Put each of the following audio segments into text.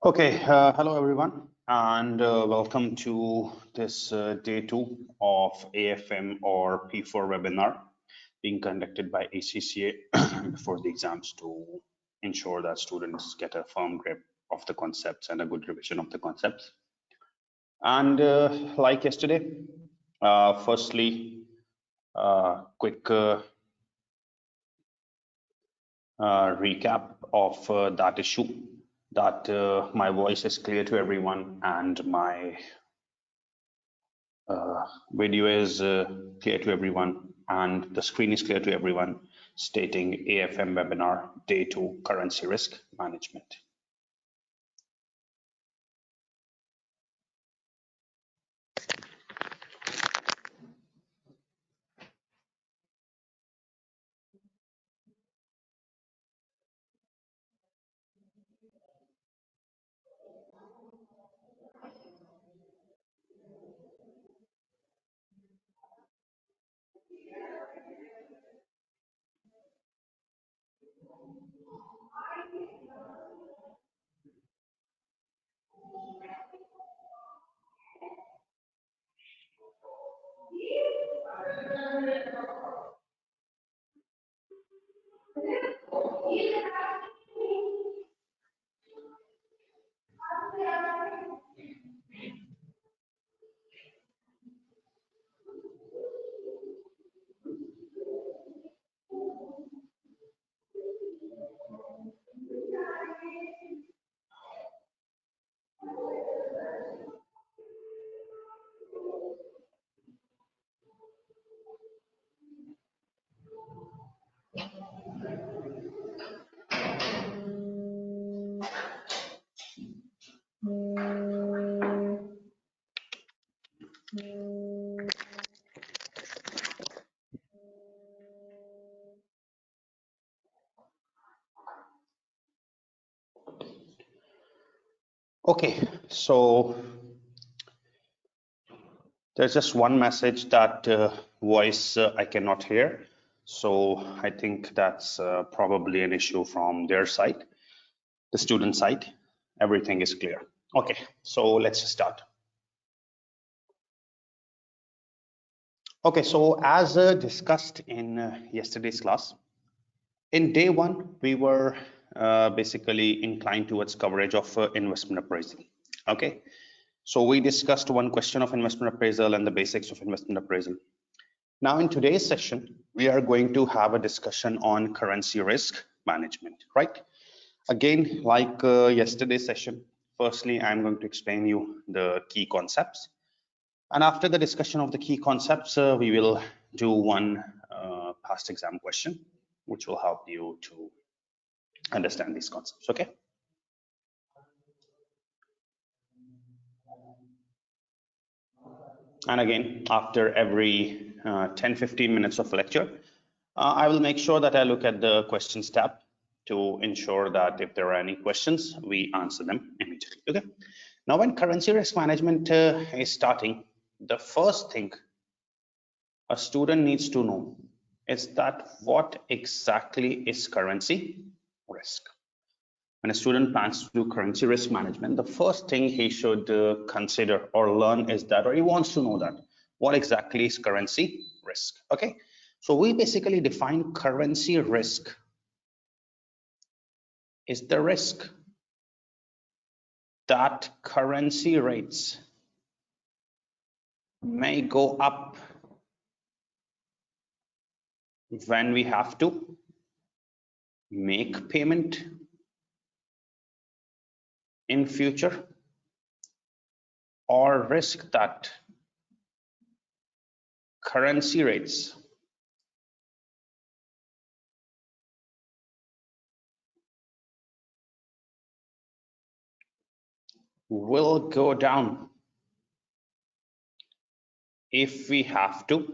Okay, hello everyone, and welcome to this day 2 of AFM or P4 webinar being conducted by ACCA before the exams to ensure that students get a firm grip of the concepts and a good revision of the concepts. And like yesterday, firstly, quick recap of that issue, that my voice is clear to everyone and my video is clear to everyone and the screen is clear to everyone, stating AFM webinar day 2 currency risk management. Okay, so there's just one message that voice I cannot hear. So I think that's probably an issue from their side, the student side. Everything is clear. Okay, so let's start. Okay, so as discussed in yesterday's class, in day 1, we were basically inclined towards coverage of investment appraisal. Okay, so we discussed one question of investment appraisal and the basics of investment appraisal. Now in today's session, we are going to have a discussion on currency risk management, right? Again, like yesterday's session, firstly, I'm going to explain you the key concepts. And after the discussion of the key concepts, we will do one past exam question, which will help you to understand these concepts, okay? And again, after every 10-15 minutes of lecture, I will make sure that I look at the questions tab to ensure that if there are any questions, we answer them immediately, okay? Now, when currency risk management is starting, the first thing a student needs to know is that what exactly is currency risk. When a student plans to do currency risk management, the first thing he should consider or learn is that, or he wants to know that, what exactly is currency risk, okay? So we basically define currency risk is the risk that currency rates may go up when we have to make payment in future, or risk that currency rates will go down if we have to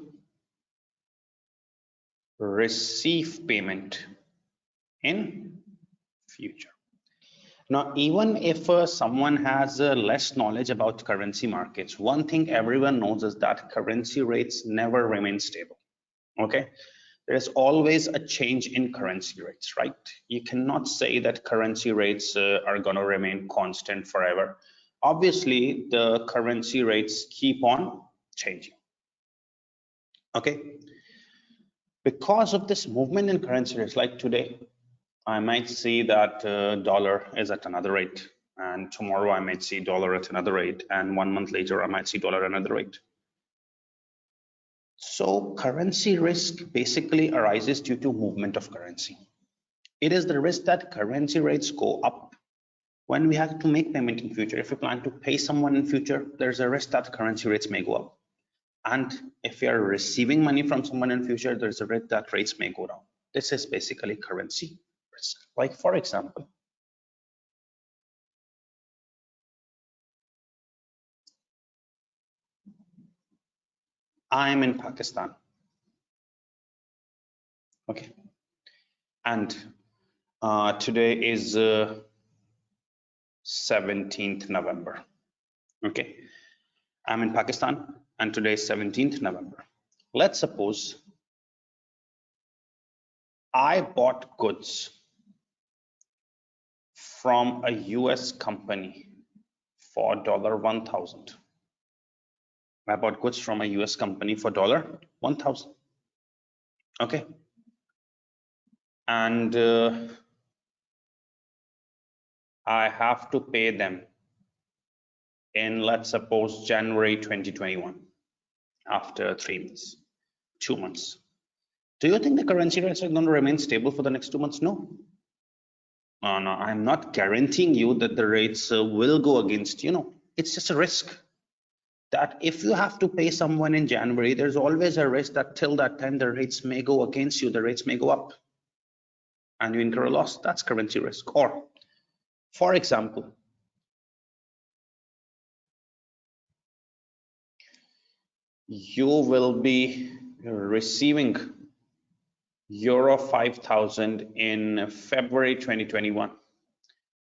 receive payment in future. Now, even if someone has less knowledge about currency markets, one thing everyone knows is that currency rates never remain stable, okay? there is always a change in currency rates, right? You cannot say that currency rates are going to remain constant forever. Obviously, the currency rates keep on changing. Okay. Because of this movement in currency rates, like today, I might see that dollar is at another rate, and tomorrow I might see dollar at another rate, and 1 month later I might see dollar at another rate. So currency risk basically arises due to movement of currency. It is the risk that currency rates go up when we have to make payment in future. If we plan to pay someone in future, there's a risk that currency rates may go up. And if we are receiving money from someone in future, there's a risk that rates may go down. This is basically currency risk. Like for example, I'm in Pakistan. Okay. And today is 17th November. Okay. I'm in Pakistan and today is 17th November. Let's suppose I bought goods from a US company for $1,000. I bought goods from a US company for $1,000. Okay. And I have to pay them in, let's suppose, January 2021, after 3 months, 2 months. Do you think the currency rates are going to remain stable for the next 2 months? No. No, I'm not guaranteeing you that the rates will go against you. No, it's just a risk that if you have to pay someone in January, there's always a risk that till that time the rates may go against you, the rates may go up and you incur a loss. That's currency risk. Or, for example, you will be receiving euro 5,000 in February 2021.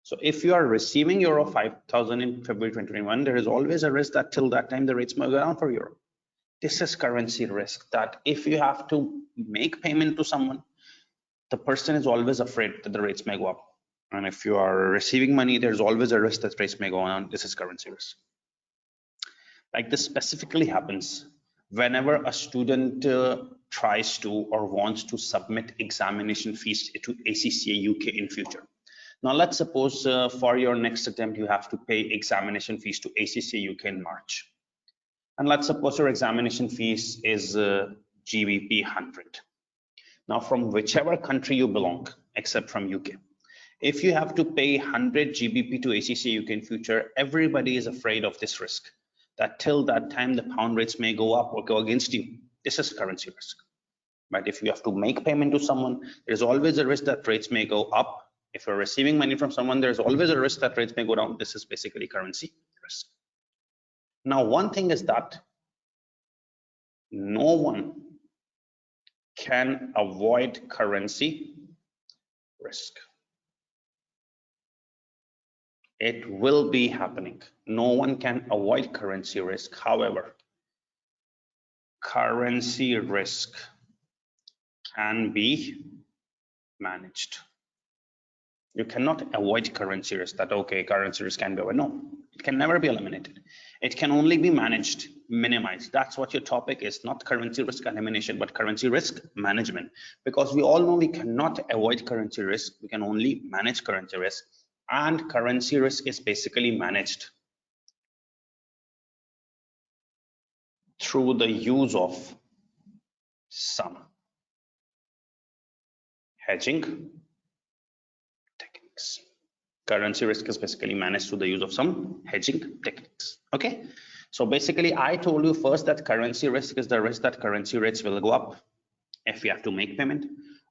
So if you are receiving euro 5,000 in February 2021, there is always a risk that till that time the rates may go down for euro. This is currency risk, that if you have to make payment to someone, the person is always afraid that the rates may go up. And if you are receiving money, there's always a risk that rates may go down. This is currency risk. Like this specifically happens whenever a student tries to or wants to submit examination fees to ACCA UK in future. Now let's suppose for your next attempt you have to pay examination fees to ACCA UK in March, and let's suppose your examination fees is GBP 100. Now from whichever country you belong, except from UK, if you have to pay 100 GBP to ACCA UK in future, everybody is afraid of this risk, that till that time the pound rates may go up or go against you. This is currency risk. But if you have to make payment to someone, there's always a risk that rates may go up. If you're receiving money from someone, there's always a risk that rates may go down. This is basically currency risk. Now, one thing is that no one can avoid currency risk. It will be happening. No one can avoid currency risk. However, currency risk can be managed. You cannot avoid currency risk, that okay, currency risk can be avoided. No, it can never be eliminated. It can only be managed, minimized. That's what your topic is, not currency risk elimination, but currency risk management. Because we all know we cannot avoid currency risk, we can only manage currency risk. And currency risk is basically managed through the use of some hedging techniques. Currency risk is basically managed through the use of some hedging techniques. Okay, so basically I told you first that currency risk is the risk that currency rates will go up if you have to make payment,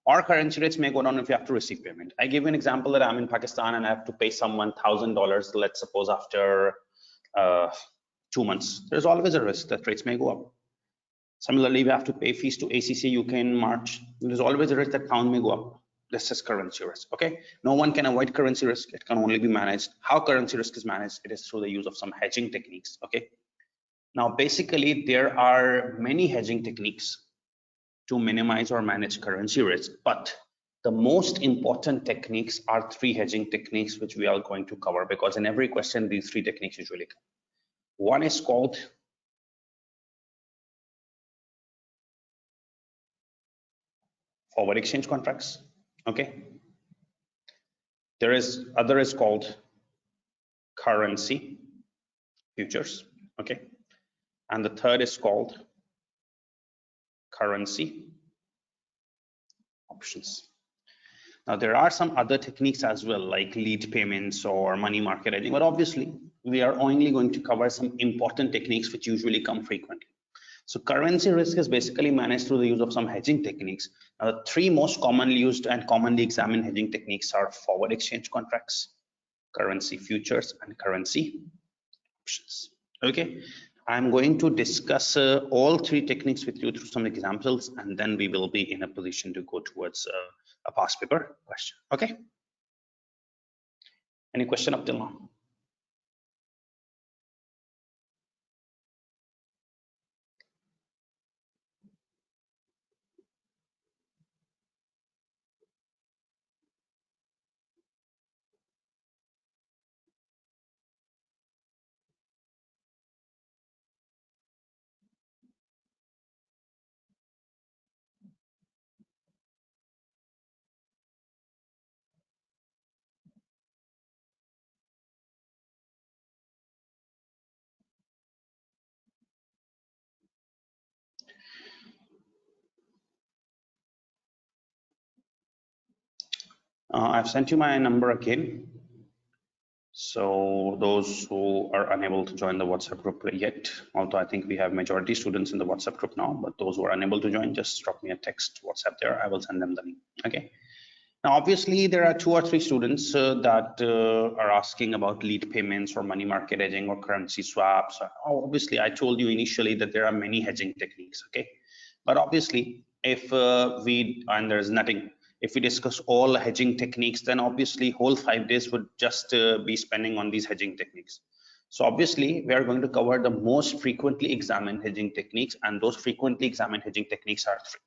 or currency rates may go down if you have to receive payment. I give you an example that I'm in Pakistan and I have to pay someone $1,000, let's suppose after 2 months. There's always a risk that rates may go up. Similarly, we have to pay fees to ACCA UK in March. There's always a risk that pound may go up. This is currency risk. Okay, no one can avoid currency risk. It can only be managed. How currency risk is managed? It is through the use of some hedging techniques. Okay, now basically there are many hedging techniques. to minimize or manage currency risk. But the most important techniques are three hedging techniques, which we are going to cover, because in every question, these three techniques usually come. One is called forward exchange contracts. Okay. Other is called currency futures. Okay. And the third is called currency options. Now, there are some other techniques as well, like lead payments or money market hedging, but obviously we are only going to cover some important techniques which usually come frequently. So currency risk is basically managed through the use of some hedging techniques. Now, the three most commonly used and commonly examined hedging techniques are forward exchange contracts, currency futures, and currency options. Okay, I'm going to discuss all three techniques with you through some examples, and then we will be in a position to go towards a past paper question. Okay, any question up till now? I've sent you my number again. So those who are unable to join the WhatsApp group yet, although I think we have majority students in the WhatsApp group now, but those who are unable to join, just drop me a text WhatsApp there. I will send them the link. Okay. Now, obviously, there are 2 or 3 students that are asking about lead payments or money market hedging or currency swaps. Obviously, I told you initially that there are many hedging techniques. Okay. But obviously, if there's nothing, if we discuss all hedging techniques, then obviously whole 5 days would just be spending on these hedging techniques. So obviously we are going to cover the most frequently examined hedging techniques, and those frequently examined hedging techniques are 3.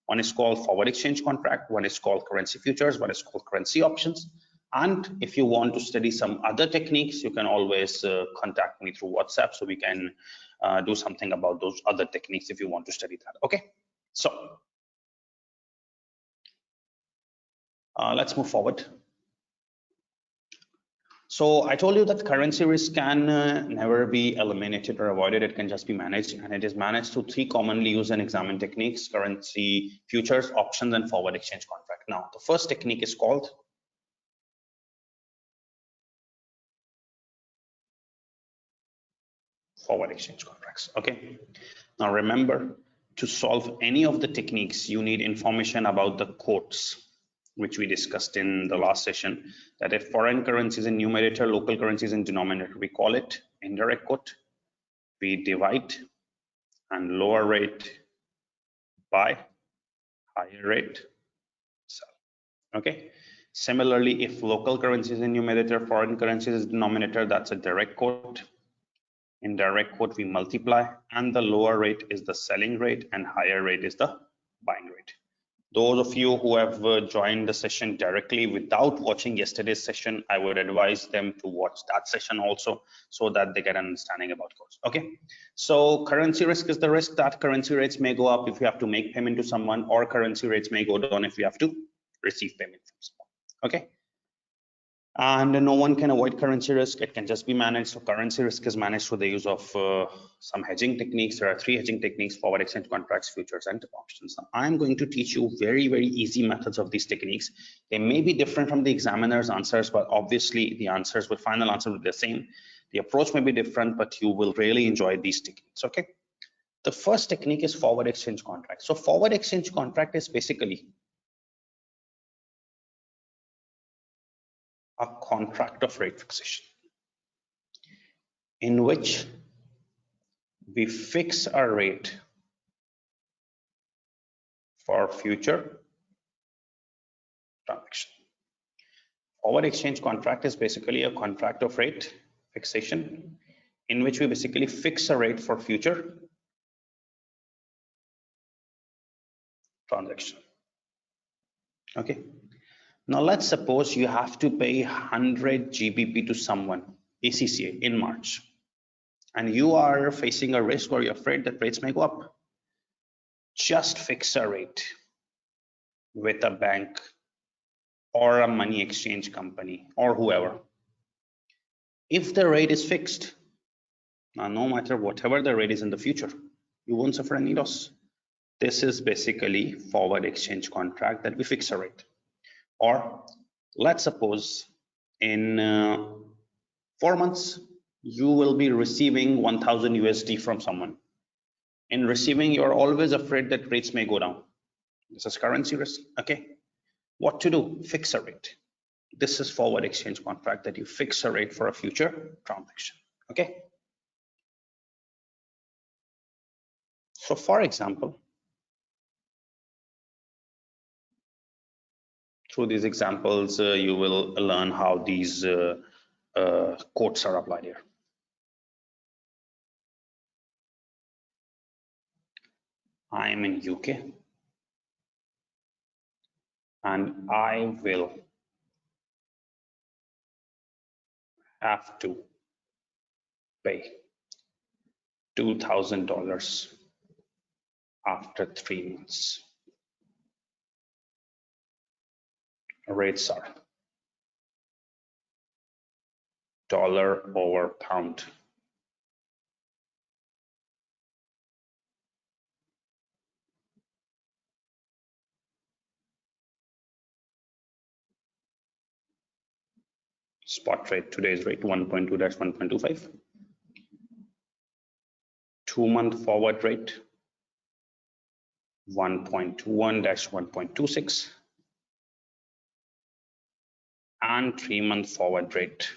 One is called forward exchange contract, one is called currency futures, one is called currency options. And if you want to study some other techniques, you can always contact me through WhatsApp, so we can do something about those other techniques if you want to study that. Okay, so let's move forward. So I told you that currency risk can never be eliminated or avoided. It can just be managed, and it is managed through 3 commonly used and examined techniques: currency futures, options, and forward exchange contract. Now, the first technique is called forward exchange contracts. Okay. Now remember, to solve any of the techniques, you need information about the quotes, which we discussed in the last session, that if foreign currency is in numerator, local currency is in denominator, we call it indirect quote. We divide and lower rate by higher rate sell. Okay. Similarly, if local currency is in numerator, foreign currency is denominator, that's a direct quote. In direct quote, we multiply, and the lower rate is the selling rate and higher rate is the buying rate. Those of you who have joined the session directly without watching yesterday's session, I would advise them to watch that session also, so that they get an understanding about course. Okay, so currency risk is the risk that currency rates may go up if you have to make payment to someone, or currency rates may go down if you have to receive payment from someone. Okay, and no one can avoid currency risk. It can just be managed. So currency risk is managed through the use of some hedging techniques. There are 3 hedging techniques: forward exchange contracts, futures, and options. Now, I'm going to teach you very, very easy methods of these techniques. They may be different from the examiner's answers, but obviously the answers will, final answer will be the same. The approach may be different, but you will really enjoy these techniques. Okay, the first technique is forward exchange contract. So forward exchange contract is basically a contract of rate fixation, in which we fix a rate for future transaction. Forward exchange contract is basically a contract of rate fixation, in which we basically fix a rate for future transaction. Okay. Now let's suppose you have to pay 100 GBP to someone, ACCA, in March, and you are facing a risk or you're afraid that rates may go up. Just fix a rate with a bank or a money exchange company or whoever. If the rate is fixed, now no matter whatever the rate is in the future, you won't suffer any loss. This is basically forward exchange contract that we fix a rate. Or let's suppose in 4 months you will be receiving 1000 USD from someone. In receiving, you're always afraid that rates may go down. This is currency risk. Okay, what to do? Fix a rate. This is forward exchange contract that you fix a rate for a future transaction. Okay, so for example, through these examples you will learn how these quotes are applied here. I am in UK and I will have to pay $2,000 after 3 months. Rates are dollar over pound. Spot rate, today's rate 1.2-1.25. 2-month forward rate 1.21-1.26, and 3-month forward rate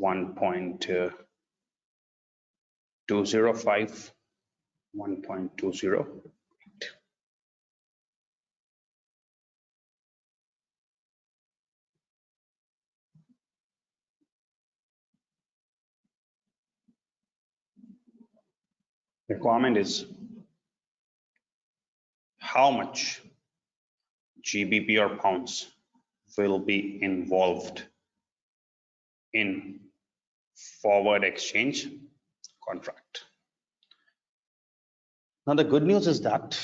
1.205, 1.20. Requirement is how much GBP or pounds will be involved in forward exchange contract. Now the good news is that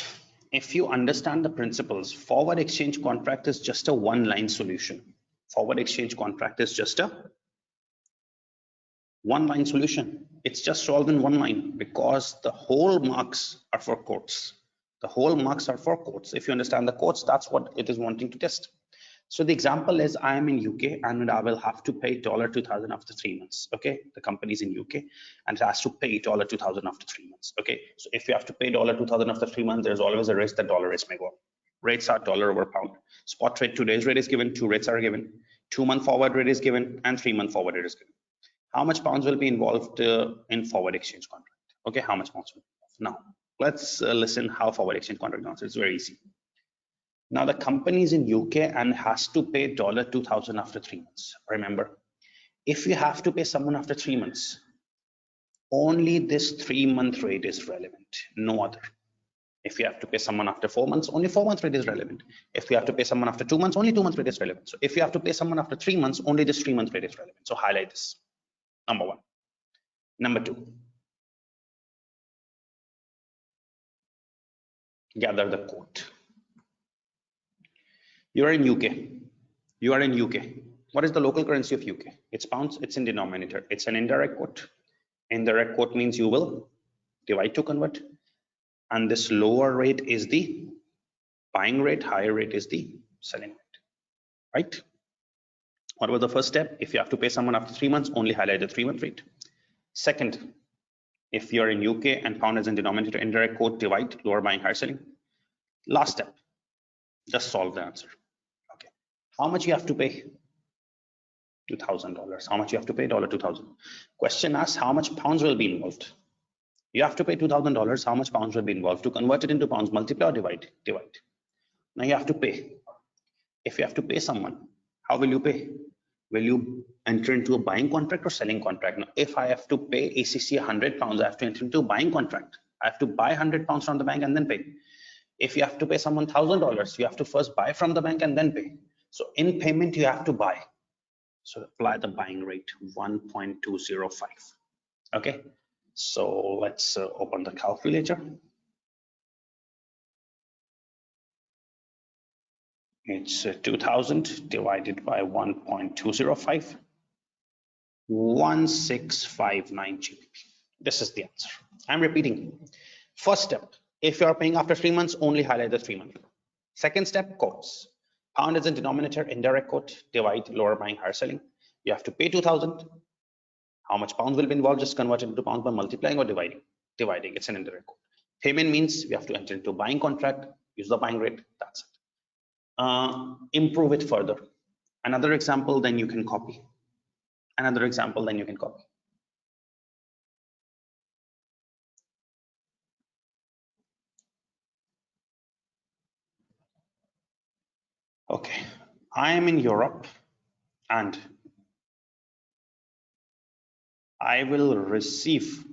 if you understand the principles, forward exchange contract is just a one-line solution. Forward exchange contract is just a one-line solution. It's just solved in one line because the whole marks are for quotes. The whole marks are for quotes. If you understand the quotes, that's what it is wanting to test. So the example is I am in UK and I will have to pay $2,000 after 3 months. Okay, the company is in UK and it has to pay $2,000 after 3 months. Okay, so if you have to pay $2,000 after 3 months, there's always a risk that dollar rates may go up. Rates are dollar over pound. Spot rate, today's rate is given, 2 rates are given, 2-month forward rate is given, and 3-month forward rate is given. How much pounds will be involved in forward exchange contract? Okay, how much pounds will be involved? Now let's listen how forward exchange contract works. It's very easy. Now the company is in UK and has to pay $2,000 after 3 months. Remember, if you have to pay someone after 3 months, only this 3-month rate is relevant, no other. If you have to pay someone after 4 months, only 4-month rate is relevant. If you have to pay someone after 2 months, only 2-month rate is relevant. So if you have to pay someone after 3 months, only this 3-month rate is relevant. So highlight this. Number 1. Number 2, gather the quote. You are in UK. You are in UK. What is the local currency of UK? It's pounds. It's in denominator. It's an indirect quote. Indirect quote means you will divide to convert. And this lower rate is the buying rate. Higher rate is the selling rate. Right? What was the first step? If you have to pay someone after 3 months, only highlight the 3-month rate. Second, if you're in UK and pound is in denominator, indirect quote, divide, lower buying, higher selling. Last step, just solve the answer. Okay, how much you have to pay? $2,000. How much you have to pay? $2,000. Question asks how much pounds will be involved. You have to pay $2,000. How much pounds will be involved? To convert it into pounds, multiply or divide? Divide. Now you have to pay. If you have to pay someone, how will you pay? Will you enter into a buying contract or selling contract? Now, if I have to pay ACCA £100, I have to enter into a buying contract. I have to buy £100 from the bank and then pay. If you have to pay someone $1,000, you have to first buy from the bank and then pay. So in payment, you have to buy. So apply the buying rate 1.205. Okay, so let's open the calculator. It's 2000 divided by 1.205, 1659 GBP. This is the answer. I'm repeating. First step, if you are paying after 3 months, only highlight the 3 month. Second step, quotes. Pound is in denominator, indirect quote, divide lower buying, higher selling. You have to pay 2000. How much pounds will be involved? Just convert it into pounds by multiplying or dividing. Dividing, it's an indirect quote. Payment means we have to enter into buying contract, use the buying rate, that's it. Improve it further. Another example, then you can copy. Another example, then you can copy. Okay, I am in Europe and I will receive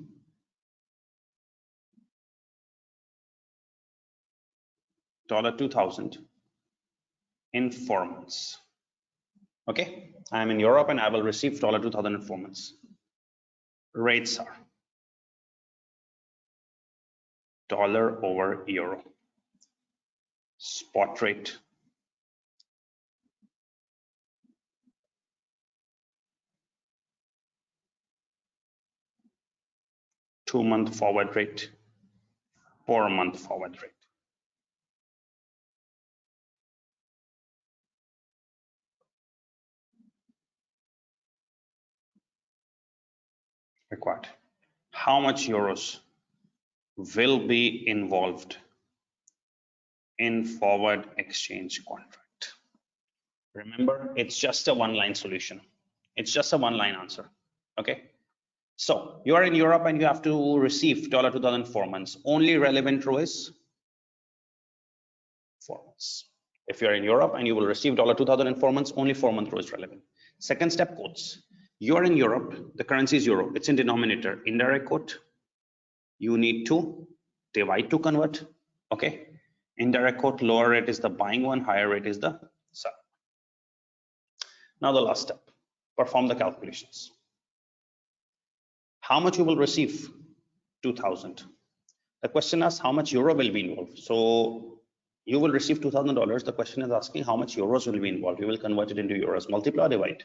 $2,000 in 4 months. Okay, I am in Europe and I will receive $2,000 in 4 months. Rates are dollar over euro. Spot rate, two-month forward rate, 4-month forward rate. Required. How much euros will be involved in forward exchange contract? Remember, it's just a one-line solution. It's just a one-line answer. Okay. So you are in Europe and you have to receive $2,000 4 months. Only relevant row is 4 months. If you're in Europe and you will receive $2,000 in 4 months, only 4-month row is relevant. Second step, quotes. You are in Europe, the currency is euro, it's in denominator, indirect quote. You need to divide to convert. Okay. Indirect quote, lower rate is the buying one, higher rate is the sell. Now the last step, perform the calculations. How much you will receive? 2,000. The question asks how much euro will be involved. So you will receive $2,000. The question is asking how much euros will be involved. You will convert it into euros, multiply, divide.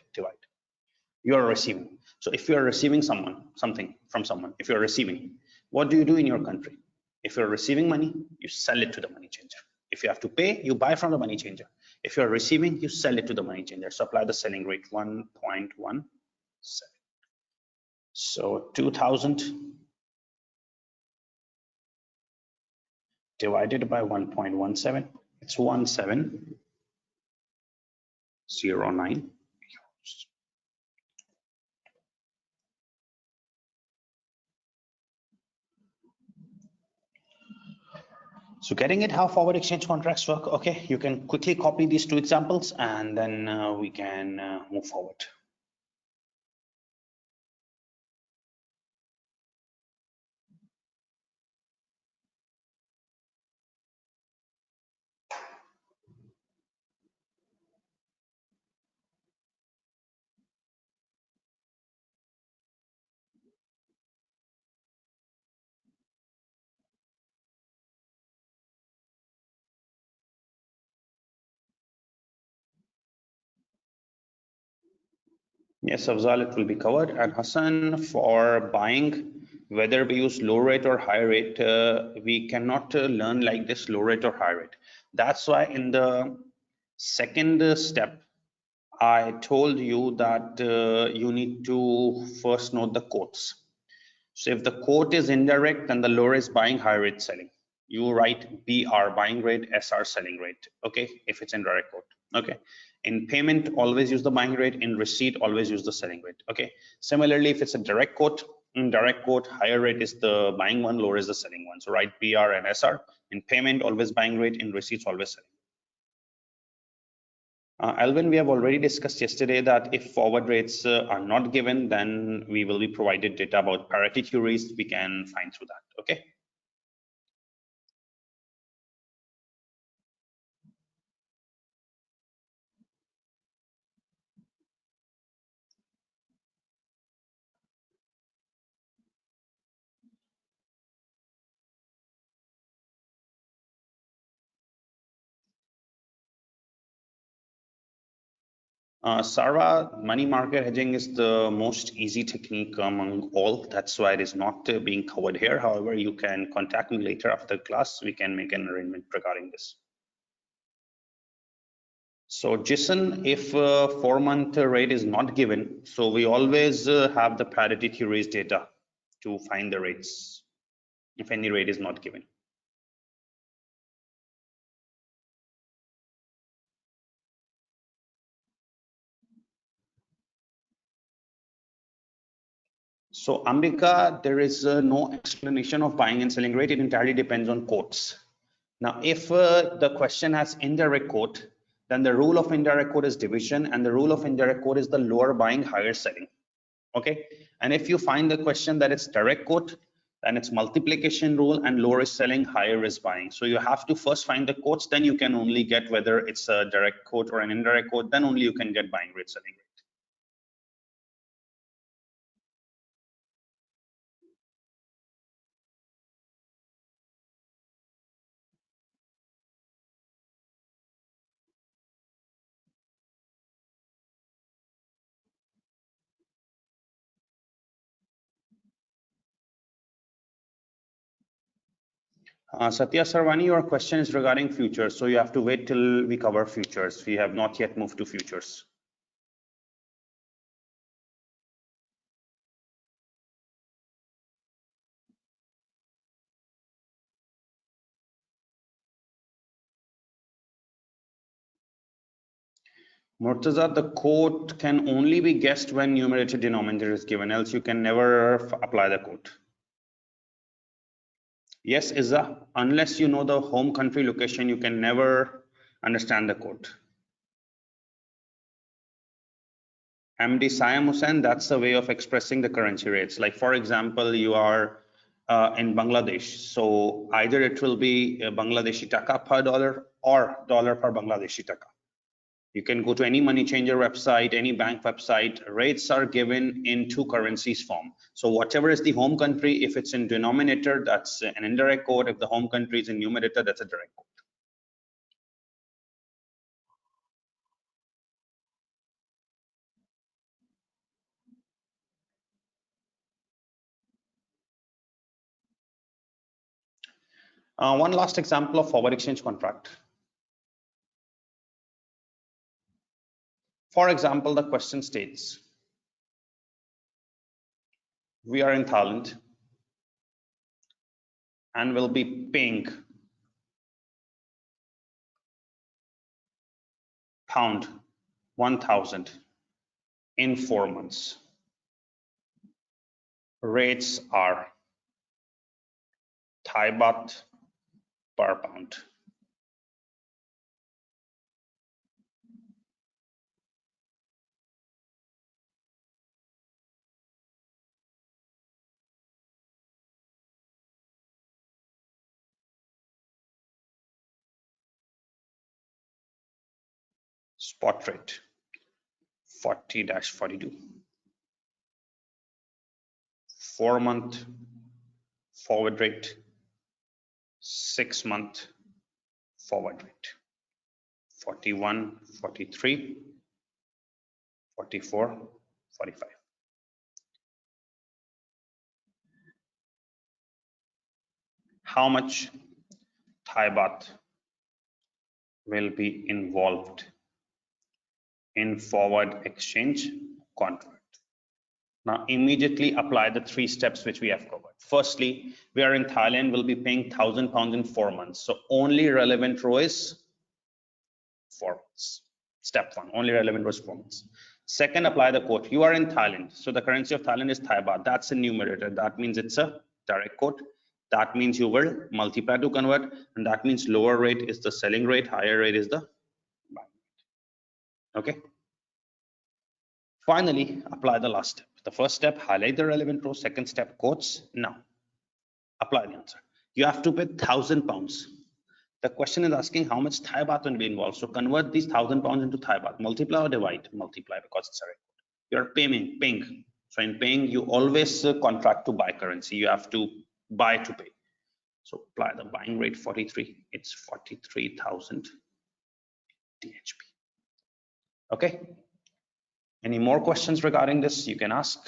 You are receiving. So if you are receiving something from someone, if you are receiving, what do you do in your country? If you're receiving money, you sell it to the money changer. If you have to pay, you buy from the money changer. If you're receiving, you sell it to the money changer. So apply the selling rate 1.17. So 2,000 divided by 1.17, it's 1709 euros. So getting it how forward exchange contracts work, okay, you can quickly copy these two examples and then we can move forward. Yes, Afzal, it will be covered. And Hassan, for buying, whether we use low rate or high rate, we cannot learn like this low rate or high rate. That's why in the second step, I told you that you need to first note the quotes. So if the quote is indirect, then the lower is buying, higher rate selling. You write BR buying rate, SR selling rate. Okay, if it's indirect quote. Okay. In payment, always use the buying rate. In receipt, always use the selling rate. Okay. Similarly, if it's a direct quote, in direct quote, higher rate is the buying one, lower is the selling one. So write BR and SR. In payment, always buying rate. In receipts, always selling. Alvin, we have already discussed yesterday that if forward rates are not given, then we will be provided data about parity queries. We can find through that. Okay. Sarva, money market hedging is the most easy technique among all. That's why it is not being covered here. However, you can contact me later after class. We can make an arrangement regarding this. So Jason, if 4-month rate is not given, so we always have the parity theories data to find the rates if any rate is not given. So Ambika, there is no explanation of buying and selling rate. It entirely depends on quotes. Now, if the question has indirect quote, then the rule of indirect quote is division, and the rule of indirect quote is the lower buying, higher selling. Okay, and if you find the question that it's direct quote, then it's multiplication rule, and lower is selling, higher is buying. So you have to first find the quotes, then you can only get whether it's a direct quote or an indirect quote, then only you can get buying rate, selling rate. Satya Sarvani, your question is regarding futures. So you have to wait till we cover futures. We have not yet moved to futures. Murtaza, the quote can only be guessed when numerator denominator is given, else you can never apply the quote. Yes, Izza, unless you know the home country location, you can never understand the quote. MD Siam Hussain, that's the way of expressing the currency rates. Like for example, you are in Bangladesh, so either it will be Bangladeshi taka per dollar or dollar per Bangladeshi taka. You can go to any money changer website, any bank website, rates are given in two currencies form. So whatever is the home country, if it's in denominator, that's an indirect quote. If the home country is in numerator, that's a direct quote. One last example of forward exchange contract. For example, the question states, we are in Thailand and will be paying pound 1,000 in 4 months. Rates are Thai baht per pound. Spot rate 40-42. 4-month forward rate, 6-month forward rate, 41, 43, 44, 45. How much Thai baht will be involved in forward exchange contract? Now immediately apply the 3 steps which we have covered. Firstly, we are in Thailand, will be paying 1,000 pounds in 4 months. So only relevant row is 4 months. Step 1, only relevant row is 4 months. Second, apply the quote. You are in Thailand, so the currency of Thailand is Thai baht. That's a numerator. That means it's a direct quote. That means you will multiply to convert, and that means lower rate is the selling rate, higher rate is the buying rate. Okay. Finally, apply the last step. The first step, highlight the relevant row. Second step, quotes. Now, apply the answer. You have to pay 1,000 pounds. The question is asking how much Thai baht will be involved. So convert these 1,000 pounds into Thai baht. Multiply or divide? Multiply, because it's a record. You're paying. So in paying, you always contract to buy currency. You have to buy to pay. So apply the buying rate 43. It's 43,000 DHP. Okay. Any more questions regarding this you can ask,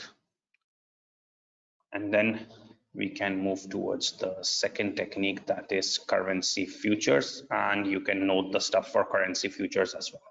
and then we can move towards the second technique, that is currency futures, and you can note the stuff for currency futures as well.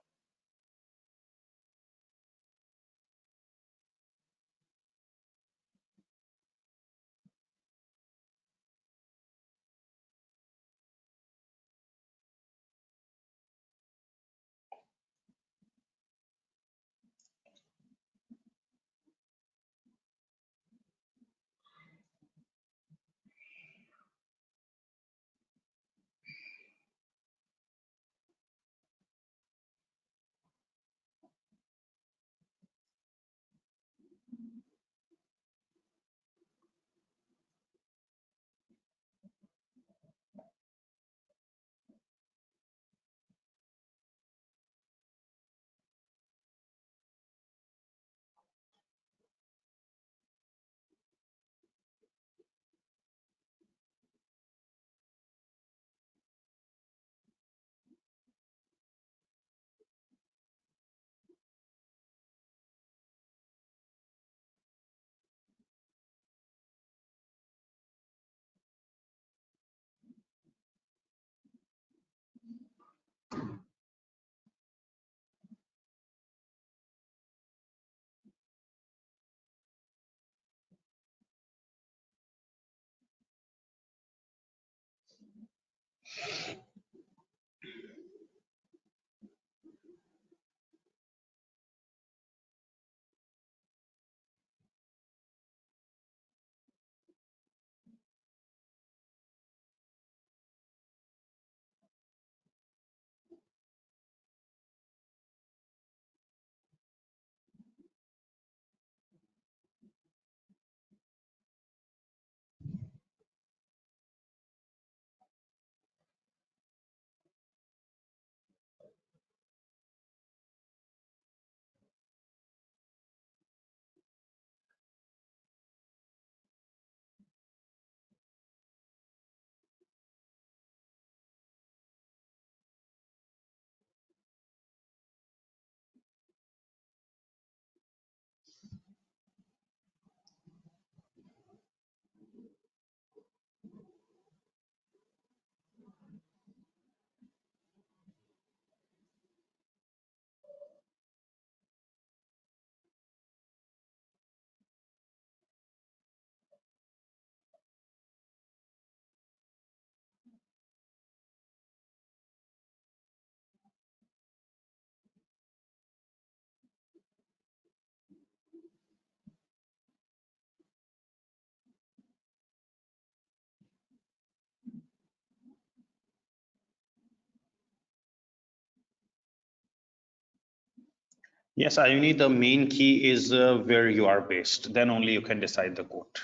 Yes, Ayuni, the main key is where you are based. Then only you can decide the quote.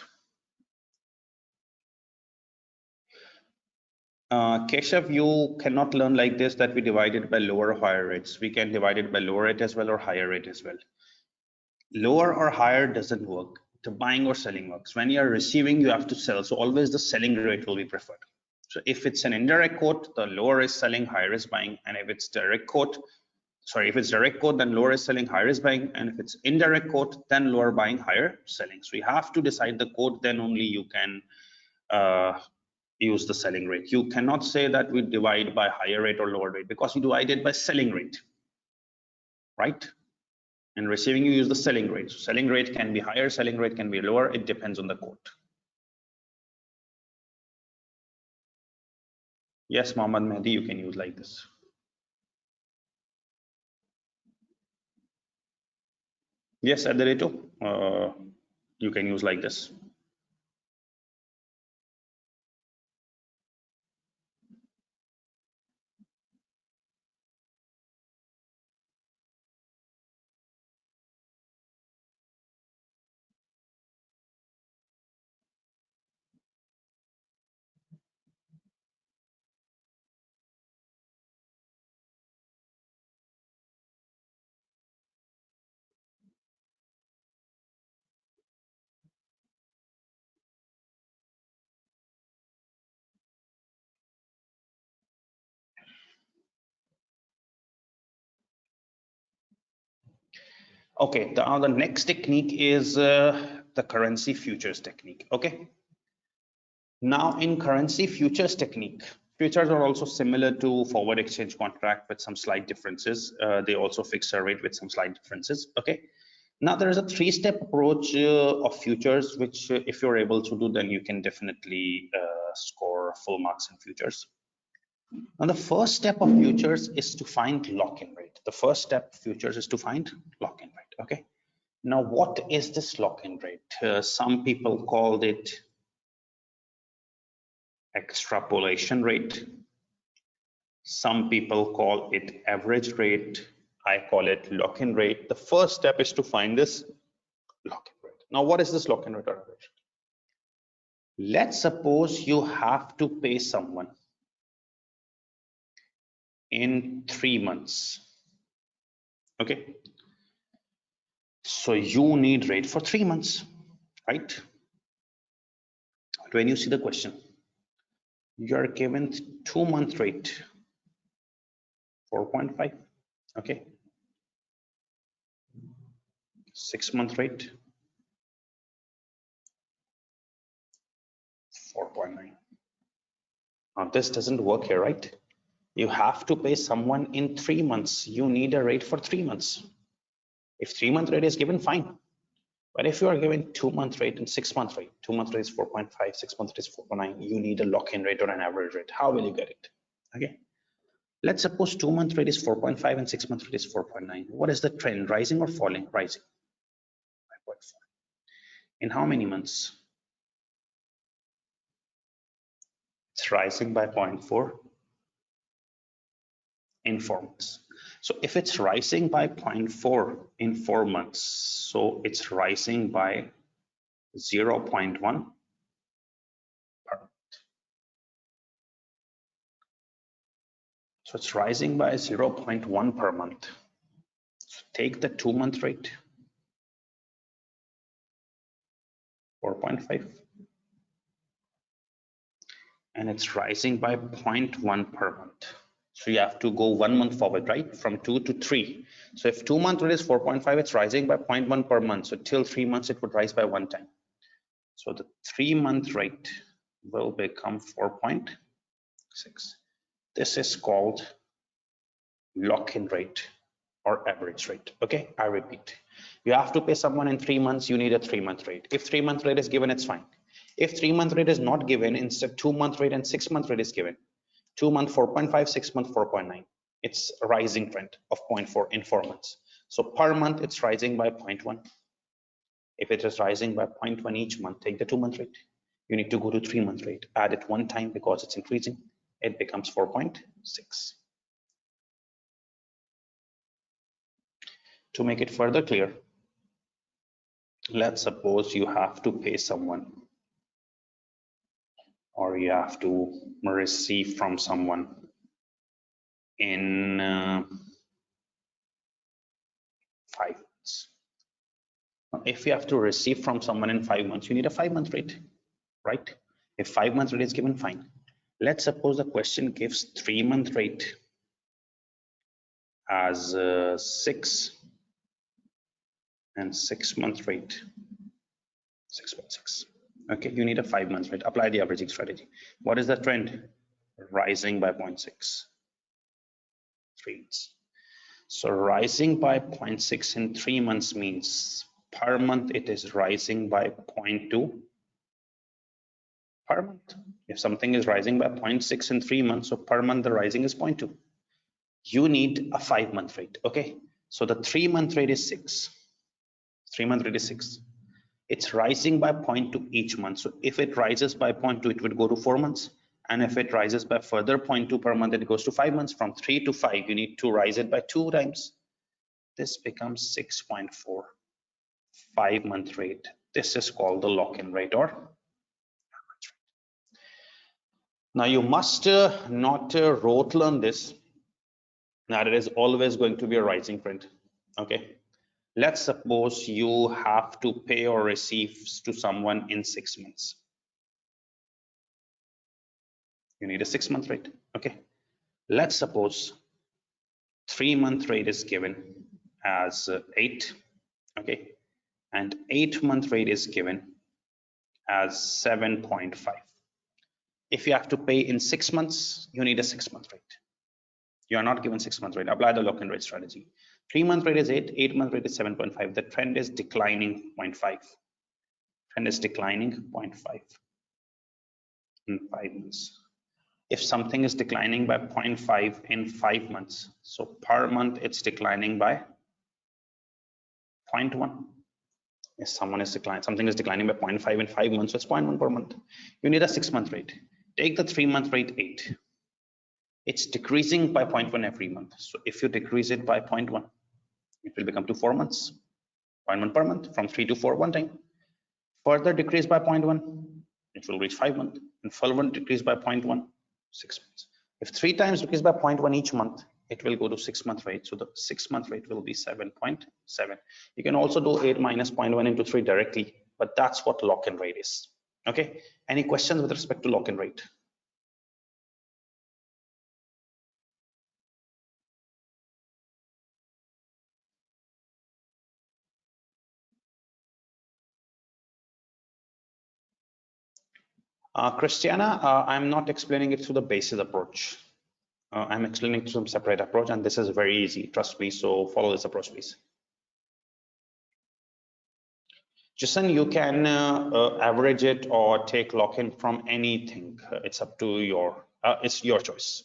Keshav, you cannot learn like this, that we divide it by lower or higher rates. We can divide it by lower rate as well or higher rate as well. Lower or higher doesn't work. The buying or selling works. When you are receiving, you have to sell. So always the selling rate will be preferred. So if it's an indirect quote, the lower is selling, higher is buying. And if it's direct quote, sorry, if it's direct quote, then lower is selling, higher is buying. And if it's indirect quote, then lower buying, higher selling. So you have to decide the quote, then only you can use the selling rate. You cannot say that we divide by higher rate or lower rate, because you divide it by selling rate, right? And receiving, you use the selling rate. So selling rate can be higher, selling rate can be lower. It depends on the quote. Yes, Mohammad Mehdi, you can use like this. Yes, at the rate of, you can use like this. Okay, the next technique is the currency futures technique. Okay, now in currency futures technique, futures are also similar to forward exchange contract with some slight differences. They also fix a rate with some slight differences. Okay, now there is a three-step approach of futures, which if you're able to do, then you can definitely score full marks in futures. Now, the first step of futures is to find lock-in rate. The first step of futures is to find lock-in rate. Okay. Now, what is this lock-in rate? Some people called it extrapolation rate. Some people call it average rate. I call it lock-in rate. The first step is to find this lock-in rate. Now, what is this lock-in rate or average? Let's suppose you have to pay someone in 3 months. Okay. So you need rate for 3 months, right? When you see the question, you are given 2-month rate, 4.5. Okay. 6-month rate, 4.9. Now this doesn't work here, right? You have to pay someone in 3 months. You need a rate for 3 months. If 3-month rate is given, fine. But if you are given 2-month rate and 6-month rate, 2-month rate is 4.5, 6-month rate is 4.9, you need a lock-in rate or an average rate. How will you get it? Okay. Let's suppose 2-month rate is 4.5 and 6-month rate is 4.9. What is the trend? Rising or falling? Rising. 5.4. In how many months? It's rising by 0.4 in 4 months. So if it's rising by 0.4 in 4 months, so it's rising by 0.1 per month. So it's rising by 0.1 per month. So take the 2-month rate, 4.5, and it's rising by 0.1 per month. So you have to go 1 month forward, right? From 2 to 3. So if 2-month rate is 4.5, it's rising by 0.1 per month. So till 3 months, it would rise by 1 time. So the 3-month rate will become 4.6. This is called lock-in rate or average rate. Okay, I repeat. You have to pay someone in 3 months, you need a 3-month rate. If 3-month rate is given, it's fine. If 3-month rate is not given, instead 2-month rate and 6-month rate is given. 2-month 4.5, 6-month 4.9. It's a rising trend of 0.4 in 4 months. So per month, it's rising by 0.1. If it is rising by 0.1 each month, take the 2-month rate. You need to go to 3-month rate, add it 1 time because it's increasing. It becomes 4.6. To make it further clear, let's suppose you have to pay someone or you have to receive from someone in 5 months. If you have to receive from someone in 5 months, you need a 5-month rate, right? If 5-month rate is given, fine. Let's suppose the question gives 3-month rate as 6 and 6-month rate 6.6. Okay, you need a 5-month rate. Apply the averaging strategy. What is the trend? Rising by 0.6. 3 months. So rising by 0.6 in 3 months means per month it is rising by 0.2 per month. If something is rising by 0.6 in 3 months, so per month the rising is 0.2. You need a 5-month rate. Okay, so the 3-month rate is 6. 3-month rate is 6. It's rising by 0.2 each month. So if it rises by 0.2, it would go to 4 months. And if it rises by further 0.2 per month, it goes to 5 months. From 3 to 5, you need to rise it by 2 times. This becomes 6.4, 5-month rate. This is called the lock-in rate or average rate. Now you must not rote learn this. Now it is always going to be a rising trend. Okay. Let's suppose you have to pay or receive to someone in 6 months. You need a 6-month rate. Okay. Let's suppose 3-month rate is given as 8 Okay, and 8-month rate is given as 7.5. If you have to pay in 6 months, you need a 6-month rate. You are not given 6-month rate. Apply the lock-in rate strategy. 3-month rate is 8, 8-month rate is 7.5. The trend is declining 0.5. Trend is declining 0.5 in 5 months. If something is declining by 0.5 in 5 months, so per month it's declining by 0.1. If something is declining by 0.5 in 5 months, so it's 0.1 per month. You need a 6-month rate. Take the 3-month rate 8. It's decreasing by 0.1 every month. So if you decrease it by 0.1, it will become to 4 months, 0.1 per month, from 3 to 4 one time. Further decrease by 0.1, it will reach 5 months, and further decrease by 0.1, 6 months. If 3 times decrease by 0.1 each month, it will go to 6-month rate. So the 6-month rate will be 7.7. You can also do 8 minus 0.1 into 3 directly, but that's what lock-in rate is. Okay. Any questions with respect to lock-in rate? Christiana, I'm not explaining it through the basis approach. I'm explaining through some separate approach, and this is very easy. Trust me. So follow this approach, please. Jason, you can average it or take lock-in from anything. It's up to it's your choice.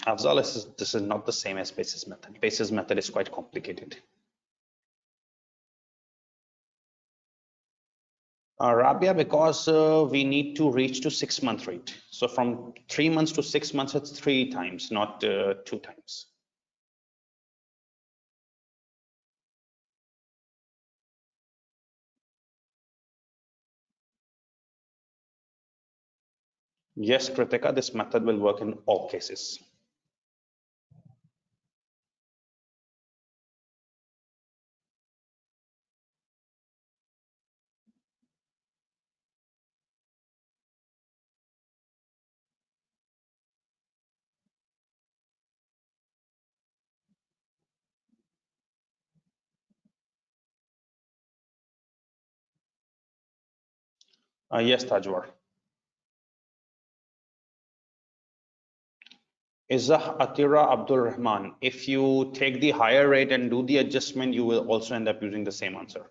Afzal, this is not the same as basis method. Basis method is quite complicated. Rabia, because we need to reach to 6-month rate. So from 3 months to 6 months, it's 3 times, not 2 times. Yes, Kritika, this method will work in all cases. Yes, Tajwar. Izzah Atira Abdul Rahman. If you take the higher rate and do the adjustment, you will also end up using the same answer.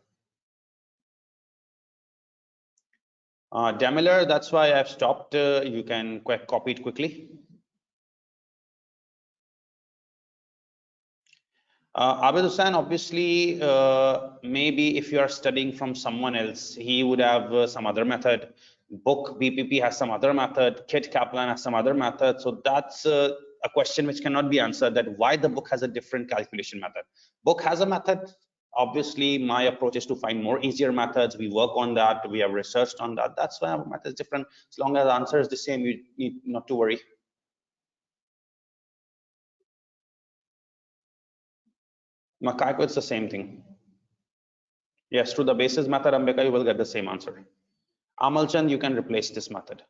Damilar, that's why I've stopped. You can copy it quickly. Abid Hussain, obviously, maybe if you are studying from someone else, he would have some other method. Book BPP has some other method. Kit Kaplan has some other method. So that's a question which cannot be answered, that why the book has a different calculation method. Book has a method. Obviously, my approach is to find more easier methods. We work on that. We have researched on that. That's why our method is different. As long as the answer is the same, you need not to worry. Makaiko, it's the same thing. Yes, through the basis method, Ambika, you will get the same answer. Amalchand, you can replace this method.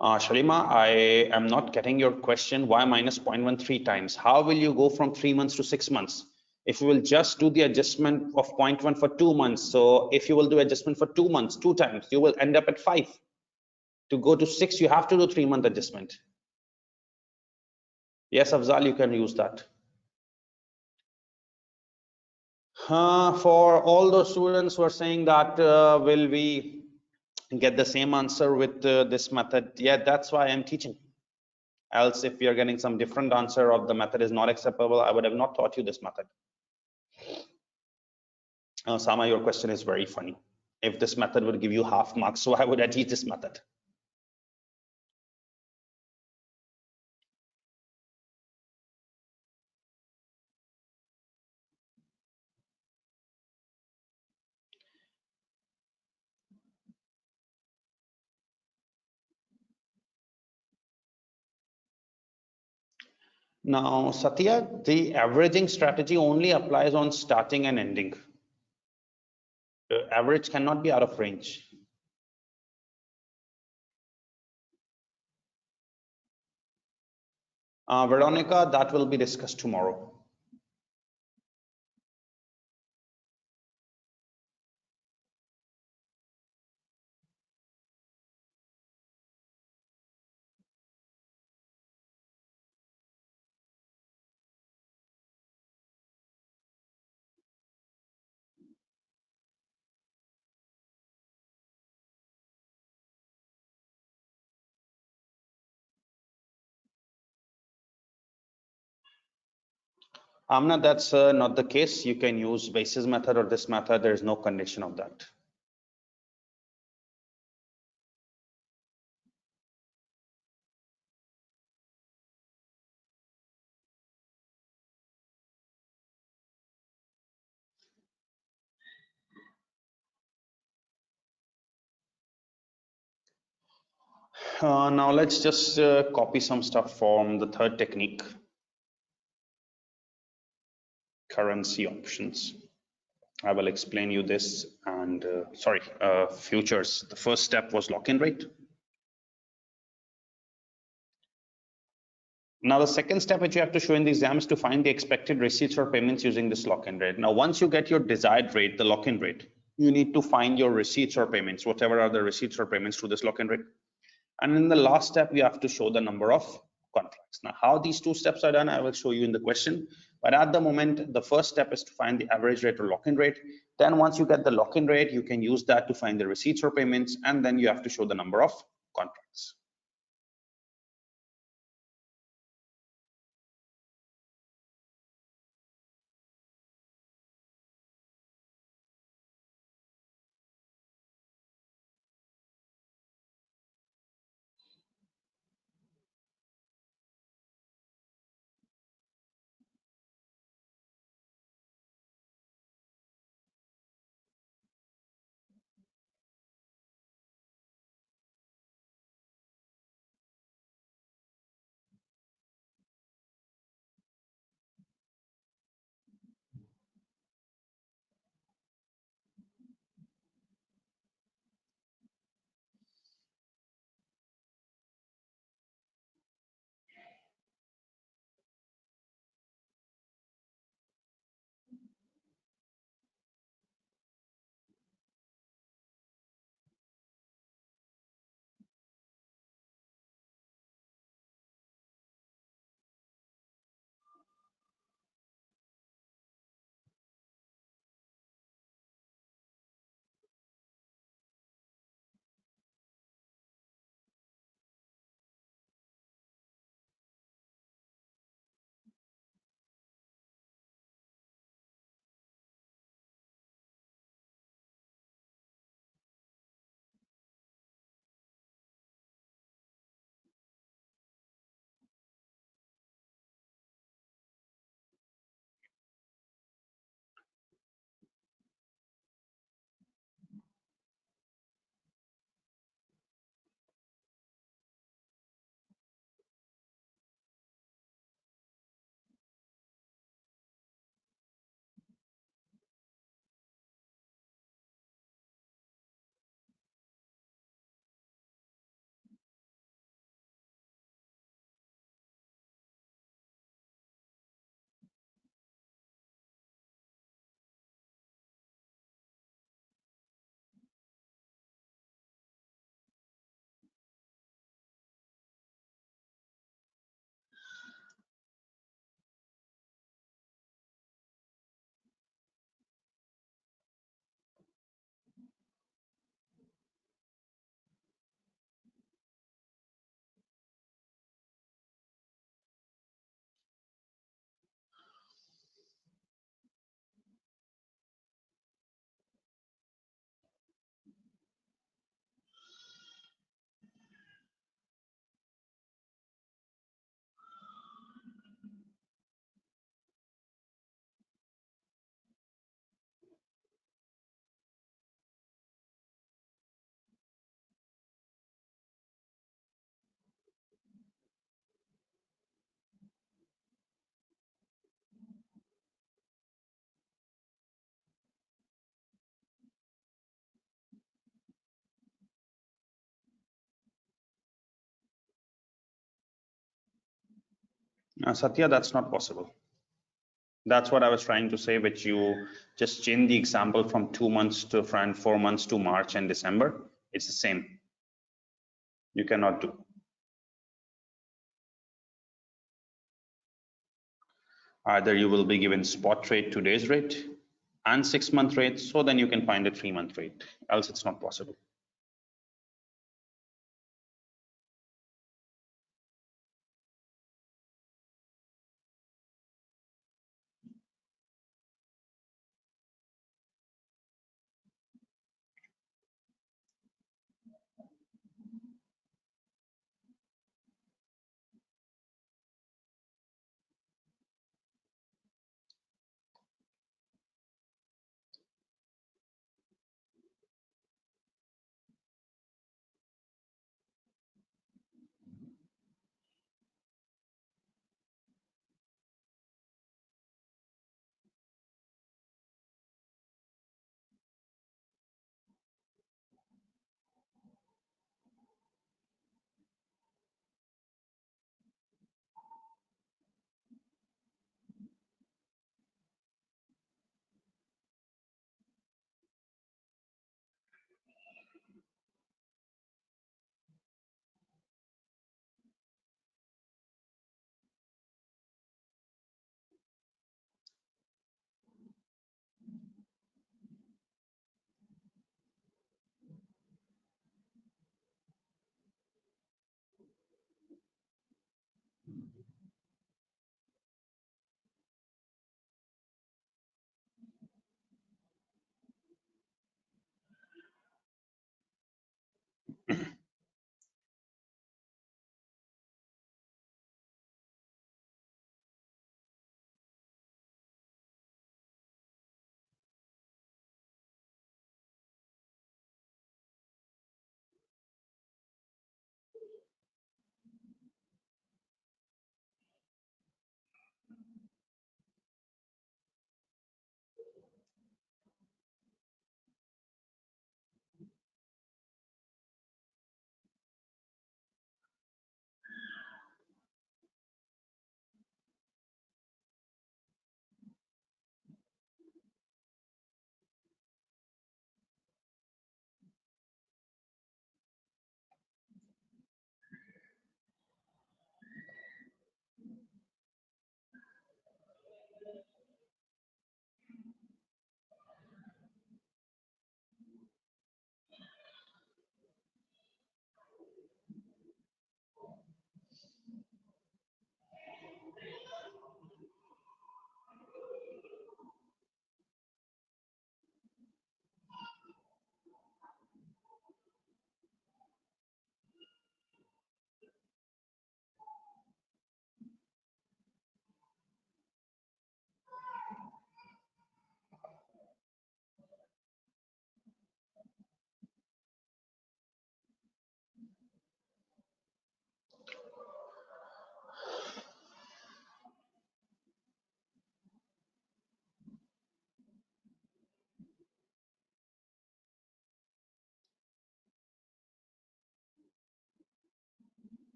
Shalima, I am not getting your question. Why minus 0.13 times? How will you go from 3 months to 6 months? If you will just do the adjustment of 0.1 for 2 months, so if you will do adjustment for 2 months, 2 times, you will end up at 5. To go to 6, you have to do 3-month adjustment. Yes, Afzal, you can use that. For all those students who are saying that will we get the same answer with this method? Yeah, that's why I'm teaching. Else, if you're getting some different answer or the method is not acceptable, I would have not taught you this method. Sama, your question is very funny. If this method would give you half marks, so why would I teach this method? Now, Satya, the averaging strategy only applies on starting and ending. Average cannot be out of range. Veronica, that will be discussed tomorrow. Amna, that's not the case. You can use basis method or this method. There is no condition of that. Now let's just copy some stuff from the third technique, currency options. I will explain you this and futures. The first step was lock-in rate. Now the second step which you have to show in the exam is to find the expected receipts or payments using this lock-in rate. Now once you get your desired rate, the lock-in rate, you need to find your receipts or payments, whatever are the receipts or payments to this lock-in rate. And in the last step, you have to show the number of contracts. Now how these two steps are done, I will show you in the question. But at the moment, the first step is to find the average rate or lock-in rate. Then once you get the lock-in rate, you can use that to find the receipts or payments, and then you have to show the number of contracts. Satya, that's not possible. That's what I was trying to say, which you just change the example from 2 months to 4 months to March and December. It's the same. You cannot do. Either you will be given spot rate, today's rate, and 6-month rate, so then you can find a 3-month rate. Else it's not possible.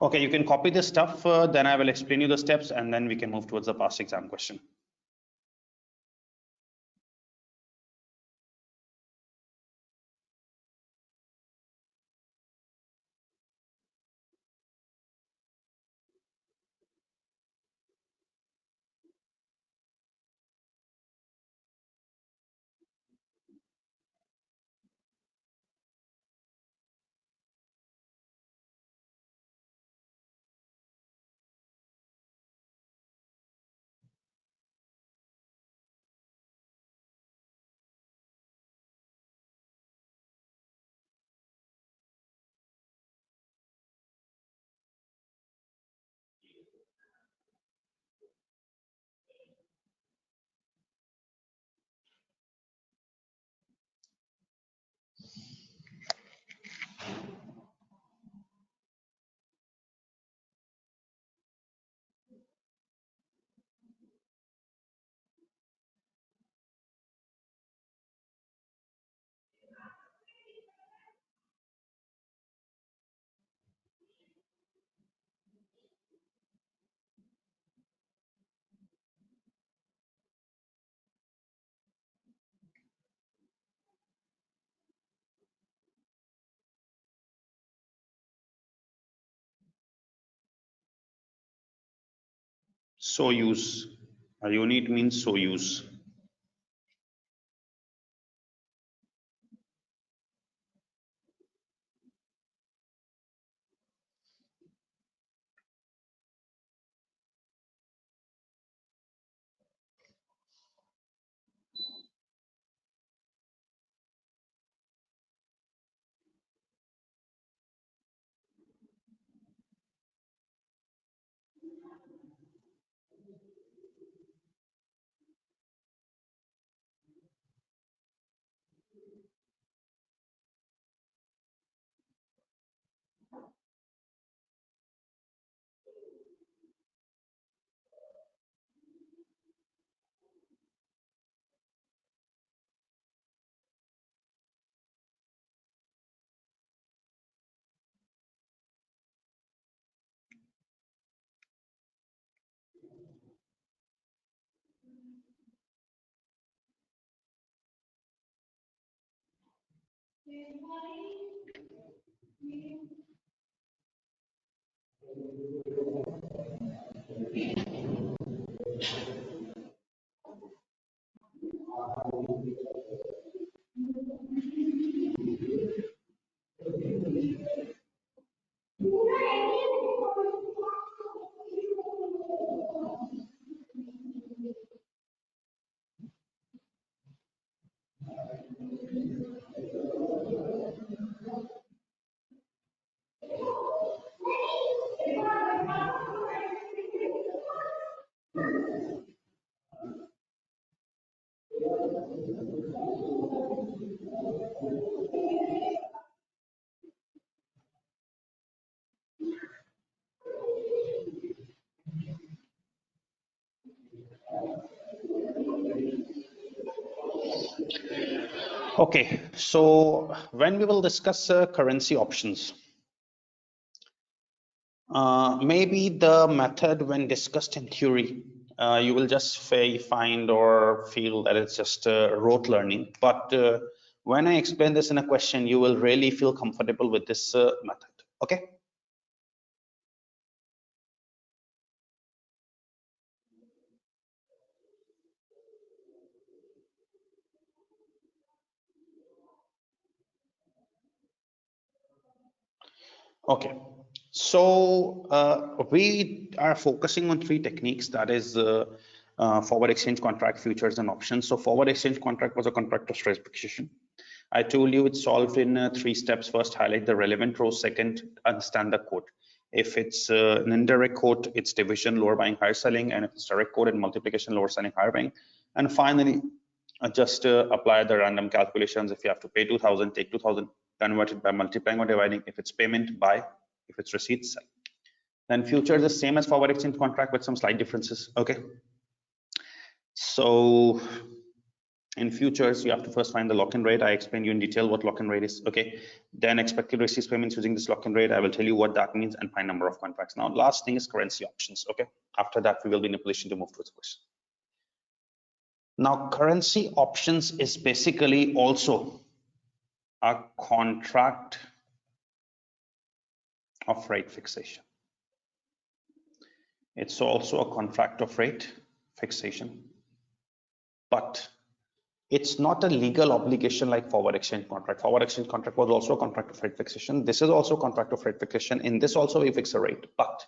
Okay, you can copy this stuff, then I will explain you the steps and then we can move towards the past exam question. So use. A unit means so use. Okay, so when we will discuss currency options, maybe the method when discussed in theory, you will just find or feel that it's just rote learning. But when I explain this in a question, you will really feel comfortable with this method. Okay. Okay. So we are focusing on three techniques, that is forward exchange contract, futures and options. So forward exchange contract was a contract of stress fixation. I told you it's solved in three steps. First, highlight the relevant row. Second, understand the quote. If it's an indirect quote, it's division, lower buying, higher selling. And if it's direct quote and multiplication, lower selling, higher buying. And finally, just apply the random calculations. If you have to pay 2000, take 2000, convert it by multiplying or dividing. If it's payment, buy. If it's receipt, sell. Then future is the same as forward exchange contract with some slight differences. Okay. So In futures, you have to first find the lock-in rate. I explained you in detail what lock-in rate is. Okay. Then expected receipts payments using this lock-in rate. I will tell you what that means and find number of contracts. Now, last thing is currency options. Okay. After that, we will be in a position to move towards the question. Now, currency options is basically also a contract of rate fixation. It's also a contract of rate fixation, but it's not a legal obligation like forward exchange contract. Forward exchange contract was also a contract of rate fixation. This is also a contract of rate fixation. In this also we fix a rate, but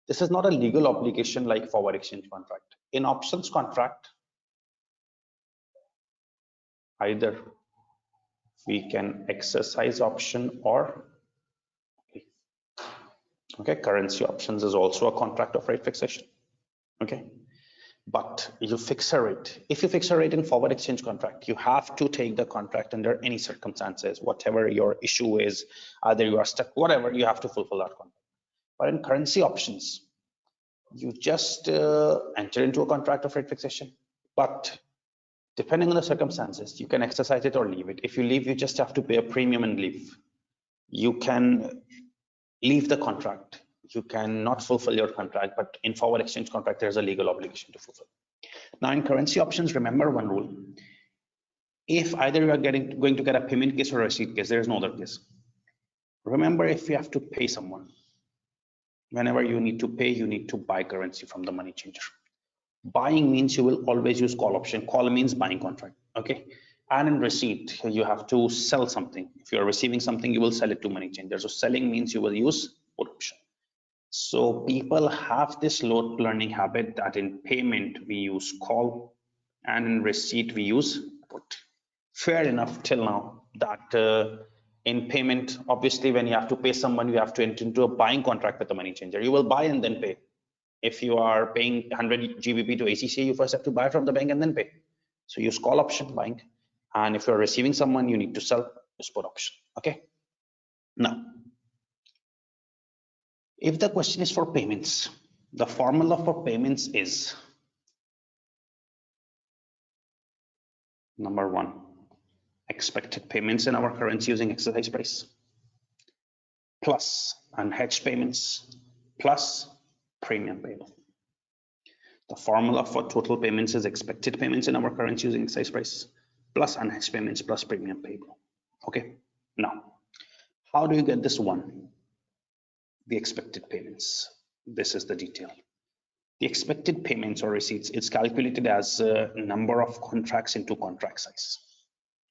this is not a legal obligation like forward exchange contract. In options contract, either we can exercise option or okay, currency options is also a contract of rate fixation. Okay. But you fix a rate. If you fix a rate in forward exchange contract, you have to take the contract under any circumstances, whatever your issue is, either you are stuck, whatever, you have to fulfill that contract. But in currency options, you just enter into a contract of rate fixation, but depending on the circumstances, you can exercise it or leave it. If you leave, you just have to pay a premium and leave. You can leave the contract. You cannot fulfill your contract, but in forward exchange contract, there's a legal obligation to fulfill. Now in currency options, remember one rule. If either you are going to get a payment case or a receipt case, there is no other case. Remember, if you have to pay someone, whenever you need to pay, you need to buy currency from the money changer. Buying means you will always use call option. Call means buying contract. Okay. And in receipt, you have to sell something. If you are receiving something, you will sell it to money changer. So selling means you will use put option. So people have this learning habit that in payment we use call and in receipt we use put. Fair enough till now that in payment, obviously when you have to pay someone, you have to enter into a buying contract with the money changer. You will buy and then pay. If you are paying 100 GBP to ACCA, you first have to buy from the bank and then pay. So use call option buying. And if you're receiving someone, you need to sell, use put option. Okay. Now, if the question is for payments, the formula for payments is number one, expected payments in our currency using exercise price plus unhedged payments plus premium payable. The formula for total payments is expected payments in our currency using exercise price plus unhedged payments plus premium payable. Okay. Now, how do you get this one? The expected payments. This is the detail. The expected payments or receipts, it's calculated as number of contracts into contract size.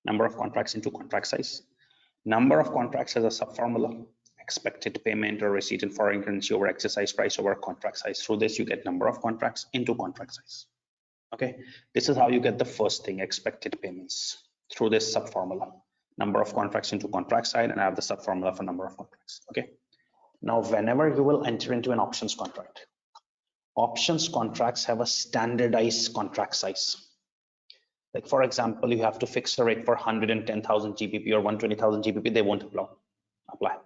Number of contracts into contract size. Number of contracts has a sub formula. Expected payment or receipt in foreign currency over exercise price over contract size. Through this, you get number of contracts into contract size. Okay, this is how you get the first thing, expected payments, through this sub formula. Number of contracts into contract side, and I have the sub formula for number of contracts. Okay. Now, whenever you will enter into an options contract, options contracts have a standardized contract size. Like for example, you have to fix a rate for 110,000 GBP or 120,000 GBP, they won't apply.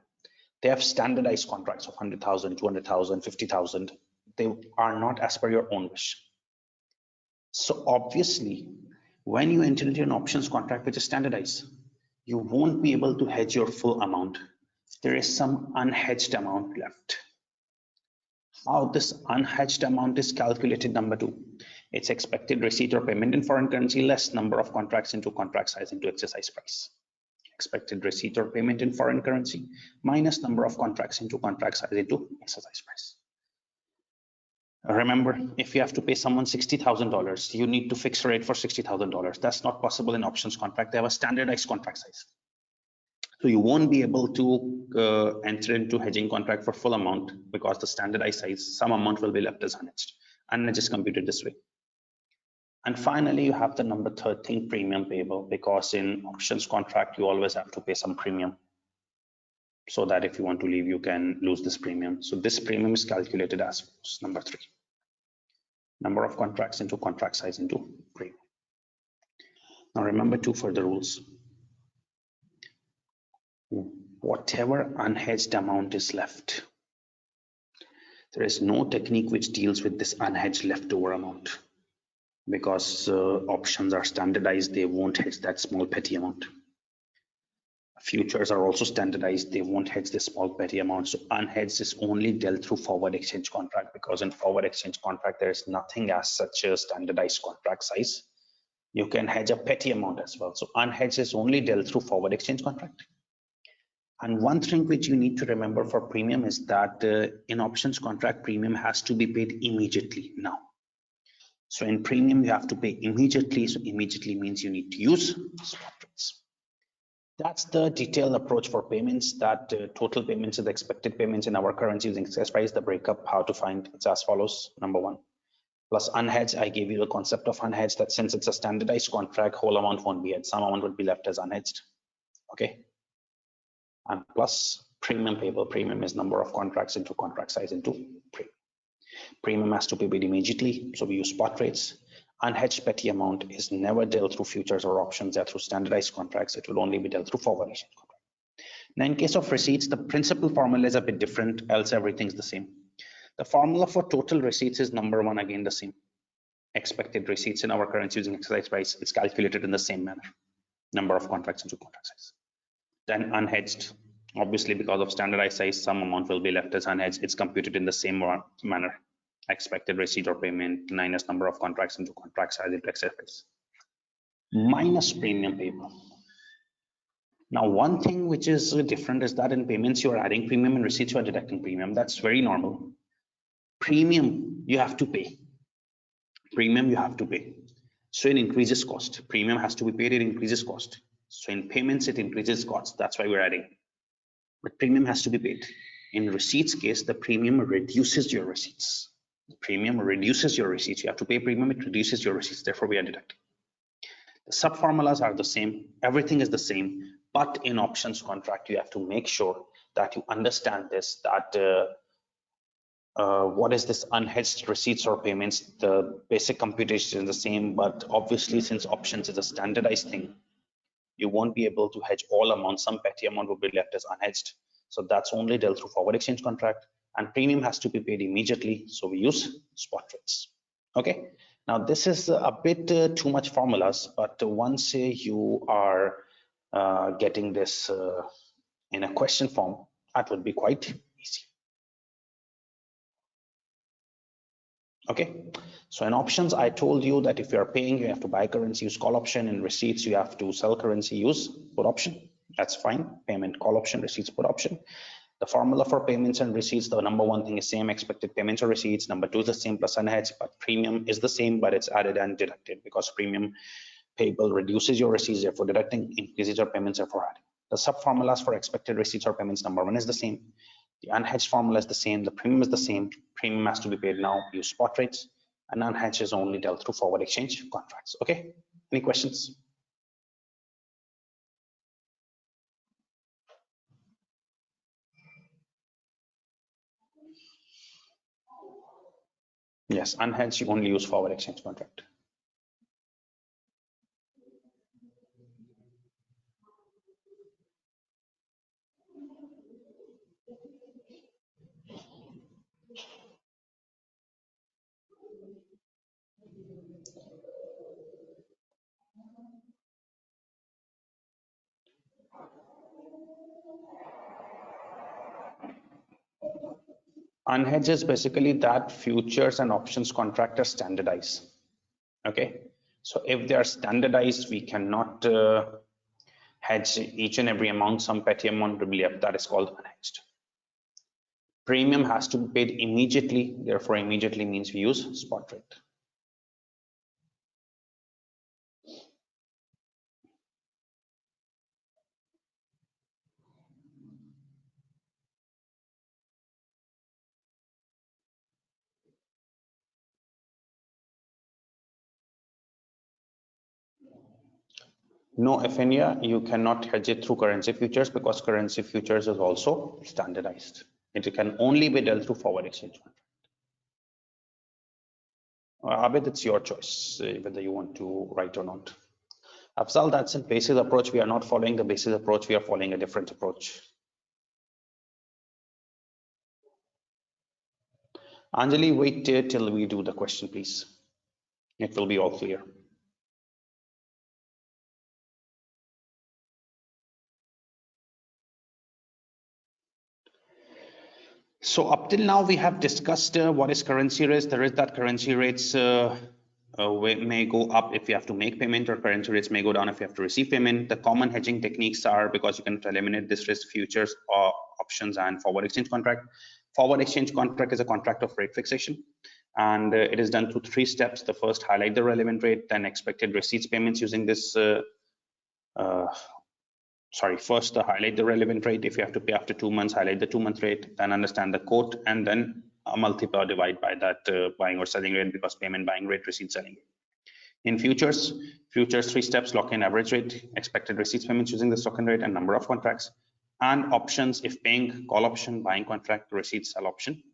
They have standardized contracts of 100,000, 200,000, 50,000. They are not as per your own wish. So obviously, when you enter into an options contract which is standardized, you won't be able to hedge your full amount. There is some unhedged amount left. How this unhedged amount is calculated, number two, it's expected receipt or payment in foreign currency less number of contracts into contract size into exercise price. Expected receipt or payment in foreign currency minus number of contracts into contract size into exercise price. Remember, if you have to pay someone $60,000, you need to fix a rate for $60,000. That's not possible in options contract. They have a standardized contract size. So you won't be able to enter into hedging contract for full amount because the standardized size, some amount will be left as unhedged, and it is computed this way. And finally, you have the number third thing, premium payable, because in options contract, you always have to pay some premium so that if you want to leave, you can lose this premium. So this premium is calculated as follows. Number three, number of contracts into contract size into premium. Now remember two further rules. Whatever unhedged amount is left, there is no technique which deals with this unhedged leftover amount. because options are standardized, they won't hedge that small petty amount. Futures are also standardized, they won't hedge this small petty amount. So unhedged is only dealt through forward exchange contract, because in forward exchange contract there is nothing as such a standardized contract size. You can hedge a petty amount as well. So unhedged is only dealt through forward exchange contract. And one thing which you need to remember for premium is that in options contract, premium has to be paid immediately now. So in premium, you have to pay immediately. So immediately means you need to use spot rates. That's the detailed approach for payments. That total payments is the expected payments in our currency using exercise price. The breakup, how to find, it's as follows. Number one, plus unhedged. I gave you the concept of unhedged, that since it's a standardized contract, whole amount won't be hedged. Some amount would be left as unhedged. Okay. And plus premium payable. Premium is number of contracts into contract size into premium. Premium has to be paid immediately, so we use spot rates. Unhedged petty amount is never dealt through futures or options. They're through standardized contracts. It will only be dealt through forward exchange contract. Now, in case of receipts, the principal formula is a bit different, else everything's the same. The formula for total receipts is number one, again the same. Expected receipts in our currency using exercise price is calculated in the same manner. Number of contracts into contract size. Then unhedged, obviously because of standardized size, some amount will be left as unhedged. It's computed in the same manner. Expected receipt or payment minus number of contracts into contract size into exercise price. Minus premium payable. Now, one thing which is different is that in payments, you are adding premium, and receipts you are deducting premium. That's very normal. Premium, you have to pay. Premium, you have to pay. So it increases cost. Premium has to be paid, it increases cost. So in payments, it increases cost. That's why we're adding. But premium has to be paid. In receipts case, the premium reduces your receipts. The premium reduces your receipts. You have to pay premium, it reduces your receipts. Therefore, we are deducting. The sub formulas are the same. Everything is the same. But in options contract, you have to make sure that you understand this, that what is this unhedged receipts or payments? The basic computation is the same, but obviously since options is a standardized thing, you won't be able to hedge all amounts. Some petty amount will be left as unhedged. So that's only dealt through forward exchange contract, and premium has to be paid immediately. So we use spot rates. Okay. Now this is a bit too much formulas, but once you are getting this in a question form, that would be quite easy. Okay, so in options, I told you that if you are paying, you have to buy currency, use call option. In receipts, you have to sell currency, use put option. That's fine. Payment call option, receipts put option. The formula for payments and receipts, the number one thing is same, expected payments or receipts. Number two is the same plus unhedged, but premium is the same, but it's added and deducted, because premium payable reduces your receipts, therefore deducting, increases your payments, therefore adding. The sub formulas for expected receipts or payments, number one is the same. The unhedged formula is the same. The premium is the same. Premium has to be paid now. Use spot rates, and unhedged is only dealt through forward exchange contracts. Okay. Any questions? Yes, unhedged, you only use forward exchange contract. Unhedged is basically that futures and options contract are standardized. Okay, so if they are standardized, we cannot hedge each and every amount. Some petty amount will be left. That is called unhedged. Premium has to be paid immediately. Therefore, immediately means we use spot rate. No, FNIA, you cannot hedge it through currency futures, because currency futures is also standardized. It can only be dealt through forward exchange contract. Abid, it's your choice whether you want to write or not. Afzal, that's a basis approach. We are not following the basis approach. We are following a different approach. Anjali, wait till we do the question, please. It will be all clear. So up till now, we have discussed what is currency risk. There is that currency rates may go up if you have to make payment, or currency rates may go down if you have to receive payment. The common hedging techniques are, because you can eliminate this risk, futures, options, and forward exchange contract. Forward exchange contract is a contract of rate fixation, and it is done through 3 steps. The first, highlight the relevant rate, then expected receipts payments using this first highlight the relevant rate. If you have to pay after 2 months, highlight the 2-month rate, then understand the quote, and then multiply or divide by that buying or selling rate, because payment buying rate, receipt selling rate. In futures 3 steps: lock in average rate, expected receipts payments using the stock in rate, and number of contracts. And options, if paying, call option, buying contract, receipt, sell option,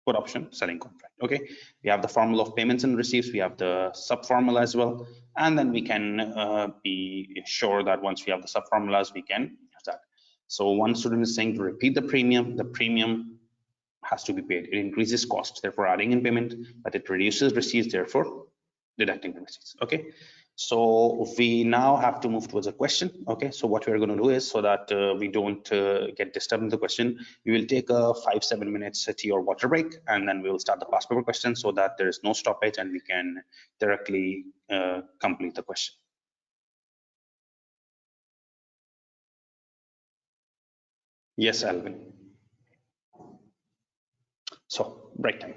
put option, selling contract. Okay, we have the formula of payments and receipts, we have the sub formula as well, and then we can be sure that once we have the sub formulas, we can use that. So one student is saying to repeat the premium has to be paid. It increases cost, therefore adding in payment, but it reduces receipts, therefore deducting the receipts. Okay, so we now have to move towards a question. Okay, so what we're going to do is, so that we don't get disturbed in the question, we will take a 5-7 minutes tea or water break, and then we will start the past paper question, so that there is no stoppage and we can directly complete the question. Yes, Alvin. So break time.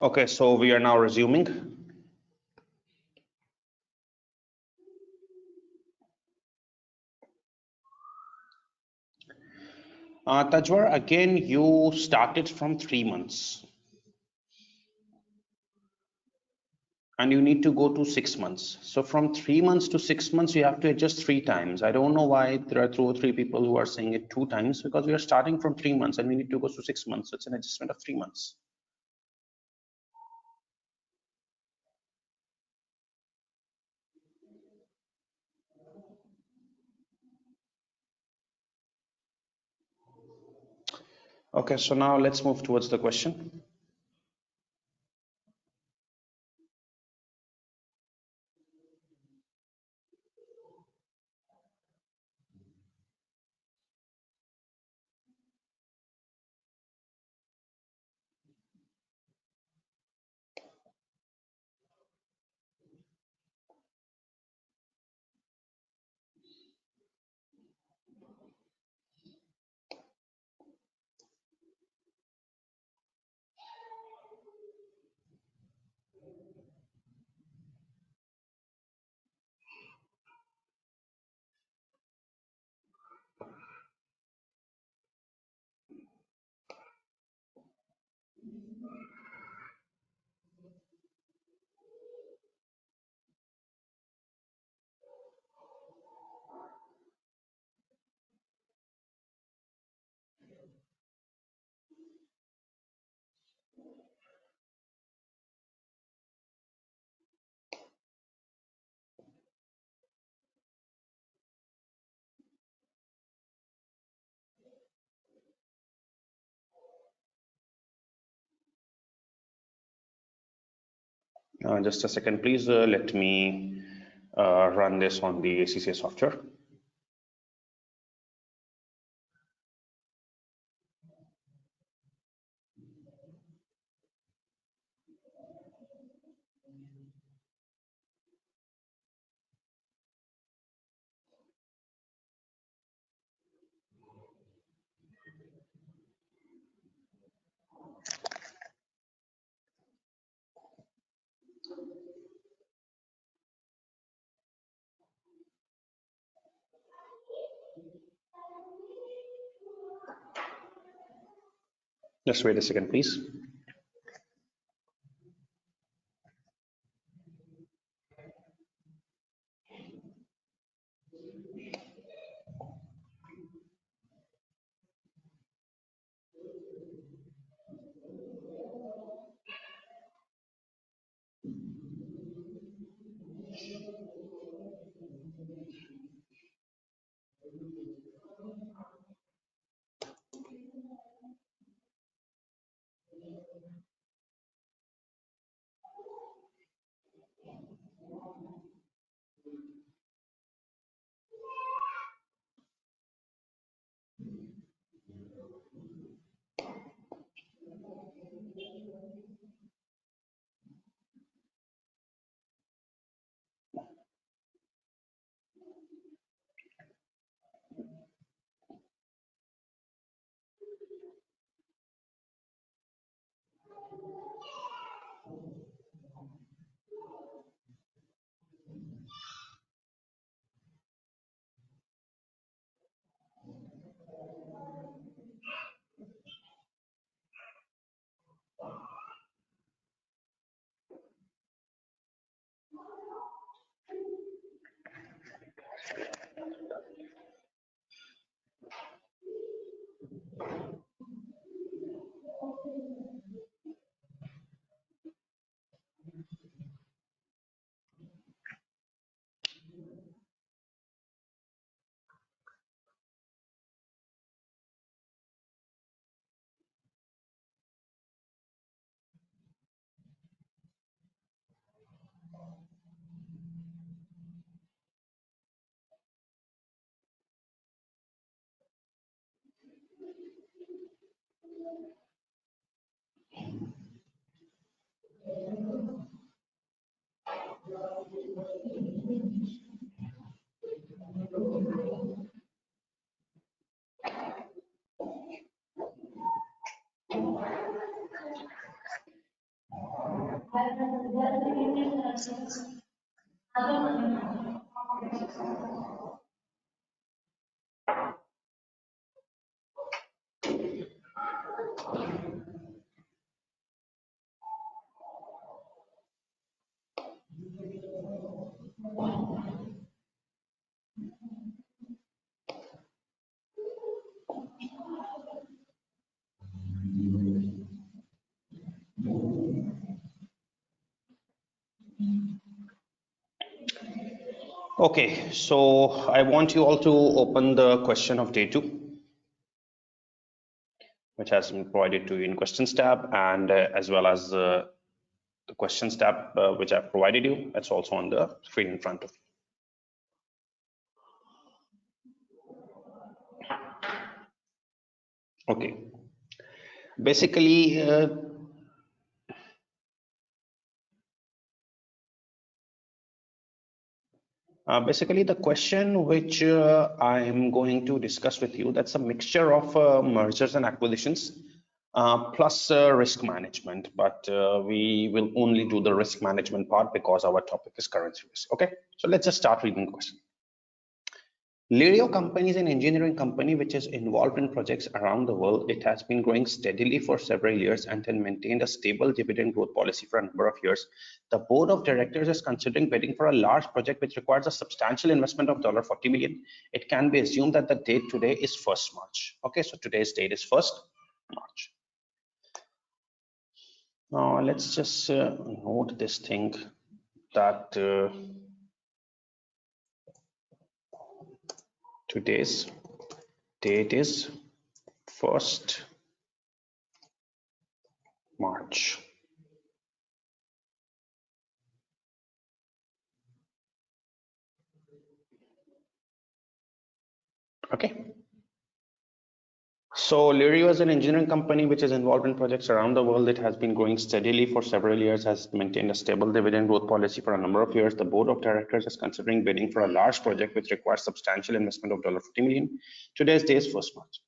Okay, so we are now resuming. Tajwar, again, you started from 3 months and you need to go to 6 months. So from 3 months to 6 months, you have to adjust 3 times. I don't know why there are 2 or 3 people who are saying it 2 times, because we are starting from 3 months and we need to go to 6 months. So it's an adjustment of 3 months. Okay, so now let's move towards the question. Just a second, please. Let me run this on the ACCA software. Just wait a second, please. Okay, so I want you all to open the question of day 2, which has been provided to you in questions tab, and as well as the questions tab which I've provided you. That's also on the screen in front of you. Okay, basically the question which I am going to discuss with you, that's a mixture of mergers and acquisitions plus risk management, but we will only do the risk management part because our topic is currency risk. Okay, so let's just start reading the question. Lirio company is an engineering company which is involved in projects around the world. It has been growing steadily for several years and then maintained a stable dividend growth policy for a number of years. The board of directors is considering bidding for a large project which requires a substantial investment of $40 million. It can be assumed that the date today is 1st March. Okay, so today's date is 1st March. Now let's just note this thing that today's date is 1st March. Okay. So Lirio is an engineering company which is involved in projects around the world. It has been growing steadily for several years, has maintained a stable dividend growth policy for a number of years. The board of directors is considering bidding for a large project which requires substantial investment of $50 million. Today's day is 1st March.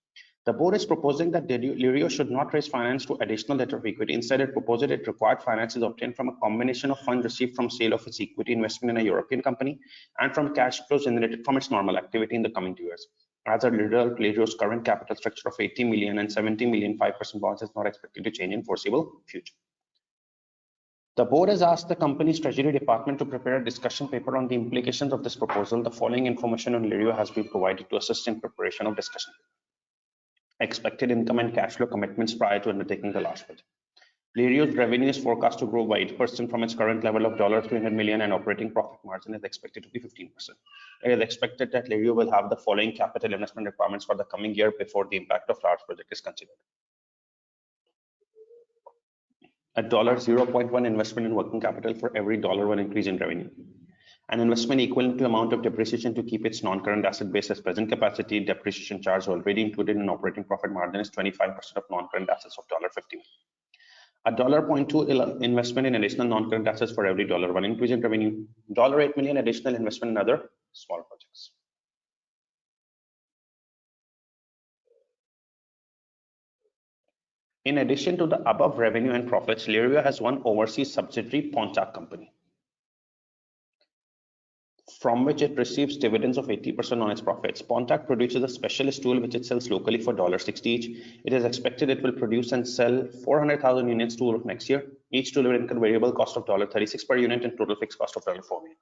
The board is proposing that Lirio should not raise finance to additional letter of equity. Instead, it proposes it required finance is obtained from a combination of funds received from sale of its equity investment in a European company and from cash flows generated from its normal activity in the coming 2 years. As a result, Lirio's current capital structure of 80 million and 70 million 5% bonds is not expected to change in foreseeable future. The board has asked the company's treasury department to prepare a discussion paper on the implications of this proposal. The following information on Lirio has been provided to assist in preparation of discussion. Expected income and cash flow commitments prior to undertaking the large project. Lirio's revenue is forecast to grow by 8% from its current level of $300 million, and operating profit margin is expected to be 15%. It is expected that Lirio will have the following capital investment requirements for the coming year before the impact of large project is considered. A $0.1 investment in working capital for every $1 increase in revenue. An investment equivalent to amount of depreciation to keep its non-current asset base as present capacity. Depreciation charge already included in operating profit margin is 25% of non-current assets of $50. A $0.2 investment in additional non-current assets for every $1 increase in revenue. $8 million additional investment in other small projects. In addition to the above revenue and profits, Lirio has one overseas subsidiary, Pontac Company, from which it receives dividends of 80% on its profits. Pontac produces a specialist tool which it sells locally for $60 each. It is expected it will produce and sell 400,000 units tool next year. Each tool will incur variable cost of $36 per unit and total fixed cost of $4 million.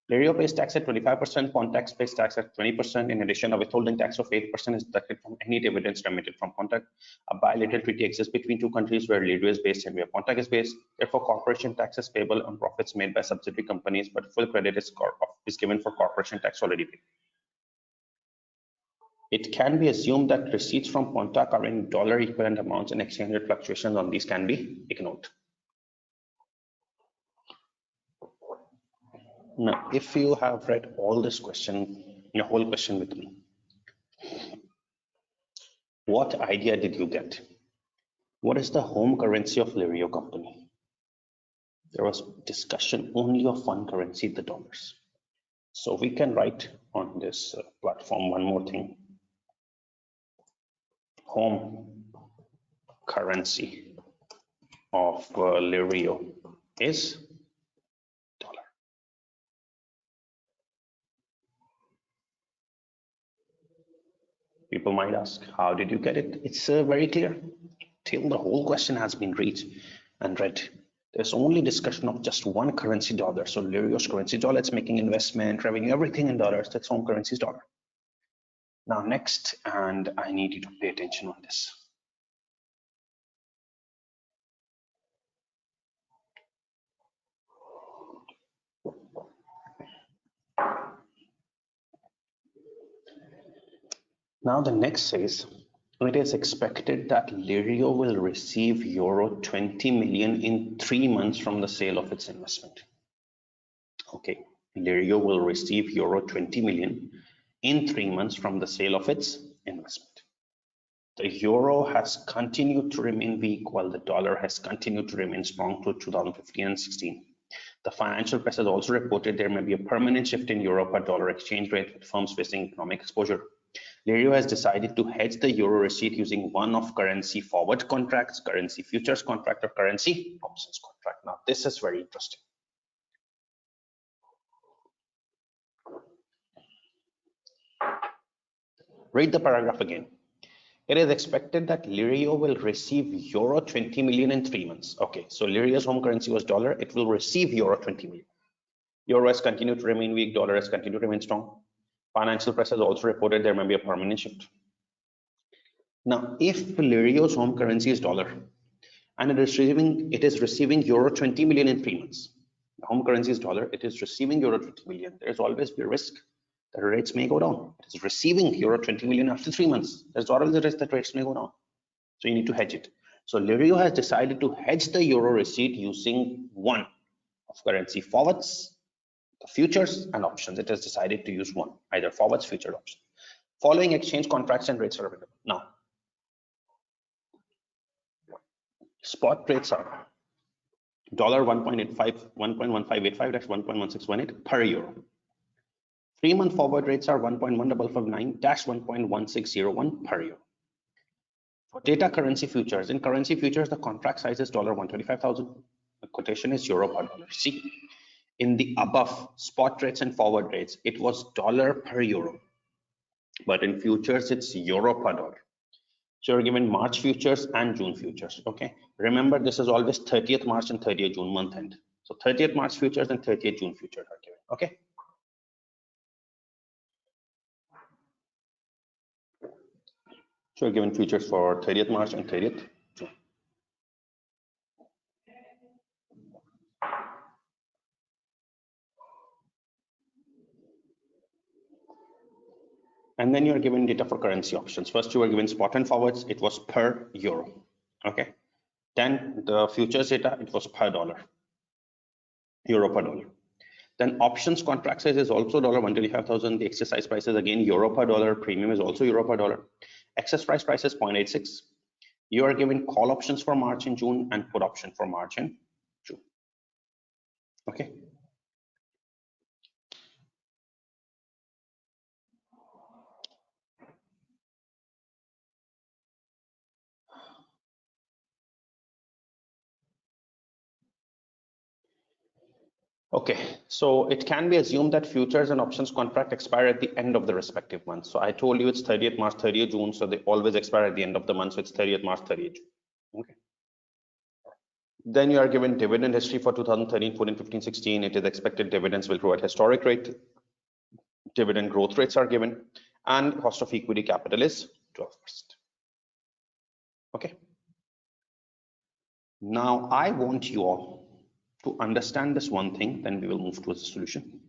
Lirio pays tax at 25%, Pontac pays tax at 20%. In addition, a withholding tax of 8% is deducted from any dividends remitted from Pontac. A bilateral treaty exists between 2 countries where Lirio is based and where Pontac is based. Therefore, corporation tax is payable on profits made by subsidiary companies, but full credit is given for corporation tax already paid. It can be assumed that receipts from Pontac are in dollar equivalent amounts, and exchange rate fluctuations on these can be ignored. Now, if you have read all this question, your whole question with me, what idea did you get? What is the home currency of Lirio company? There was discussion only of one currency, the dollars. So we can write on this platform one more thing. Home currency of Lirio is dollar. People might ask, how did you get it? It's very clear. Till the whole question has been read and read, there's only discussion of just one currency, dollar. So Lirio's currency dollar, it's making investment, revenue, everything in dollars. That's home currency is dollar. Now next, and I need you to pay attention on this. Now the next says, it is expected that Lirio will receive euro 20 million in 3 months from the sale of its investment. Okay, Lirio will receive euro 20 million in 3 months from the sale of its investment. The euro has continued to remain weak while the dollar has continued to remain strong through 2015 and 16. The financial press has also reported there may be a permanent shift in euro per dollar exchange rate with firms facing economic exposure. Lirio has decided to hedge the euro receipt using one of currency forward contracts, currency futures contract, or currency options contract. Now, this is very interesting. Read the paragraph again. It is expected that Lirio will receive euro 20 million in 3 months. Okay, so Lirio's home currency was dollar. It will receive euro 20 million. Euro has continued to remain weak. Dollar has continued to remain strong. Financial press has also reported there may be a permanent shift. Now, if Lirio's home currency is dollar and it is receiving euro 20 million in 3 months, the home currency is dollar, it is receiving euro 20 million, there is always the risk that rates may go down. It is receiving euro 20 million after 3 months. There's always the risk that rates may go down. So you need to hedge it. So Lirio has decided to hedge the euro receipt using one of currency forwards, the futures and options. It has decided to use one, either forwards, futures, options. Following exchange contracts and rates are available. Now, spot rates are dollar 1.1585-1.1618 per euro. 3-month forward rates are 1.1559-1.1601 per euro. For data currency futures, in currency futures, the contract size is dollar 125,000. The quotation is euro per dollar. See, in the above spot rates and forward rates, it was dollar per euro, but in futures, it's euro per dollar. So you're given March futures and June futures. Okay, remember this is always 30th March and 30th June month end. So 30th March futures and 30th June futures are given. Okay. So you're given futures for 30th March and 30th June. And then you're given data for currency options. First, you were given spot and forwards. It was per euro. Okay. Then the futures data, it was per dollar, euro per dollar. Then options contract size is also dollar 125,000. The exercise price is again euro per dollar. Premium is also euro per dollar. Excess price is 0.86. You are given call options for March and June and put option for March and June. Okay. Okay, so it can be assumed that futures and options contract expire at the end of the respective month. So I told you it's 30th March, 30th June. So they always expire at the end of the month. So it's 30th March, 30th June. Okay. Then you are given dividend history for 2013, 14, 15, 16. It is expected dividends will grow at historic rate. Dividend growth rates are given, and cost of equity capital is 12%. Okay. Now I want you all to understand this one thing, then we will move towards the solution.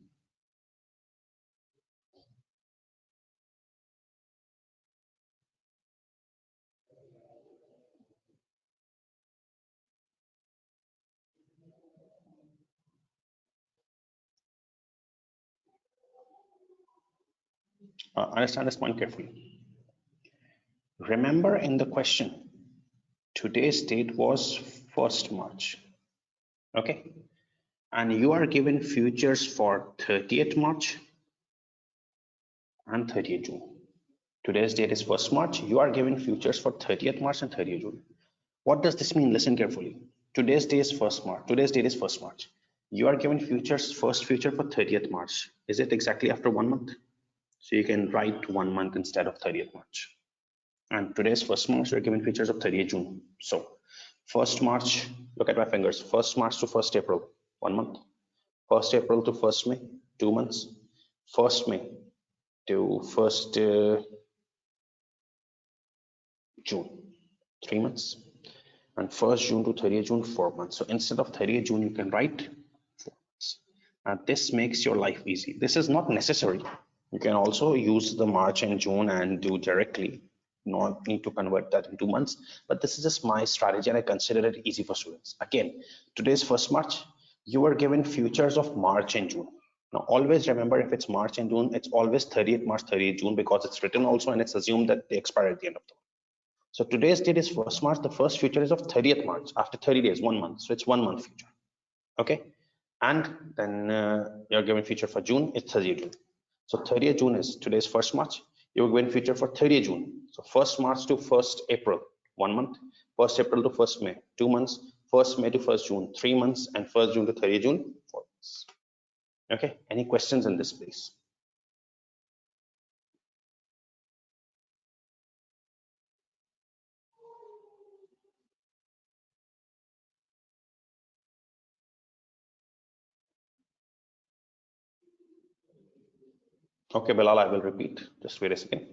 Understand this point carefully. Remember in the question, today's date was 1st March. Okay. And you are given futures for 30th March and 30th June. Today's date is 1st March. You are given futures for 30th March and 30th June. What does this mean? Listen carefully. Today's date is 1st March. Today's date is 1st March. You are given futures, first future for 30th March. Is it exactly after 1 month? So you can write 1 month instead of 30th March. And today's 1st March, you're given futures of 30th June. So 1st March, look at my fingers, 1st March to 1st April, 1 month. 1st April to 1st May, 2 months. 1st May to 1st June, 3 months. And 1st June to 30th June, 4 months. So instead of 30th June, you can write 4 months. And this makes your life easy. This is not necessary. You can also use the March and June and do directly. Not need to convert that into months, but this is just my strategy and I consider it easy for students. Again, today's 1st March, you are given futures of March and June. Now always remember, if it's March and June, it's always 30th March, 30th June, because it's written also and it's assumed that they expire at the end of the month. So today's date is 1st March, the first future is of 30th March, after 30 days, 1 month. So it's 1 month future. Okay. And then you're given future for June, it's 30th June. So 30th June is today's 1st March. You're given future for 30th June. So 1st March to 1st April, 1 month. 1st April to 1st May, 2 months. 1st May to 1st June, 3 months. And 1st June to 30th June, 4 months. Okay, any questions in this, please? Okay, Bilal, I will repeat. Just wait a second.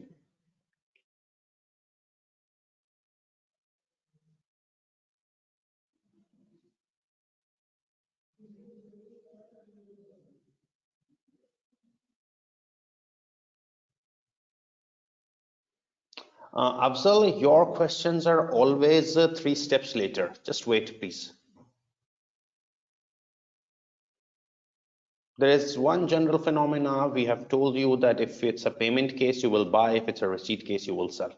Afzal, your questions are always 3 steps later. Just wait, please. There is one general phenomena. We have told you that if it's a payment case, you will buy. If it's a receipt case, you will sell.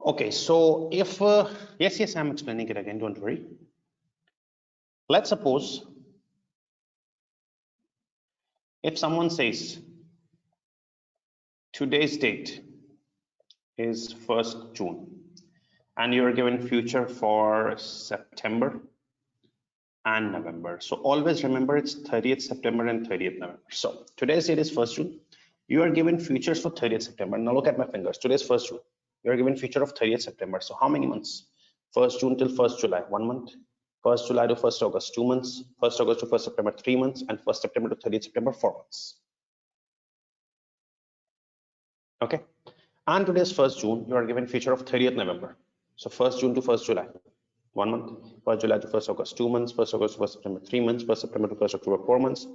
Okay, so if, yes, I'm explaining it again, don't worry. Let's suppose if someone says today's date is 1st June and you're given future for September and November. So always remember it's 30th September and 30th November. So today's date is 1st June. You are given futures for 30th September. Now look at my fingers. Today's 1st June. You are given future of 30th September. So how many months? 1st June till 1st July, 1 month. 1st July to 1st August, 2 months. 1st August to 1st September, 3 months. And 1st September to 30th September, 4 months. Okay. And today's 1st June, you are given future of 30th November. So 1st June to 1st July, 1 month. 1st July to 1st August, 2 months. 1st August to 1st September, 3 months. 1st September to 1st October, 4 months.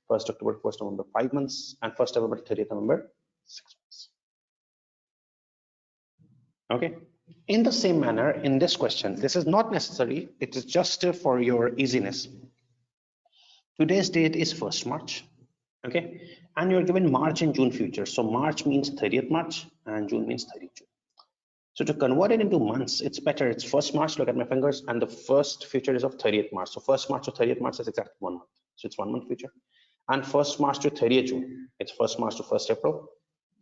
1st October to 1st November, 5 months. And 1st November to 30th November, 6 months. Okay. In the same manner, in this question, this is not necessary. It is just for your easiness. Today's date is 1st March. Okay. And you're given March and June futures. So March means 30th March and June means 30th June. So to convert it into months, it's better. It's 1st March, look at my fingers, and the first future is of 30th March. So 1st March to 30th March is exactly 1 month. So it's 1 month future. And 1st March to 30th June, it's 1st March to 1st April,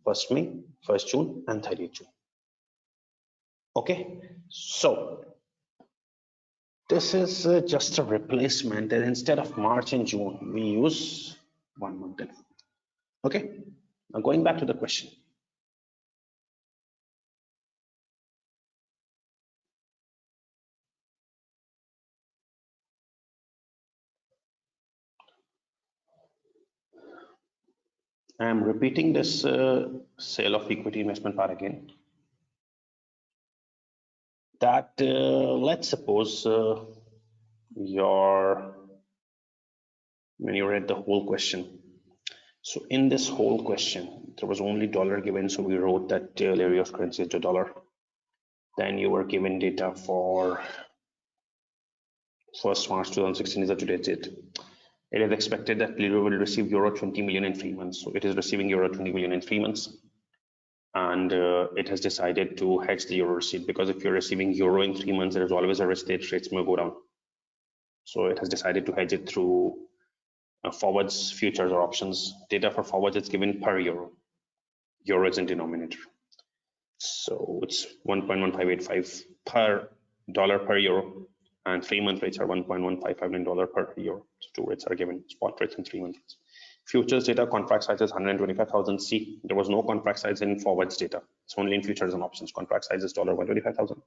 1st May, 1st June, and 30th June. Okay, so this is just a replacement, and instead of March and June, we use 1 month. Okay, now going back to the question. I am repeating this sale of equity investment part again. That let's suppose when you read the whole question. So in this whole question, There was only dollar given, so we wrote that Lirios currency is the dollar. Then you were given data for 1st March 2016 is the today's date. It is expected that Lirio will receive euro 20 million in 3 months. So it is receiving euro 20 million in 3 months. And it has decided to hedge the euro receipt, because if you're receiving euro in 3 months, there is always a risk that rates may go down. So it has decided to hedge it through forwards, futures, or options. Data for forwards is given per euro. Euro is in denominator. So it's 1.1585 per dollar per euro, and 3-month rates are $1.1559 per euro. So 2 rates are given, spot rates and 3-month rates. Futures data, contract size is 125,000 C. There was no contract size in forwards data. It's only in futures and options. Contract size is $125,000.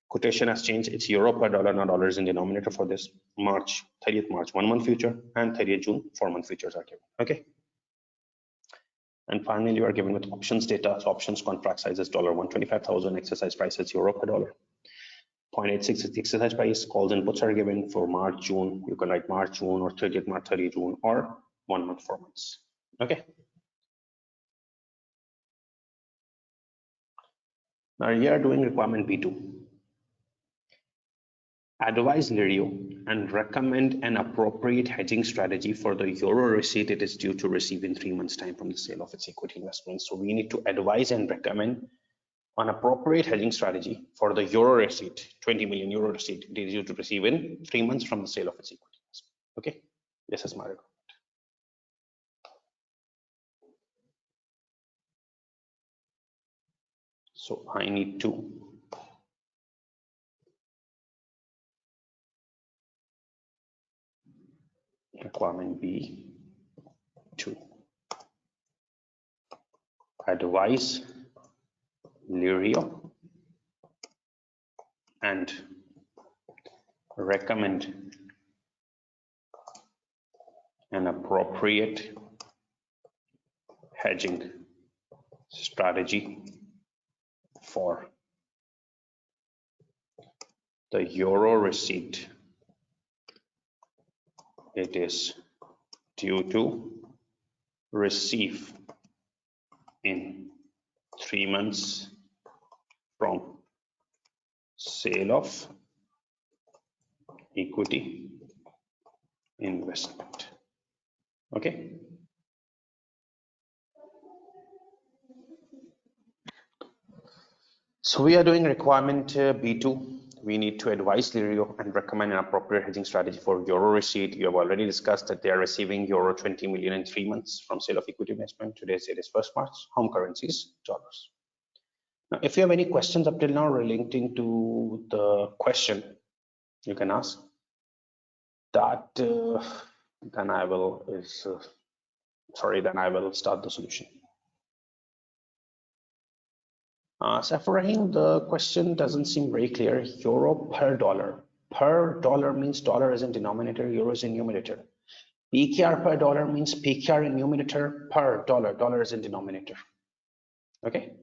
Quotation has changed. It's euro per dollar, not dollars in denominator for this. 30th March, 1-month future, and 30th June, 4-month futures are given. Okay. And finally, you are given with options data. So options contract size is $125,000. Exercise price is euro per dollar. 0.86 is the exercise price. Calls and puts are given for March, June. You can write March, June, or 30th March, 30th June, or 1 month, 4 months. Okay. Now you are doing requirement B2. Advise Lirio and recommend an appropriate hedging strategy for the euro receipt it is due to receive in 3 months' time from the sale of its equity investments. So we need to advise and recommend an appropriate hedging strategy for the euro receipt, 20 million euro receipt it is due to receive in 3 months from the sale of its equity investment. Okay, this is my requirement. So I need to requirement B2. Advise Lirio and recommend an appropriate hedging strategy for the euro receipt it is due to receive in 3 months from sale of equity investment. Okay. So we are doing requirement B2. We need to advise Lirio and recommend an appropriate hedging strategy for euro receipt. You have already discussed that they are receiving euro 20 million in 3 months from sale of equity investment. Today's date is 1st March. Home currency is dollars. Now, if you have any questions up till now relating to the question, you can ask. That then I will start the solution. Safarahim, the question doesn't seem very clear. Euro per dollar. Per dollar means dollar is in denominator, euro is in numerator. PKR per dollar means PKR in numerator, per dollar, dollar is in denominator. Okay.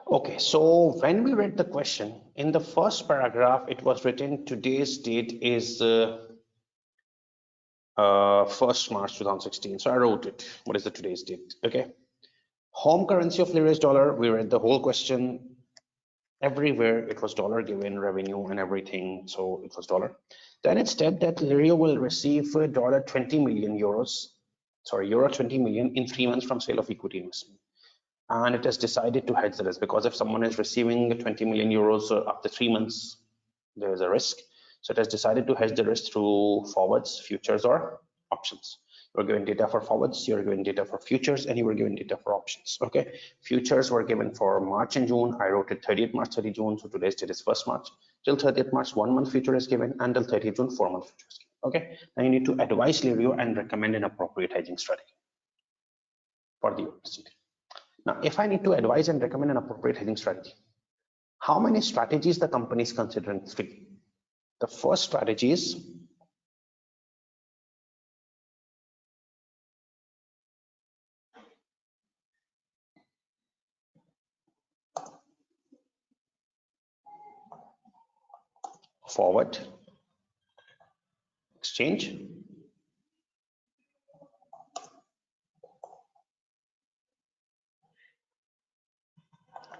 Okay, so when we read the question, in the first paragraph, it was written today's date is 1st March 2016. So I wrote it. What is the today's date? Okay. Home currency of Lira is dollar. We read the whole question. Everywhere it was dollar given, revenue and everything. So it was dollar. Then it said that Lira will receive euro 20 million in 3 months from sale of equity investment. and it has decided to hedge the risk, because if someone is receiving 20 million euros after 3 months, there is a risk. So it has decided to hedge the risk through forwards, futures, or options. You're given data for forwards, you're given data for futures, and you were given data for options. Okay, futures were given for March and June. I wrote it 30th March, 30 June. So today's date is 1st March. Till 30th March, 1 month future is given, and till 30th June, 4 month future is given. Okay, now you need to advise, review, and recommend an appropriate hedging strategy for the university. Now, if I need to advise and recommend an appropriate hedging strategy, how many strategies the company is considering? 3. The first strategy is forward exchange,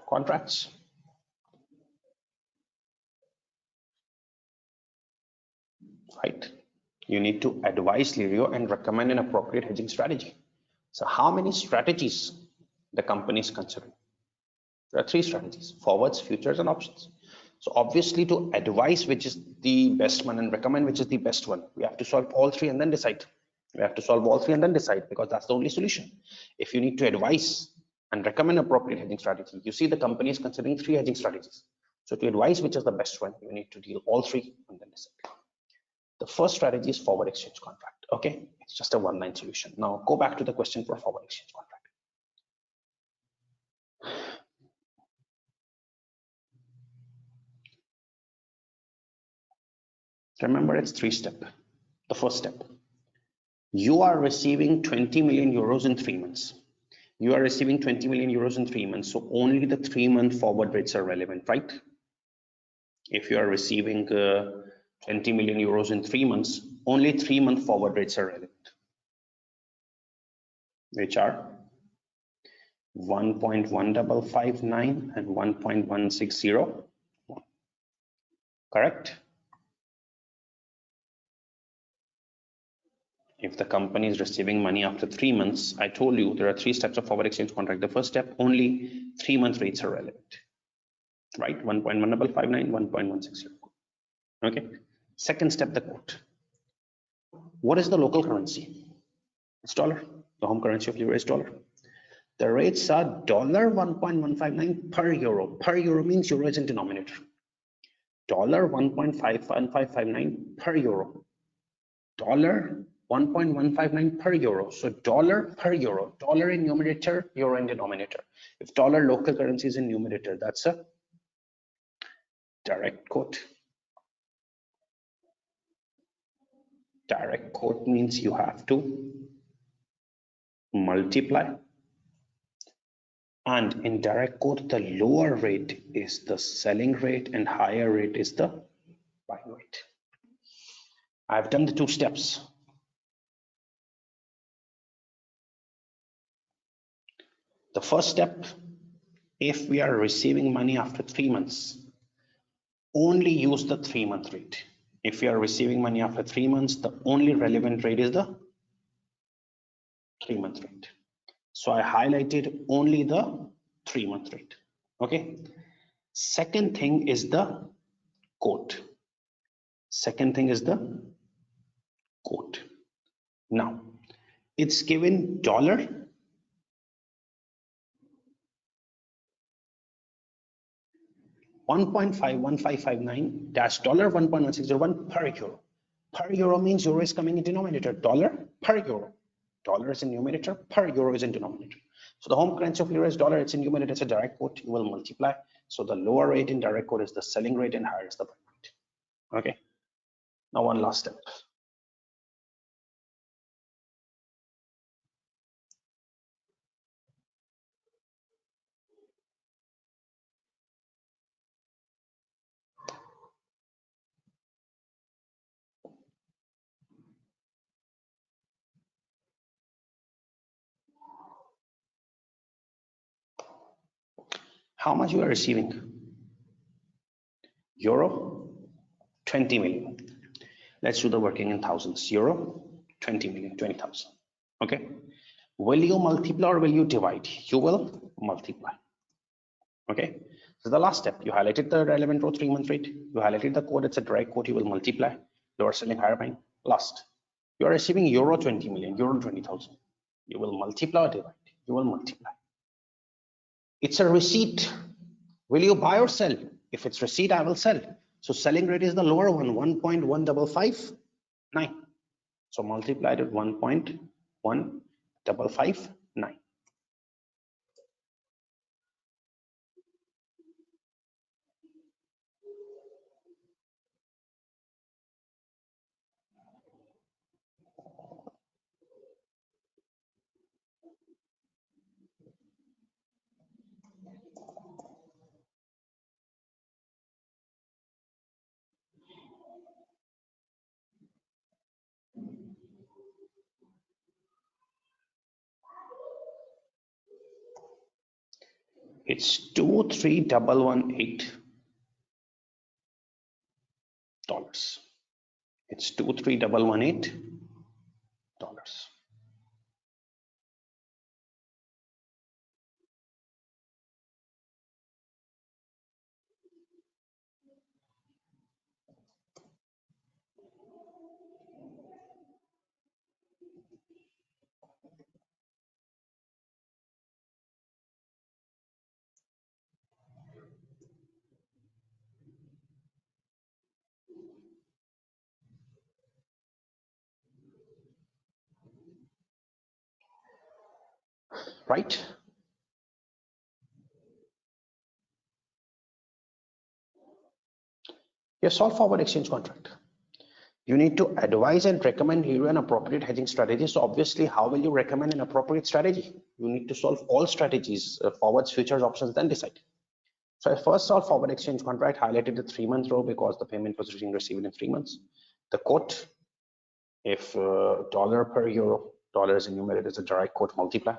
contracts, right? You need to advise, review, and recommend an appropriate hedging strategy. So how many strategies the company is considering? There are 3 strategies: forwards, futures, and options. So obviously, to advise which is the best one and recommend which is the best one, we have to solve all 3 and then decide. We have to solve all 3 and then decide, because that's the only solution. If you need to advise and recommend appropriate hedging strategy, you see the company is considering 3 hedging strategies. So to advise which is the best one, you need to deal all 3 and then decide. The first strategy is forward exchange contract. Okay, it's just a one-line solution. Now go back to the question for forward exchange contract. Remember, it's 3-step. The first step, you are receiving 20 million euros in 3 months. You are receiving 20 million euros in 3 months, so only the 3-month forward rates are relevant, right? If you are receiving 20 million euros in 3 months, only 3-month forward rates are relevant, which are 1.1559 and 1.160. Correct? If the company is receiving money after 3 months, I told you there are 3 steps of forward exchange contract. The first step, only 3-month rates are relevant, right? 1.1559, 1.160. Okay. Second step, the quote. What is the local currency? It's dollar. The home currency of euro is dollar. The rates are $1.159 per euro. Per euro means euro is in denominator. $1.1559 per euro. $1.159 per euro. So dollar per euro. Dollar in numerator, euro in denominator. If dollar local currency is in numerator, that's a direct quote. Direct quote means you have to multiply, and in direct quote, the lower rate is the selling rate and higher rate is the buying rate. I've done the 2 steps. The first step, if we are receiving money after 3 months, only use the 3-month rate. If you are receiving money after 3 months, the only relevant rate is the 3-month rate. So I highlighted only the 3-month rate. Okay. Second thing is the quote. Second thing is the quote. Now it's given dollar $1.1559 dash dollar 1.1601 per euro. Per euro means euro is coming in denominator. Dollar per euro. Dollar is in numerator, per euro is in denominator. So the home currency of euro is dollar, it's in numerator, it's a direct quote, you will multiply. So the lower rate in direct quote is the selling rate and higher is the buying rate. Okay. Now one last step. How much you are receiving? Euro 20 million. Let's do the working in thousands. Euro 20 million, 20,000. Okay. Will you multiply or will you divide? You will multiply. Okay, so the last step, you highlighted the relevant row 3-month rate, you highlighted the quote, it's a direct quote, you will multiply, lower selling, higher buying. Last, you are receiving euro 20 million, euro 20,000. You will multiply or divide, you will multiply. It's a receipt. Will you buy or sell? If it's receipt, I will sell. So selling rate is the lower one, 1.1559. So multiplied with 1.1559. It's $23,118. It's $23,118. Right? You solve forward exchange contract. You need to advise and recommend you an appropriate hedging strategy. So obviously, how will you recommend an appropriate strategy? You need to solve all strategies, forwards, futures, options, then decide. So I first solved forward exchange contract, highlighted the 3-month row because the payment was being received in 3 months. The quote, if dollar per euro, dollar is enumerated as a direct quote, multiply.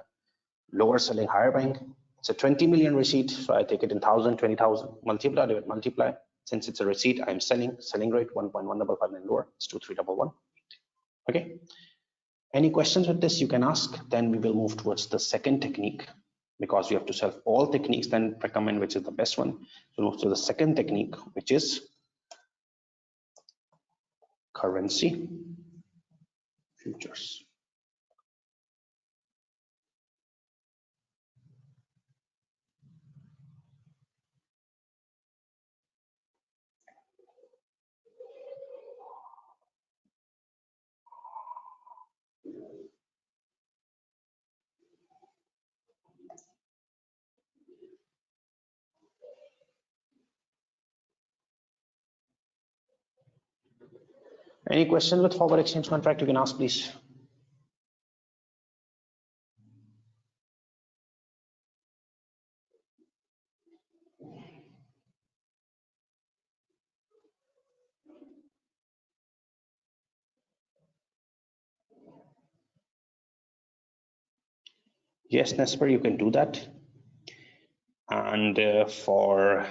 Lower selling, higher buying. It's a 20 million receipt, so I take it in 1,000, 20,000, multiply, divide, multiply. Since it's a receipt, I'm selling rate 1.1559 lower, it's 2,311. Okay. Any questions with this you can ask, then we will move towards the second technique because we have to solve all techniques, then recommend which is the best one. So move to the second technique, which is currency futures. Any questions with forward exchange contract you can ask, please. Yes, Nesper, you can do that. And for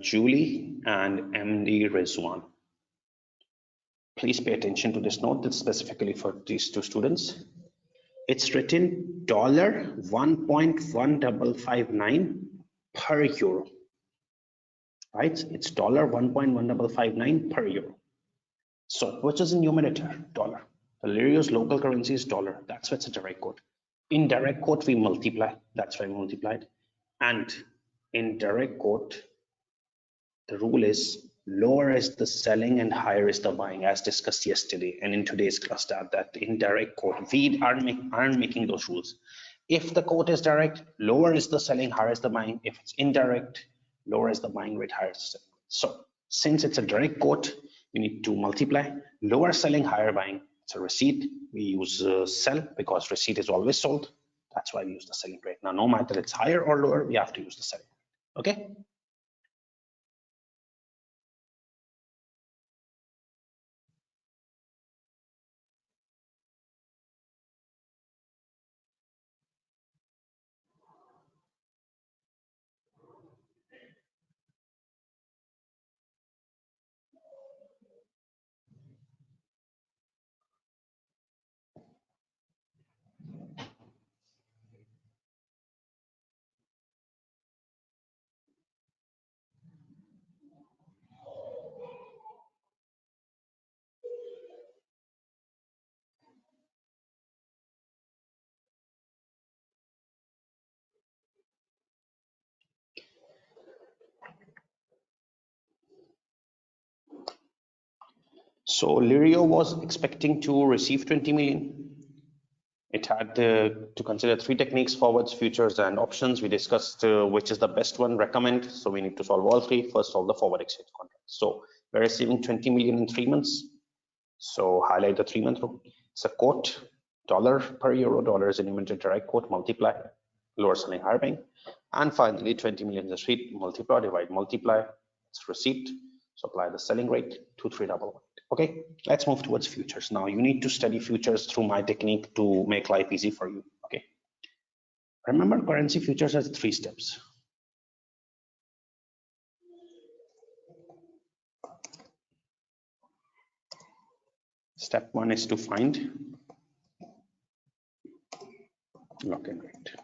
Julie and MD Rizwan, please pay attention to this note. That's specifically for these two students. It's written $1.1559 per euro, right? It's $1.1559 per euro. So which is in numerator? Dollar. The Lirios local currency is dollar. That's why it's a direct quote. In direct quote, we multiply. That's why we multiplied. And in direct quote, the rule is lower is the selling and higher is the buying, as discussed yesterday and in today's class, that in direct quote, we aren't making those rules. If the quote is direct, lower is the selling, higher is the buying. If it's indirect, lower is the buying rate, higher is the selling. So since it's a direct quote, you need to multiply. Lower selling, higher buying. It's a receipt. We use sell because receipt is always sold. That's why we use the selling rate. Now, no matter it's higher or lower, we have to use the selling rate. Okay. So Lirio was expecting to receive 20 million. It had to consider three techniques: forwards, futures, and options. We discussed which is the best one, recommend. So we need to solve all three. First, solve the forward exchange contract. So we're receiving 20 million in 3 months. So highlight the 3-month rule. It's a quote, dollar per euro, dollar is an inventory direct quote, multiply, lower selling, higher buying. And finally, 20 million is the receipt, multiply, divide, multiply, it's receipt. So apply the selling rate, 2311. Okay, let's move towards futures. Now you need to study futures through my technique to make life easy for you. Okay, remember currency futures has 3 steps. Step 1 is to find lock-in rate.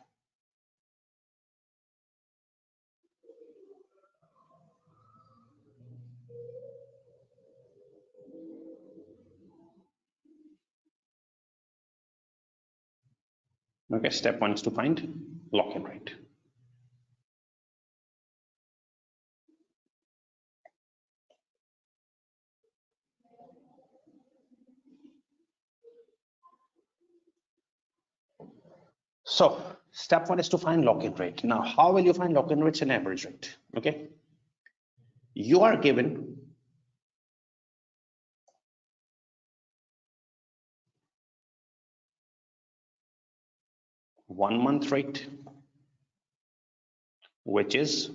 Okay, step 1 is to find lock-in rate. So step 1 is to find lock-in rate. Now, how will you find lock-in rates and average rate? Okay, you are given one-month rate, which is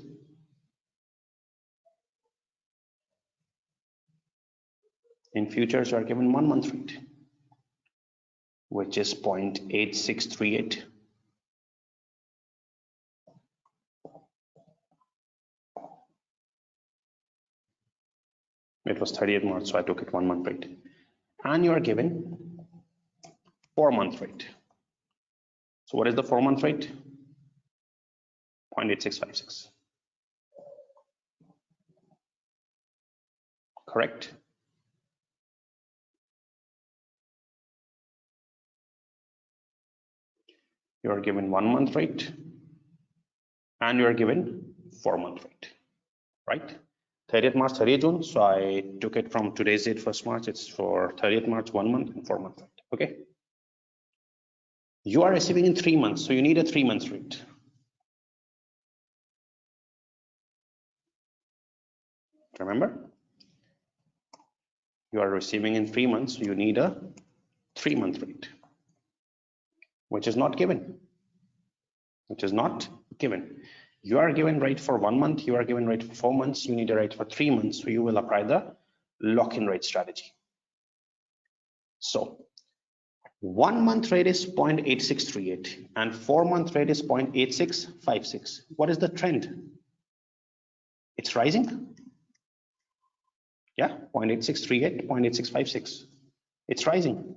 in futures you are given 1-month rate, which is 0.8638. It was 30th March, so I took it 1-month rate. And you are given 4-month rate. So what is the 4-month rate? 0.8656. Correct? You are given 1-month rate and you are given 4-month rate, right? 30th March, 30th June. So I took it from today's date, 1st March. It's for 30th March, 1 month and 4-month rate. Okay. You are receiving in 3 months, so you need a 3-month rate. Remember, you are receiving in 3 months, so you need a 3-month rate, which is not given. Which is not given. You are given rate for 1 month, you are given rate for 4 months, you need a rate for 3 months, so you will apply the lock-in rate strategy. So 1-month rate is 0.8638 and 4-month rate is 0.8656. What is the trend? It's rising. Yeah, 0.8638, 0.8656. It's rising.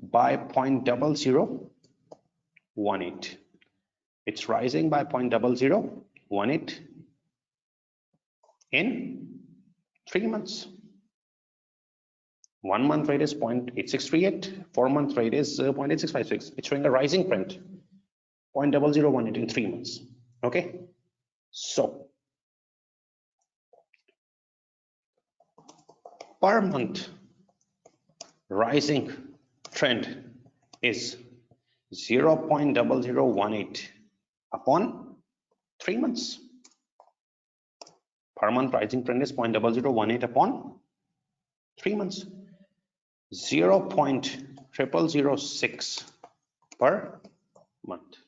By 0.0018. It's rising by 0.0018 in 3 months. 1-month rate is 0.8638, 4-month rate is 0.8656. It's showing a rising trend, 0.0018 in 3 months. Okay, so per month rising trend is 0.0018 upon 3 months. Per month rising trend is 0.0018 upon 3 months. 0.0006 per month.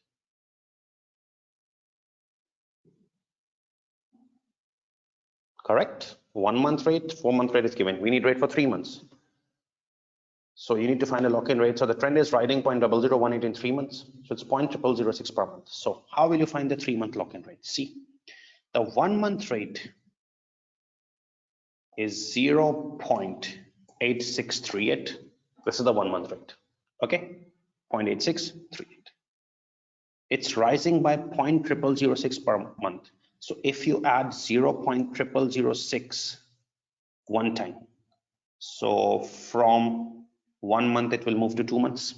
Correct? 1-month rate, 4-month rate is given. We need rate for 3 months. So you need to find a lock-in rate. So the trend is riding 0.0018 in 3 months. So it's 0.0006 per month. So how will you find the 3-month lock-in rate? See, the 1-month rate is 0.8638. This is the 1-month rate. Okay, 0.8638. It's rising by 0.0006 per month. So if you add 0.0006 one time, so from 1 month it will move to 2 months.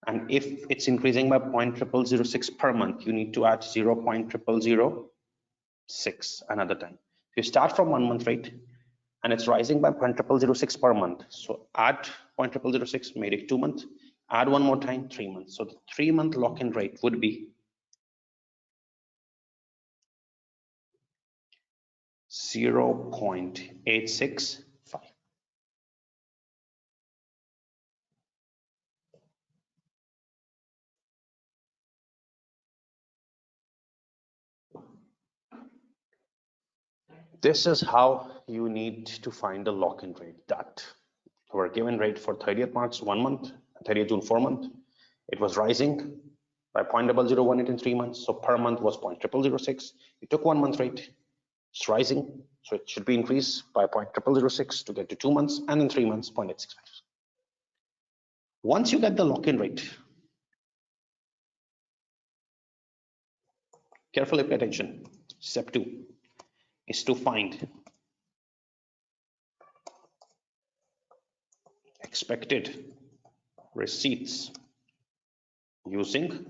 And if it's increasing by 0.0006 per month, you need to add 0.000 6 another time. You start from 1 month rate and it's rising by 0.0006 per month. So add 0.0006, made it 2 months. Add one more time, 3 months. So the 3-month lock-in rate would be 0.865. This is how you need to find the lock-in rate. That our given rate for 30th March 1 month, 30th June 4 month, it was rising by 0.0018 in 3 months. So per month was 0.0006. You took 1 month rate, it's rising, so it should be increased by 0.0006 to get to 2 months, and in 3 months 0.865. Once you get the lock-in rate, carefully pay attention. Step 2 is to find expected receipts using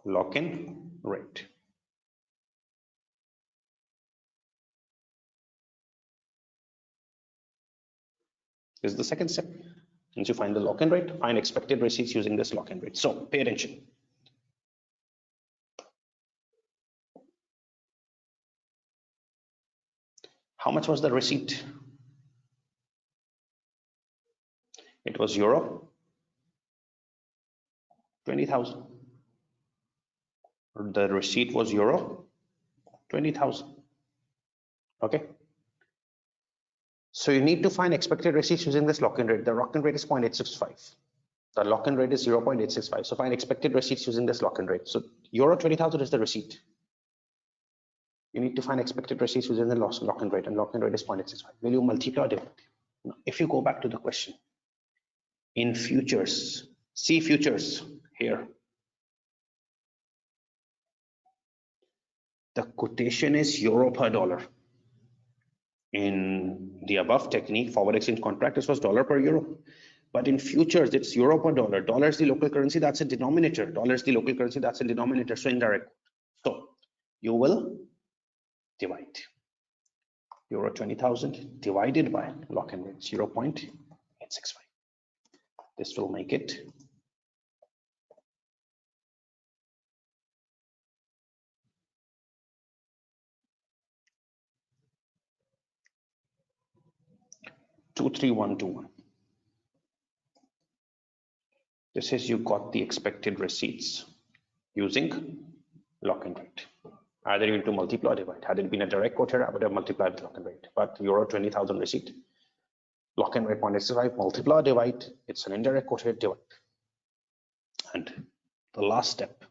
lock-in rate. This is the second step. Once you find the lock-in rate, find expected receipts using this lock-in rate. So pay attention. How much was the receipt? It was euro 20,000. The receipt was euro 20,000. Okay. So you need to find expected receipts using this lock-in rate. The lock-in rate is 0.865. The lock-in rate is 0.865. So find expected receipts using this lock-in rate. So euro 20,000 is the receipt. You need to find expected receipts using the lock-in rate, and lock-in rate is 0.865. Will you multiply or divide? Now, if you go back to the question, in futures, see futures here. The quotation is euro per dollar. In the above technique, forward exchange contract, this was dollar per euro. But in futures, it's euro per dollar. Dollar is the local currency, that's a denominator. Dollar is the local currency, that's a denominator, so indirect. So you will divide euro 20,000 divided by lock-in rate 0.865. This will make it 23121. This is you got the expected receipts using lock-in rate. Either you need to multiply or divide. Had it been a direct quote here, I would have multiplied with lock-in rate. But euro 20,000 receipt, lock-in rate 0.865, multiply or divide. It's an indirect quote here, divide. And the last step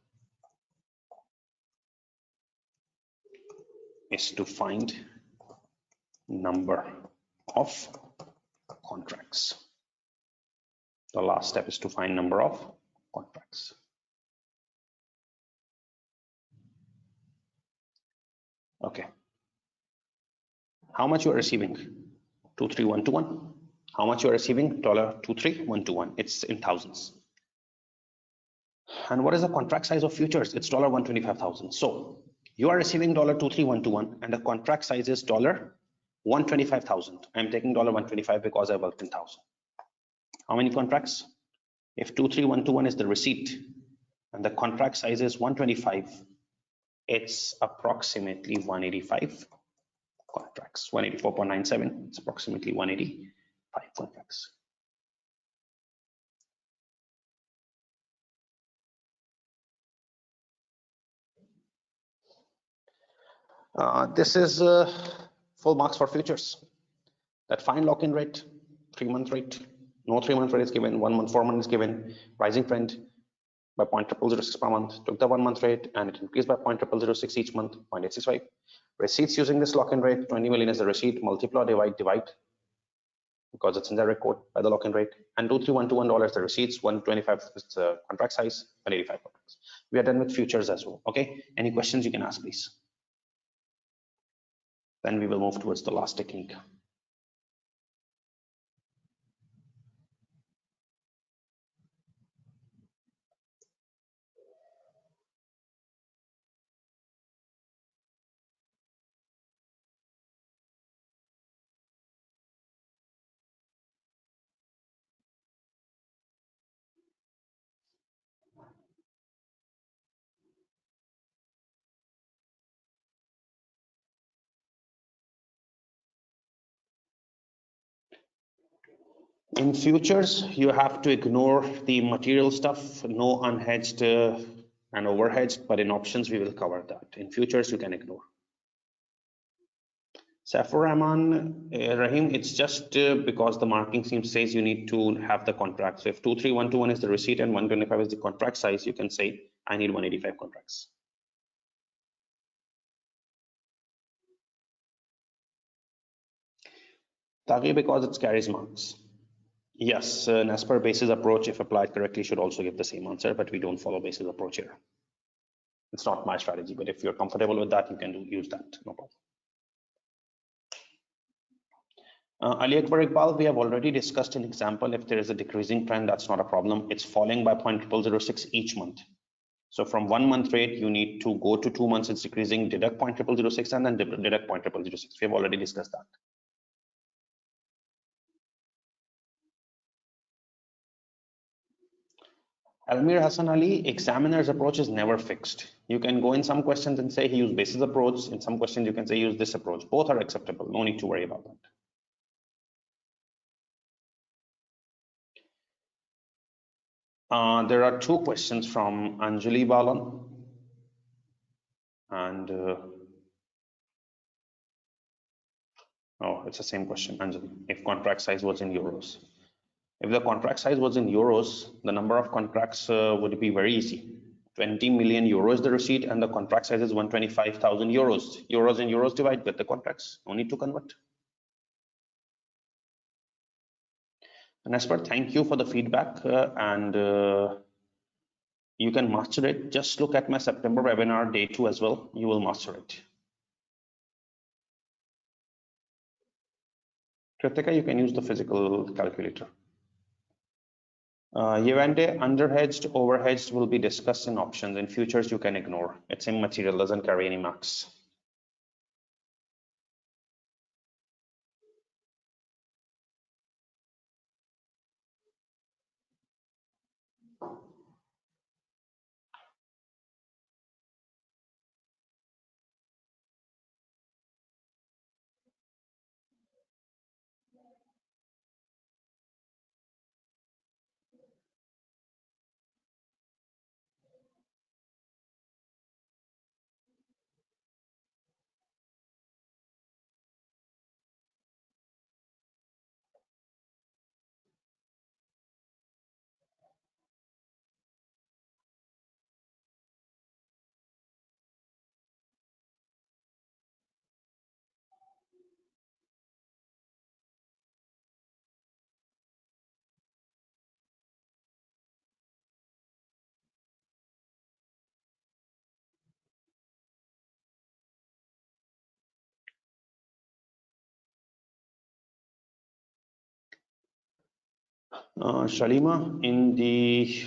is to find number of contracts. The last step is to find number of contracts. Okay. How much you are receiving? 23121. How much you are receiving? $23121. It's in thousands. And what is the contract size of futures? It's $125,000. So you are receiving $23121 and the contract size is $125,000. I'm taking $125 because I worked in thousand. How many contracts? If 23121 is the receipt and the contract size is 125, it's approximately 185 contracts. 184.97, it's approximately 185 contracts. This is full marks for futures. That fine lock-in rate, 3-month rate, no 3-month rate is given, 1 month, 4 months is given, rising trend by 0.0006 per month, took the 1-month rate and it increased by 0.0006 each month, 0.865. Receipts using this lock-in rate, 20 million is the receipt, multiply, divide, because it's in the record by the lock-in rate, and $23121 the receipts, 125 is the contract size, 185 contracts. We are done with futures as well. Okay, any questions you can ask, please. Then we will move towards the last technique. In futures, you have to ignore the material stuff, no unhedged and overhedged, but in options, we will cover that. In futures, you can ignore. Saifur Rahman, Rahim, it's just because the marking scheme says you need to have the contract. So if 23121 is the receipt and 125 is the contract size, you can say, I need 185 contracts. Tagi, because it carries marks. Yes, an as per basis approach, if applied correctly, should also give the same answer, but we don't follow basis approach here. It's not my strategy, but if you're comfortable with that, you can use that, no problem. Ali Akbar Iqbal, we have already discussed an example. If there is a decreasing trend, that's not a problem. It's falling by 0.0006 each month. So from 1 month rate, you need to go to 2 months, it's decreasing, deduct 0.0006 and then deduct 0.0006. We have already discussed that. Almir Hassan Ali, examiner's approach is never fixed. You can go in some questions and say he used basis approach. In some questions, you can say use this approach. Both are acceptable. No need to worry about that. There are two questions from Anjali Balan and oh, it's the same question, Anjali. If contract size was in euros. If the contract size was in euros, the number of contracts would be very easy. 20 million euros the receipt and the contract size is 125,000 euros. Euros and euros divide with the contracts. No need to convert. And as per, thank you for the feedback and you can master it. Just look at my September webinar day 2 as well. You will master it. Kritika, you can use the physical calculator. Yevante, underhedged, overhedged will be discussed in options. In futures, you can ignore. It's immaterial, doesn't carry any marks. Shalima, in the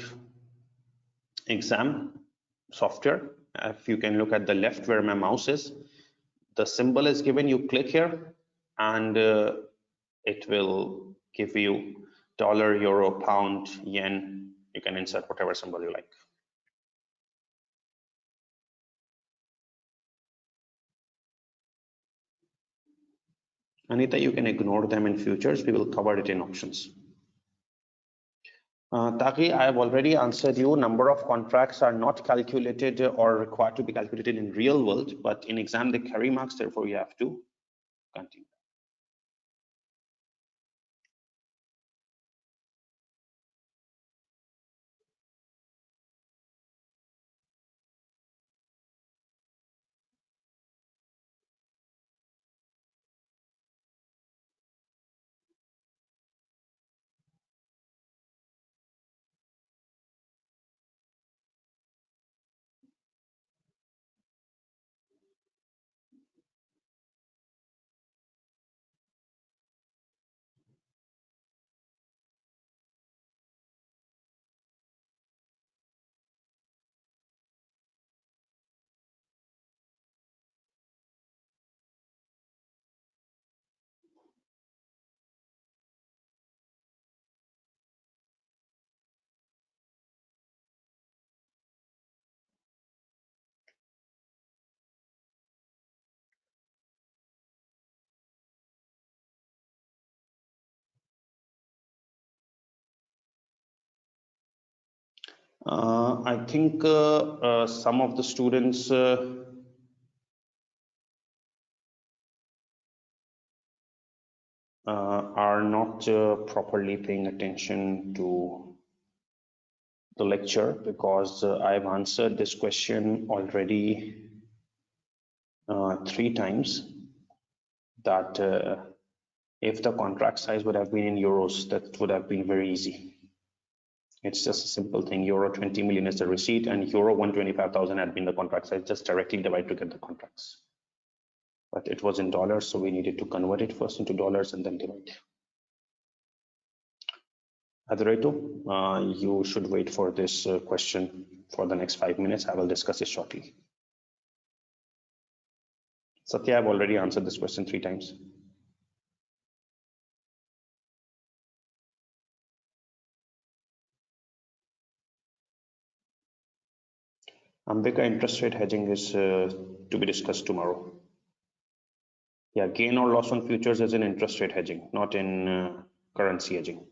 exam software, if you can look at the left where my mouse is, the symbol is given, you click here and it will give you dollar, euro, pound, yen. You can insert whatever symbol you like. Anita, you can ignore them in futures. We will cover it in options. Taki, I have already answered you. Number of contracts are not calculated or required to be calculated in real world, but in exam they carry marks. Therefore, you have to continue. I think some of the students are not properly paying attention to the lecture, because I've answered this question already 3 times, that if the contract size would have been in euros, that would have been very easy. It's just a simple thing. Euro 20 million is the receipt, and euro 125,000 had been the contract size. Just directly divide to get the contracts. But it was in dollars, so we needed to convert it first into dollars and then divide. Adreto, you should wait for this question for the next 5 minutes. I will discuss it shortly. Satya, I've already answered this question 3 times. Ambika, interest rate hedging is to be discussed tomorrow. Yeah, gain or loss on futures is in interest rate hedging, not in currency hedging.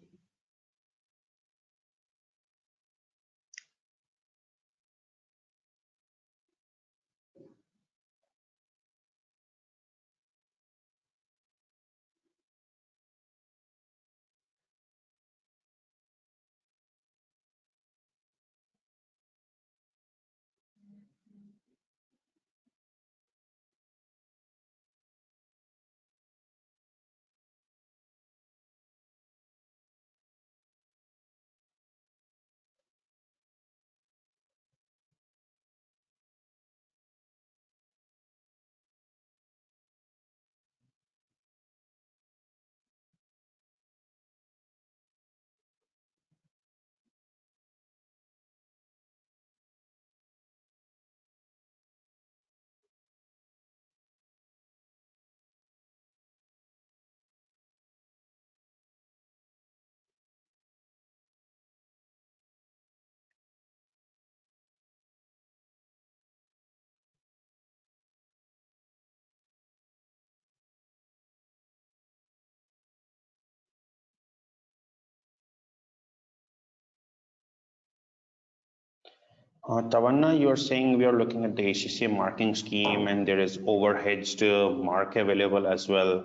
Tavanna, you are saying we are looking at the ACCA marking scheme and there is overhedged mark available as well.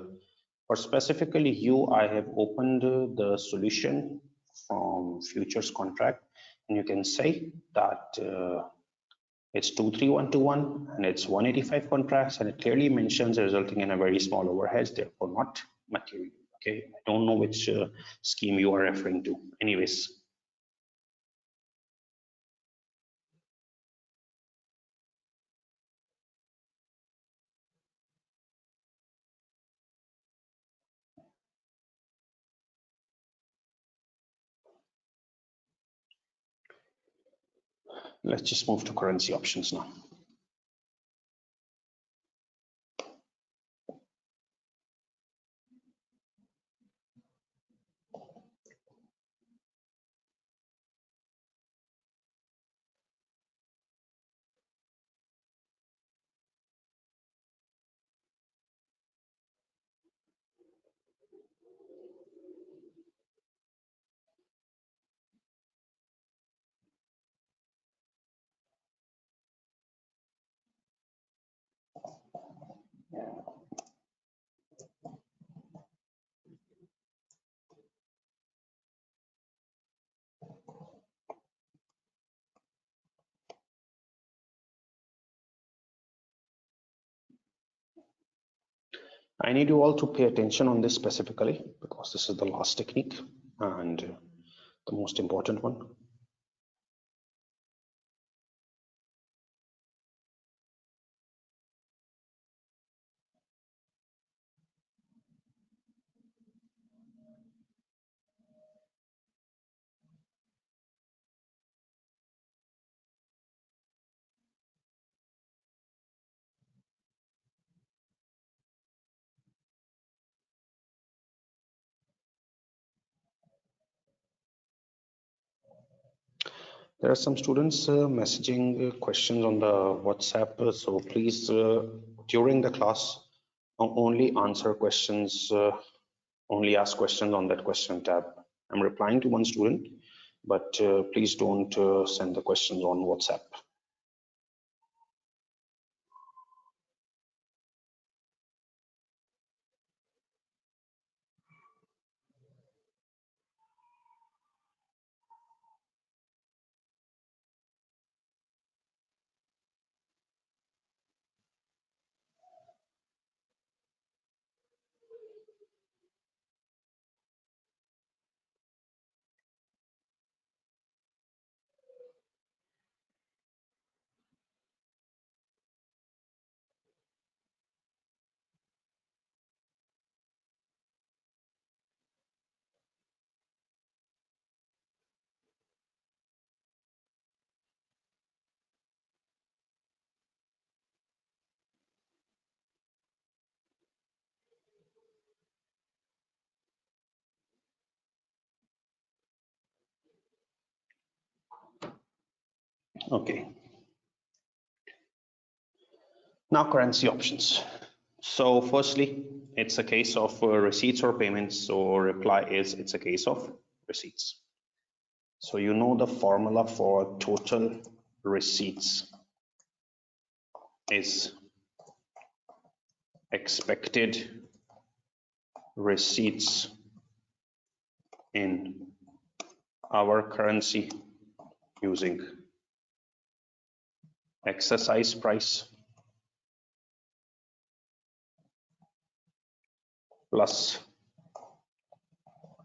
For specifically you, I have opened the solution from futures contract, and you can say that it's 23121 and it's 185 contracts, and it clearly mentions resulting in a very small overheads, therefore not material. Okay, I don't know which scheme you are referring to. Anyways, let's just move to currency options now. I need you all to pay attention on this specifically, because this is the last technique and the most important one. There are some students messaging questions on the WhatsApp, so please during the class only answer questions, only ask questions on that question tab. I'm replying to one student, but please don't send the questions on WhatsApp. Okay. Now currency options. So firstly, it's a case of receipts or payments. So reply is it's a case of receipts. So you know the formula for total receipts is expected receipts in our currency using exercise price plus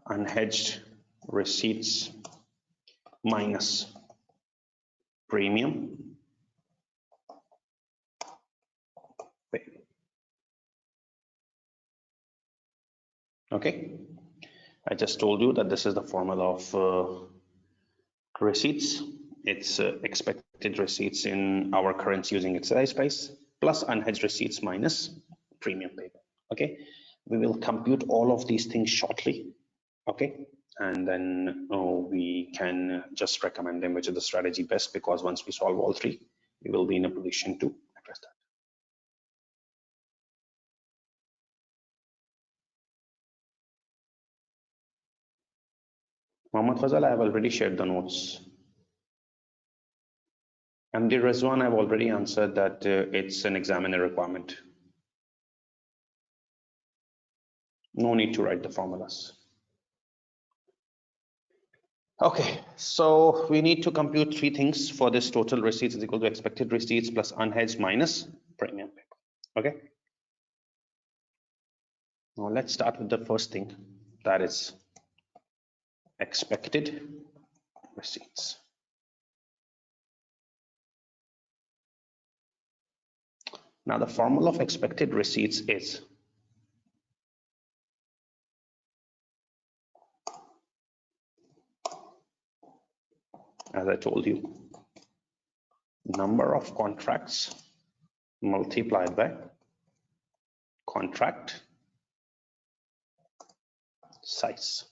unhedged receipts minus premium pay. Okay, I just told you that this is the formula of receipts. It's expected receipts in our currency using exercise price plus unhedged receipts minus premium pay. Okay, we will compute all of these things shortly. Okay, and then we can just recommend them which is the strategy best, because once we solve all three, we will be in a position to address that. Mohammad Fazal, I have already shared the notes. MD Rizwan, I've already answered that it's an examiner requirement. No need to write the formulas. Okay, so we need to compute three things for this. Total receipts is equal to expected receipts plus unhedged minus premium pay. Okay. Now let's start with the first thing, that is expected receipts. Now the formula of expected receipts is as I told you, number of contracts multiplied by contract size.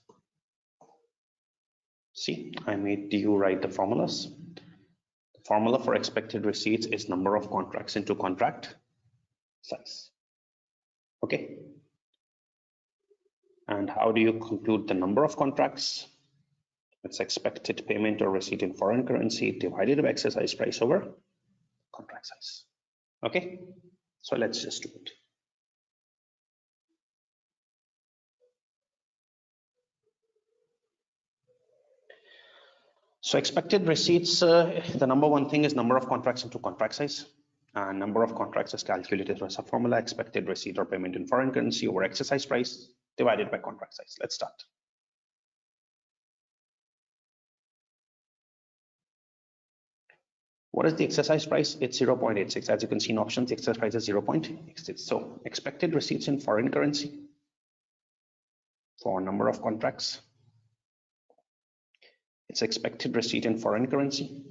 See, I made you write the formulas. The formula for expected receipts is number of contracts into contract size. Okay. And how do you compute the number of contracts? It's expected payment or receipt in foreign currency divided by exercise price over contract size. Okay, so let's just do it. So expected receipts, the number one thing is number of contracts into contract size. And number of contracts is calculated as a formula, expected receipt or payment in foreign currency over exercise price divided by contract size. Let's start. What is the exercise price? It's 0.86. As you can see in options, the exercise price is 0.86. So expected receipts in foreign currency for number of contracts. It's expected receipt in foreign currency.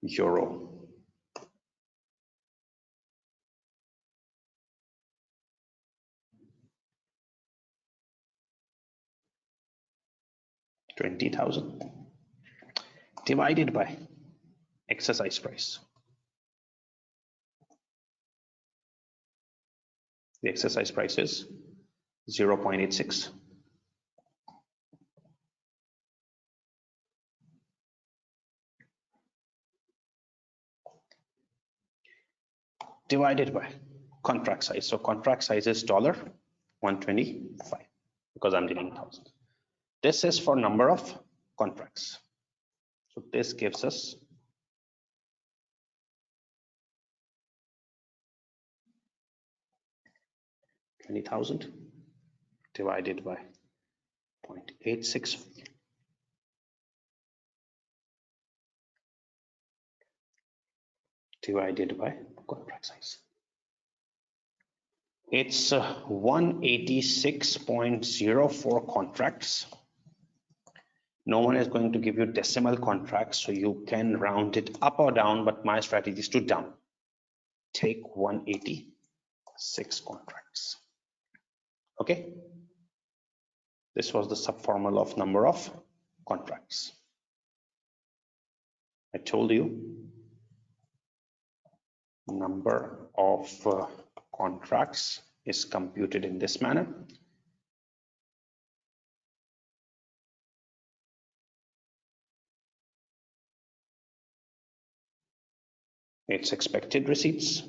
Euro. $20,000. divided by exercise price. The exercise price is 0.86. Divided by contract size. So contract size is $125 because I'm dealing 1,000. This is for number of contracts. So this gives us 20,000 divided by 0.86 divided by contract size. It's 186.04 contracts. No one is going to give you decimal contracts, so you can round it up or down, but my strategy is to down. Take 186 contracts. Okay. This was the subformula of number of contracts. I told you number of contracts is computed in this manner. It's expected receipts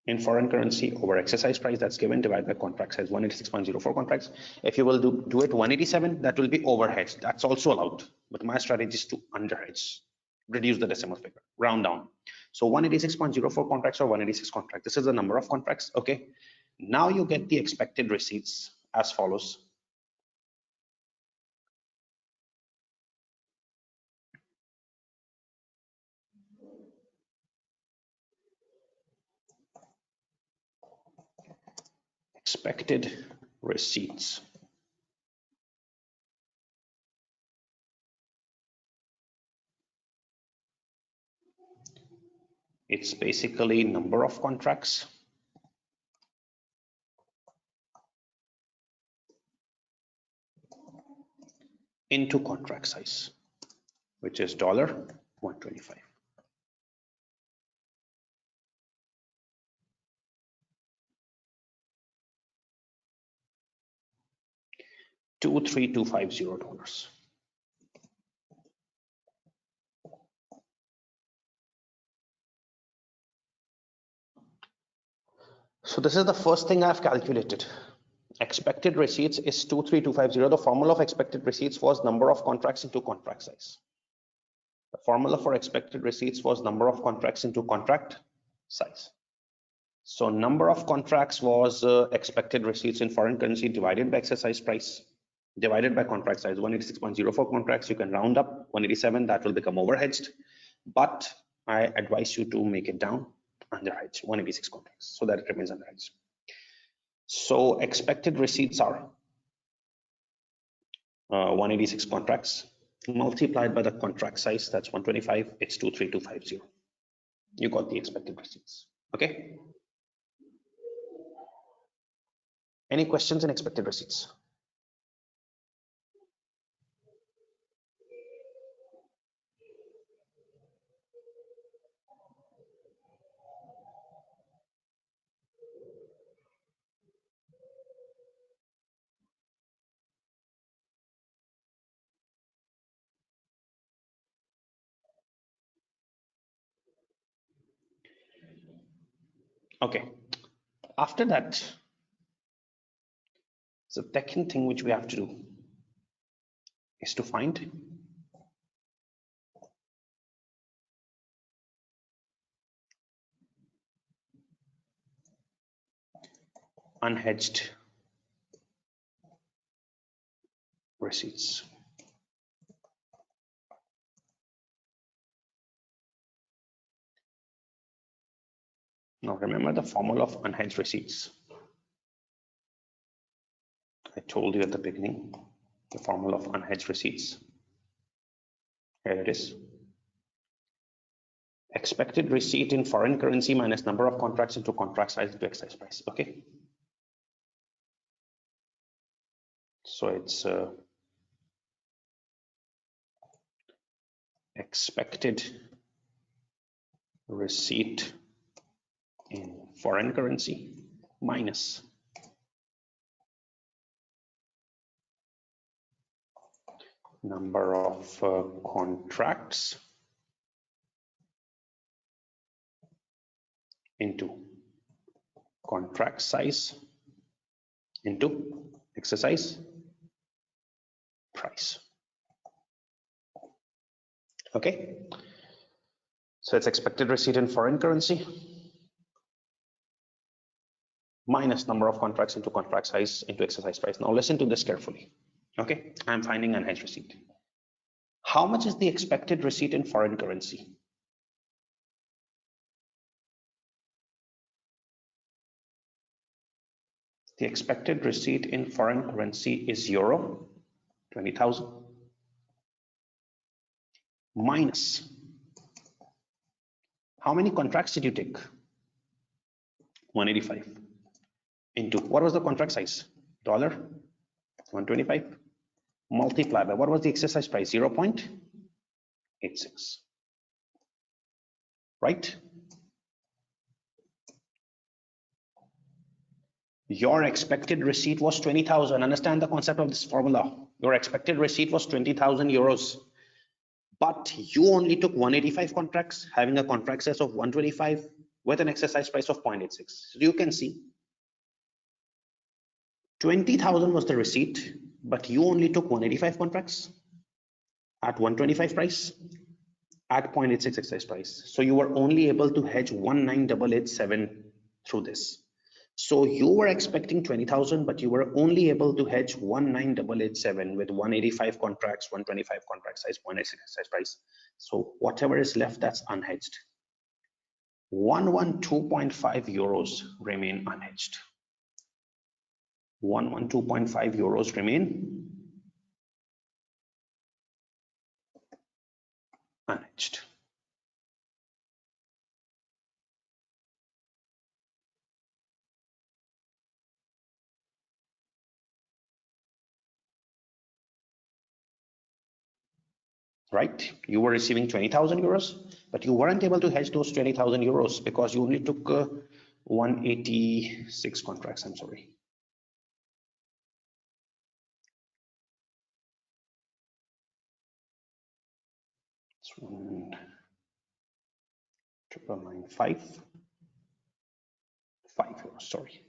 in foreign currency over exercise price that's given divided by contract size, 186.04 contracts. If you will do it 187, that will be overhedged. That's also allowed, but my strategy is to underhedge, reduce the decimal figure, round down. So 186.04 contracts or 186 contracts. This is the number of contracts. Okay. Now you get the expected receipts as follows. Expected receipts. It's basically number of contracts into contract size, which is $125. $23250. So this is the first thing I've calculated. Expected receipts is 23250. The formula of expected receipts was number of contracts into contract size. The formula for expected receipts was number of contracts into contract size. So number of contracts was expected receipts in foreign currency divided by exercise price divided by contract size. 186.04 contracts, you can round up. 187, that will become overhedged, but I advise you to make it down underhedged, 186 contracts, so that it remains underhedged. So expected receipts are 186 contracts multiplied by the contract size, that's 125, it's 23250. You got the expected receipts. Okay. Any questions in expected receipts? Okay, after that, the second thing which we have to do is to find unhedged receipts. Now remember the formula of unhedged receipts. I told you at the beginning the formula of unhedged receipts. Here it is. Expected receipt in foreign currency minus number of contracts into contract size into exercise price. Okay. So it's expected receipt in foreign currency minus number of contracts into contract size into exercise price. Okay, so it's expected receipt in foreign currency minus number of contracts into contract size into exercise price. Now listen to this carefully. Okay, I'm finding unhedged receipt. How much is the expected receipt in foreign currency? The expected receipt in foreign currency is euro 20,000 minus how many contracts did you take? 185 into what was the contract size? $125 multiply by what was the exercise price? 0.86, right? Your expected receipt was 20,000. Understand the concept of this formula. Your expected receipt was 20,000 euros, but you only took 185 contracts, having a contract size of 125 with an exercise price of 0.86. So you can see 20,000 was the receipt, but you only took 185 contracts at 125 price at 0.86 exercise price. So you were only able to hedge 19,887 through this. So you were expecting 20,000, but you were only able to hedge 19,887 with 185 contracts, 125 contract size, 0.86 exercise price. So whatever is left, that's unhedged. 112.5 euros remain unhedged. 112.5 euros remain unhedged. Right? You were receiving 20,000 euros, but you weren't able to hedge those 20,000 euros because you only took 186 contracts. I'm sorry. It's 1,995.5 euros. Sorry.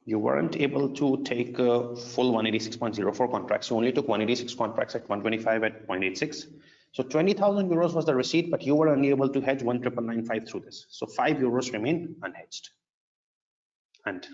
You weren't able to take full 186.04 contracts. You only took 186 contracts at 125 at 0.86. So 20,000 euros was the receipt, but you were only able to hedge 1,995 through this. So 5 euros remain unhedged. And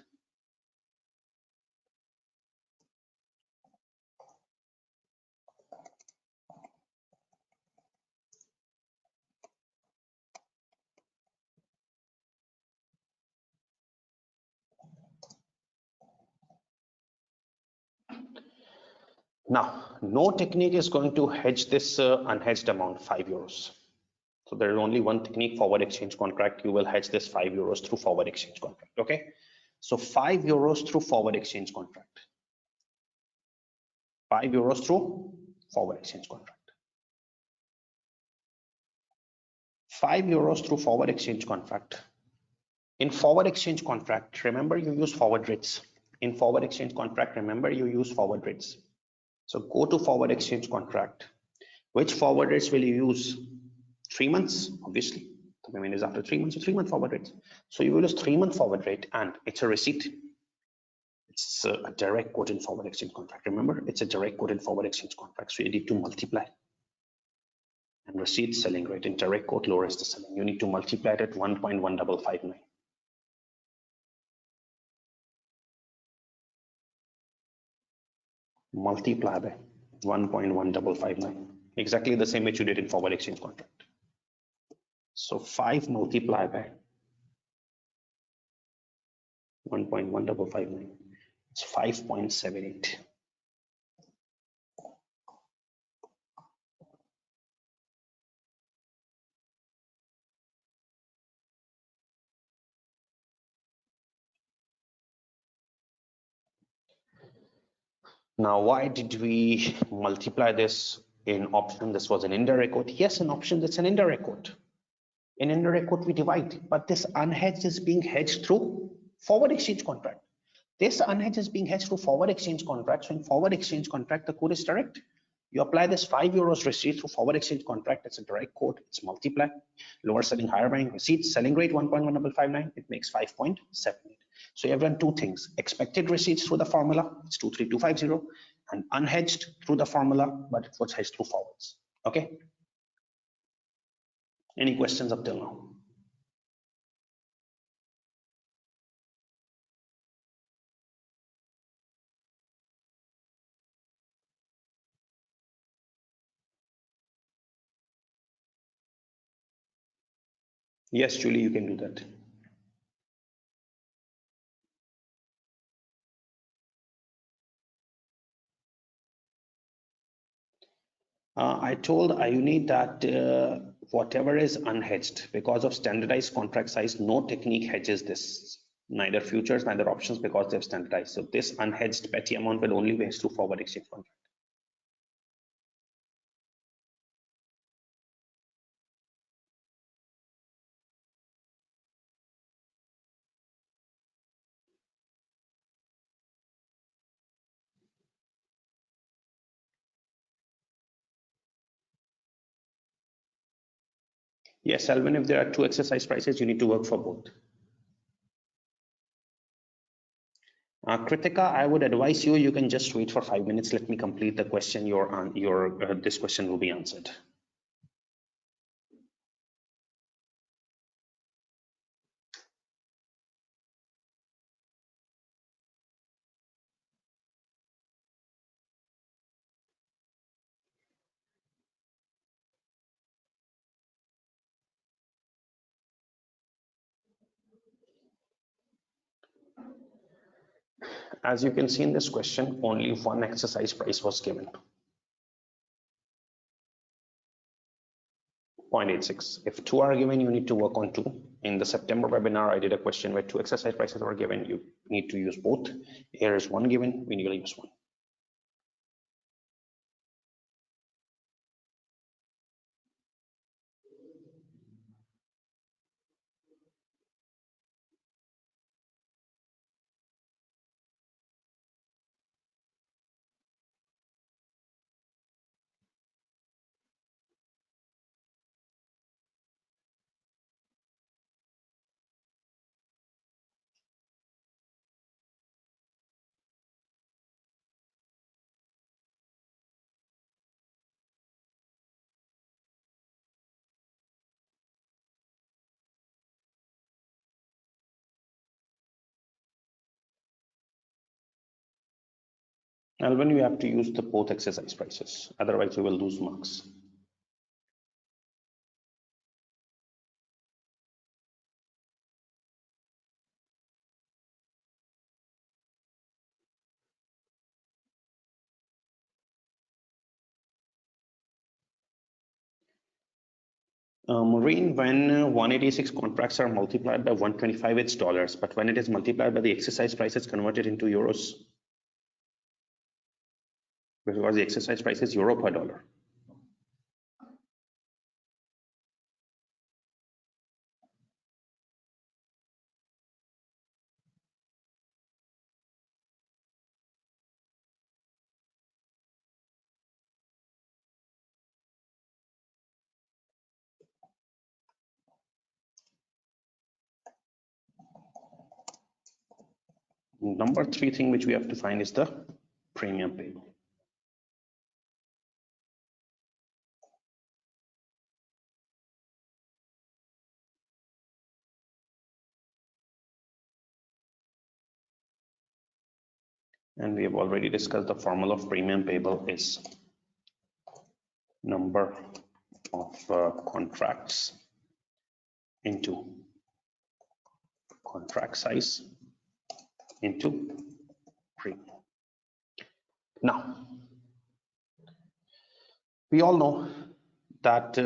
now, no technique is going to hedge this unhedged amount, 5 euros. So there is only one technique, forward exchange contract. You will hedge this 5 euros through forward exchange contract. Okay. So 5 euros through forward exchange contract. 5 euros through forward exchange contract. 5 euros through forward exchange contract. In forward exchange contract, remember you use forward rates. In forward exchange contract, remember you use forward rates. So go to forward exchange contract. Which forward rates will you use? 3 months, obviously. The payment is after 3 months, so 3-month forward rate. So you will use 3-month forward rate, and it's a receipt. It's a direct quote in forward exchange contract. Remember, it's a direct quote in forward exchange contract. So you need to multiply. And receipt selling rate in direct quote lowers the selling. You need to multiply it at 1.1559. Multiply by 1.1559. Exactly the same way you did in forward exchange contract. So 5 multiplied by 1.1559. It's 5.78. Now, why did we multiply this in option? This was an indirect quote. Yes, in option, it's an indirect quote. In indirect quote, we divide, but this unhedged is being hedged through forward exchange contract. This unhedged is being hedged through forward exchange contract. So in forward exchange contract, the quote is direct. You apply this €5 receipt through forward exchange contract. It's a direct quote. It's multiply. Lower selling, higher buying receipt. Selling rate 1.1559. It makes 5.78. So you have done two things. Expected receipts through the formula. It's 23250. And unhedged through the formula, but it was hedged through forwards. Okay. Any questions up till now? Yes, Julie, you can do that. I told Ayuni that whatever is unhedged, because of standardized contract size, no technique hedges this, neither futures, neither options, because they've standardized. So this unhedged petty amount will only be hedged through forward exchange contract. Yes, Alvin, if there are two exercise prices, you need to work for both. Kritika, I would advise you, you can just wait for 5 minutes. Let me complete the question. This question will be answered. As you can see in this question, only one exercise price was given. 0.86. If two are given, you need to work on two. In the September webinar, I did a question where two exercise prices were given. You need to use both. Here is one given, we need to use one. Alvin, you have to use the both exercise prices. Otherwise, you will lose marks. Maureen, when 186 contracts are multiplied by 125, it's dollars. But when it is multiplied by the exercise price, it's converted into euros. Because the exercise price is euro per dollar. Number three thing which we have to find is the premium payable. And we have already discussed the formula of premium payable is number of contracts into contract size into premium. Now, we all know that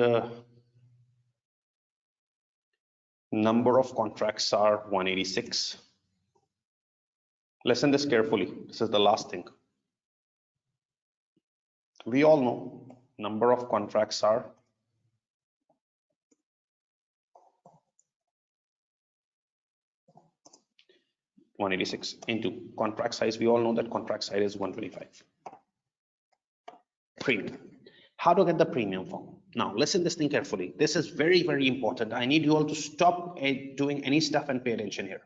number of contracts are 186. Listen this carefully. This is the last thing. We all know number of contracts are 186 into contract size. We all know that contract size is 125. Premium. How to get the premium form? Now listen this thing carefully. This is very, very important. I need you all to stop doing any stuff and pay attention here.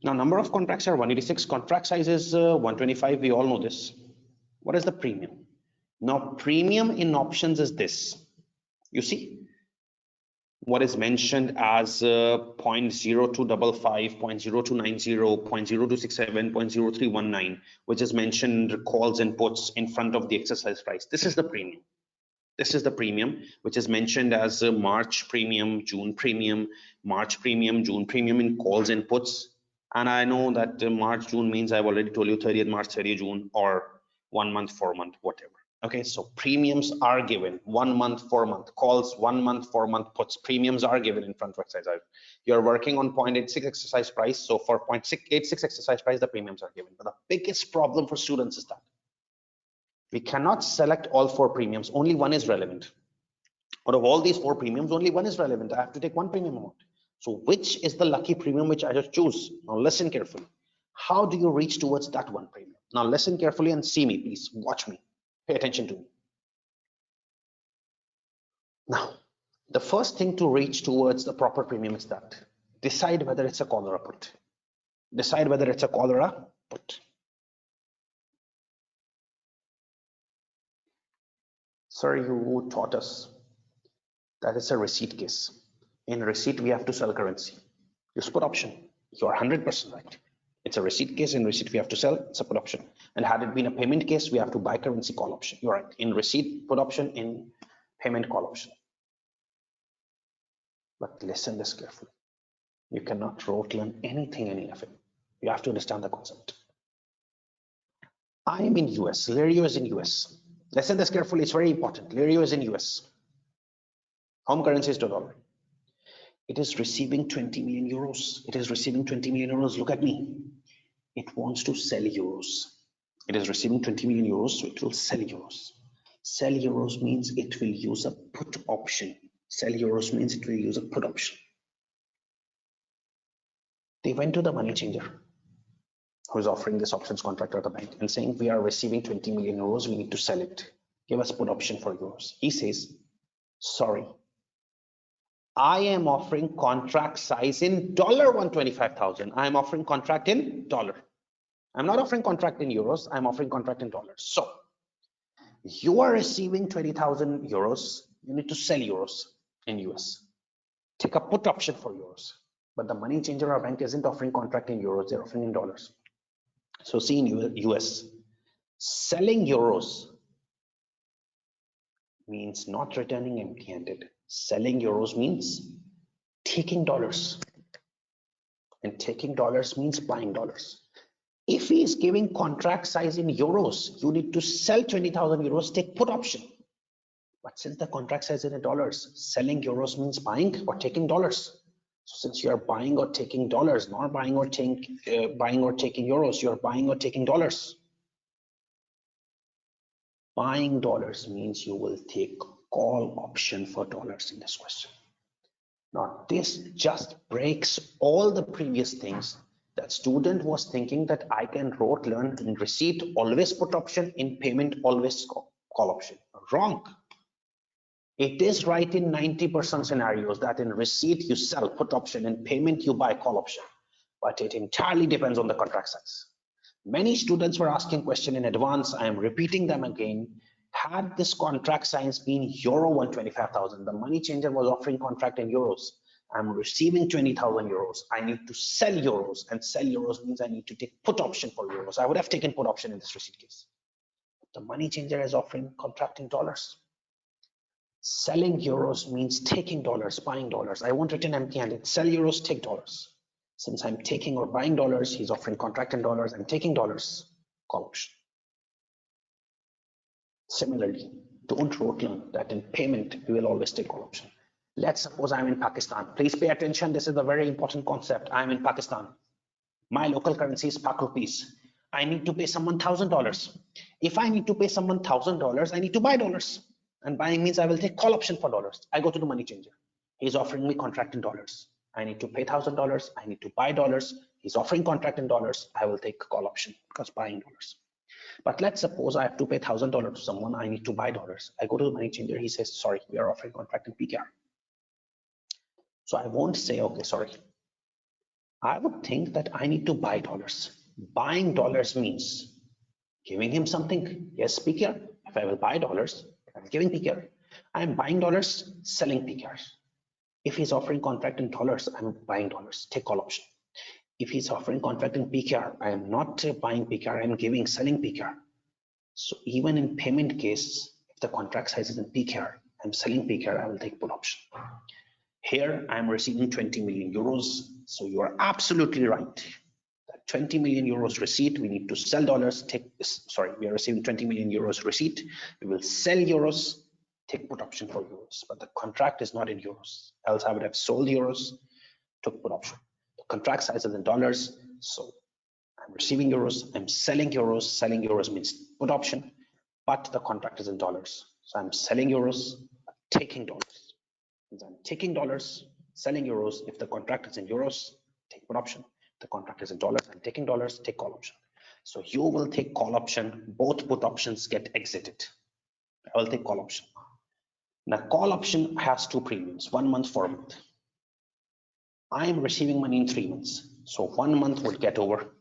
Now number of contracts are 186. Contract size is 125. We all know this. What is the premium? Now premium in options is this. You see what is mentioned as 0.0255, 0.0290, 0.0267, 0.0319, which is mentioned calls and puts in front of the exercise price. This is the premium. This is the premium, which is mentioned as March premium, June premium, March premium, June premium in calls and puts. And I know that March, June means I've already told you 30th March, 30th June, or 1 month, 4 month, whatever. Okay, so premiums are given 1 month, 4 month, calls 1 month, 4 month, puts. Premiums are given in front of exercise. You're working on 0.86 exercise price. So for 0.86 exercise price, the premiums are given. But the biggest problem for students is that we cannot select all 4 premiums. Only one is relevant. Out of all these 4 premiums, only one is relevant. I have to take one premium amount. So which is the lucky premium which I just choose? Now listen carefully. How do you reach towards that one premium? Now listen carefully and see me, please. Watch me. Pay attention to me. Now, the first thing to reach towards the proper premium is that decide whether it's a call or a put. Decide whether it's a call or a put. Sir, you taught us that it's a receipt case. In receipt, we have to sell currency. Use put option. You are 100% right. It's a receipt case. In receipt, we have to sell. It's a put option. And had it been a payment case, we have to buy currency call option. You're right. In receipt, put option. In payment, call option. But listen this carefully. You cannot rote learn anything in AFM. You have to understand the concept. I am in US. Lirio is in US. Listen this carefully. It's very important. Lirio is in US. Home currency is $1. It is receiving 20 million euros. It is receiving 20 million euros. Look at me. It wants to sell euros. It is receiving 20 million euros, so it will sell euros. Sell euros means it will use a put option. Sell euros means it will use a put option. They went to the money changer who is offering this options contract at the bank and saying, we are receiving 20 million euros. We need to sell it. Give us put option for euros. He says, sorry, I am offering contract size in $125,000. I am offering contract in dollar. I'm not offering contract in euros. I'm offering contract in dollars. So you are receiving 20,000 euros. You need to sell euros in US. Take a put option for euros. But the money changer or bank isn't offering contract in euros. They're offering in dollars. So see in US, selling euros means not returning empty-handed. Selling euros means taking dollars. And taking dollars means buying dollars. If he is giving contract size in euros, you need to sell 20,000 euros, take put option. But since the contract size is in dollars, selling euros means buying or taking dollars. So since you are buying or taking dollars, not buying or taking euros, you are buying or taking dollars. Buying dollars means you will take call option for dollars in this question. Now this just breaks all the previous things that student was thinking that I can rote learn in receipt always put option, in payment always call option. Wrong. It is right in 90% scenarios that in receipt you sell put option, in payment you buy call option, but it entirely depends on the contract size. Many students were asking question in advance. I am repeating them again. Had this contract size been euro 125,000, the money changer was offering contract in euros. I'm receiving 20,000 euros. I need to sell euros, and sell euros means I need to take put option for euros. I would have taken put option in this receipt case. The money changer is offering contract in dollars. Selling euros means taking dollars, buying dollars. I won't return empty-handed. Sell euros, take dollars. Since I'm taking or buying dollars, he's offering contract in dollars. I'm taking dollars, call option. Similarly, don't rote learn that in payment we will always take call option. Let's suppose I'm in Pakistan. Please pay attention. This is a very important concept. I'm in Pakistan. My local currency is Pak rupees. I need to pay someone $1,000. If I need to pay someone $1,000, I need to buy dollars. And buying means I will take call option for dollars. I go to the money changer. He's offering me contract in dollars. I need to pay $1,000. I need to buy dollars. He's offering contract in dollars. I will take call option because buying dollars. But let's suppose I have to pay $1,000 to someone. I need to buy dollars. I go to the money changer. He says, sorry, we are offering contract in PKR. So I won't say, okay, sorry. I would think that I need to buy dollars. Buying dollars means giving him something. Yes, PKR. If I will buy dollars, I'm giving PKR. I'm buying dollars, selling PKR. If he's offering contract in dollars, I'm buying dollars, take call option. If he's offering contract in PKR, I am not buying PKR, I'm giving, selling PKR. So even in payment case, if the contract size is in PKR, I'm selling PKR, I will take put option. Here I'm receiving 20 million euros. So you are absolutely right. That 20 million euros receipt, we need to sell dollars, we are receiving 20 million euros receipt. We will sell euros, take put option for euros, but the contract is not in euros. Else I would have sold euros, took put option. The contract size is in dollars. So I'm receiving euros, I'm selling euros. Selling euros means put option, but the contract is in dollars. So I'm selling euros, taking dollars. I'm taking dollars, selling euros. If the contract is in euros, take put option. The contract is in dollars, I'm taking dollars, take call option. So you will take call option, both put options get exited. I will take call option. Now call option has two premiums, 1 month, 4 month. I am receiving money in 3 months. So 1 month would get over.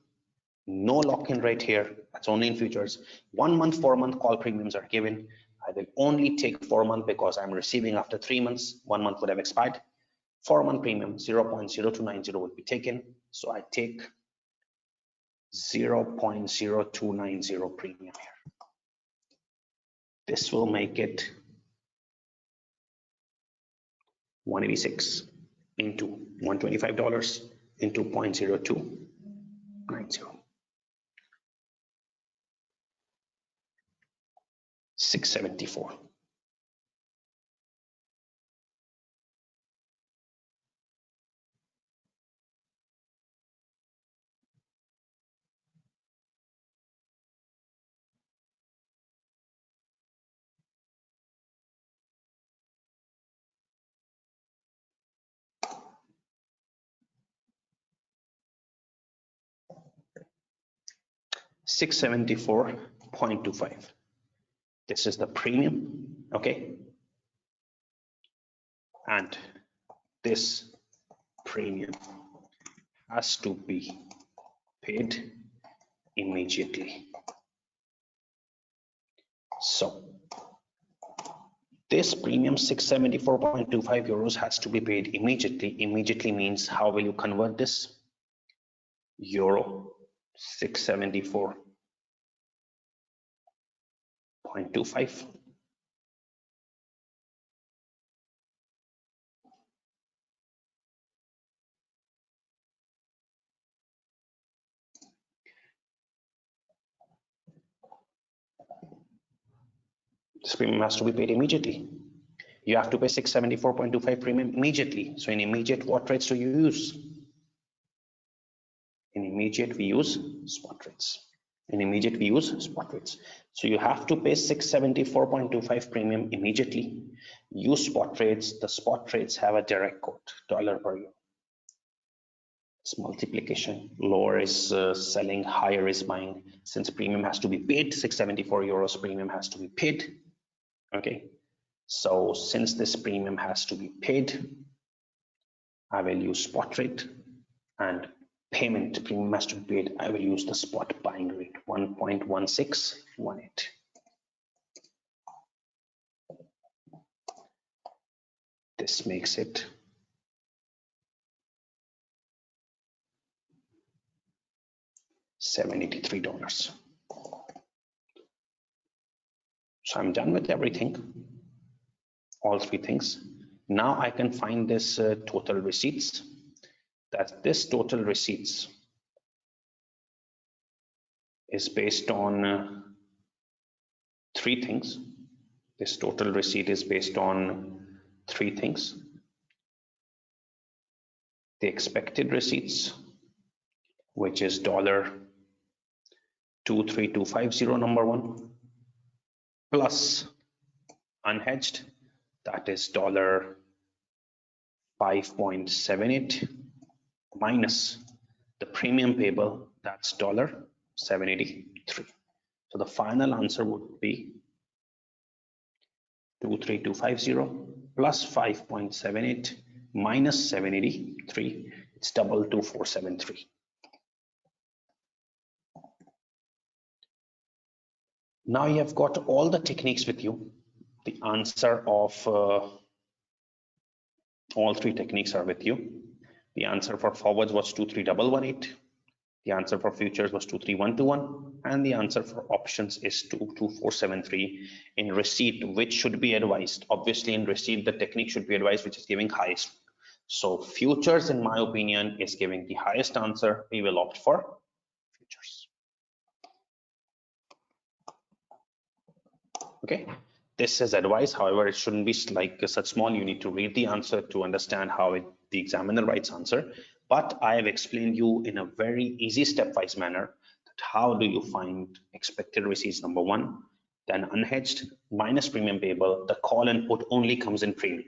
No lock-in rate here, that's only in futures. 1 month, 4 month call premiums are given. I will only take 4 month because I'm receiving after 3 months, 1 month would have expired. 4 month premium 0.0290 will be taken. So I take 0.0290 premium here. This will make it 186 into $125 into 0.0290. 674. $674.25. This is the premium, okay? And this premium has to be paid immediately. So this premium 674.25 euros has to be paid immediately. Immediately means how will you convert this? Euro 674.25. This premium has to be paid immediately. You have to pay 674.25 premium immediately. So in immediate, what rates do you use? In immediate, we use spot rates. In immediate, we use spot rates. So you have to pay 674.25 premium immediately. Use spot rates. The spot rates have a direct quote, dollar per euro. It's multiplication. Lower is selling, higher is buying. Since premium has to be paid, 674 euros premium has to be paid. Okay. So since this premium has to be paid, I will use spot rate, and payment premium has to be paid. I will use the spot buying rate 1.1618. This makes it $783. So I'm done with everything, all three things. Now I can find this total receipts. That this total receipts is based on three things. This total receipt is based on three things: the expected receipts, which is $23250 number one, plus unhedged, that is $5.78, minus the premium payable, that's $783. So the final answer would be 23250 plus 5.78 minus 783, it's 22473. Now you have got all the techniques with you. The answer of all three techniques are with you. The answer for forwards was 23118. The answer for futures was 23121, and the answer for options is 22473 in receipt, which should be advised. Obviously, in receipt, the technique should be advised, which is giving highest. So futures, in my opinion, is giving the highest answer. We will opt for futures. Okay, this is advice. However, it shouldn't be like such small. You need to read the answer to understand how the examiner writes answer. But I have explained you in a very easy stepwise manner that how do you find expected receipts number one, then unhedged minus premium payable. The call and put only comes in premium.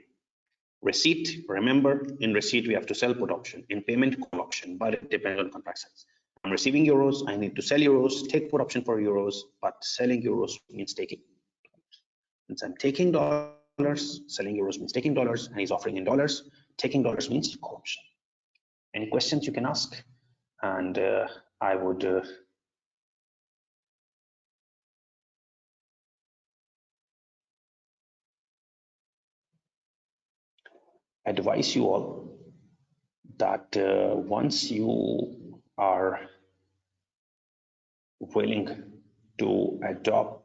Receipt, remember, in receipt we have to sell put option, in payment call option, but it depends on contract size. I'm receiving euros, I need to sell euros, take put option for euros, but selling euros means taking. Since I'm taking dollars, selling euros means taking dollars, and he's offering in dollars. Taking dollars means call option. Any questions you can ask, and I would advise you all that once you are willing to adopt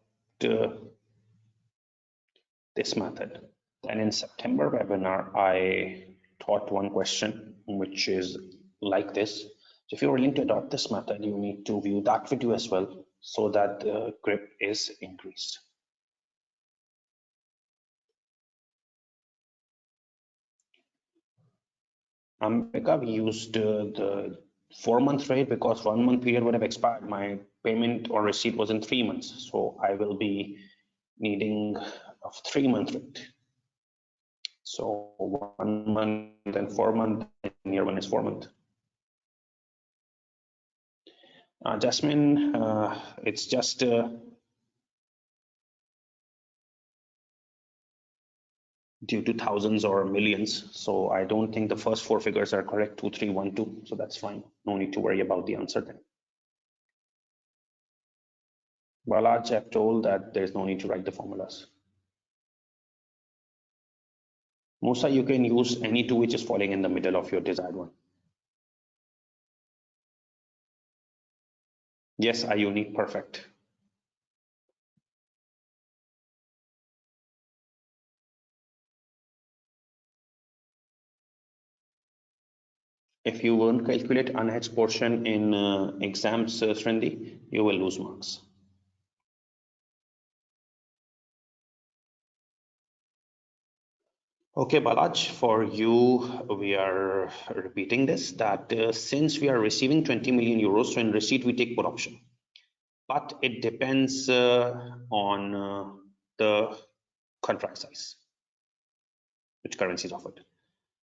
this method, then in September webinar I taught one question which is like this. So if you're willing to adopt this method, you need to view that video as well, so that the grip is increased. Ambika, we used the 4-month rate because 1 month period would have expired. My payment or receipt was in 3 months, so I will be needing a 3-month rate. So 1 month and 4 month, and year one is 4 month. Jasmine, it's just due to thousands or millions. So I don't think the first 4 figures are correct, 2312. So that's fine. No need to worry about the answer then. Balaj, I've told that there's no need to write the formulas. Musa, you can use any two which is falling in the middle of your desired one. Yes, are unique, perfect. If you won't calculate unhedged portion in exams, Srindi, you will lose marks. Okay, Balaj, for you, we are repeating this, that since we are receiving 20 million euros, so in receipt we take put option. But it depends on the contract size, which currency is offered.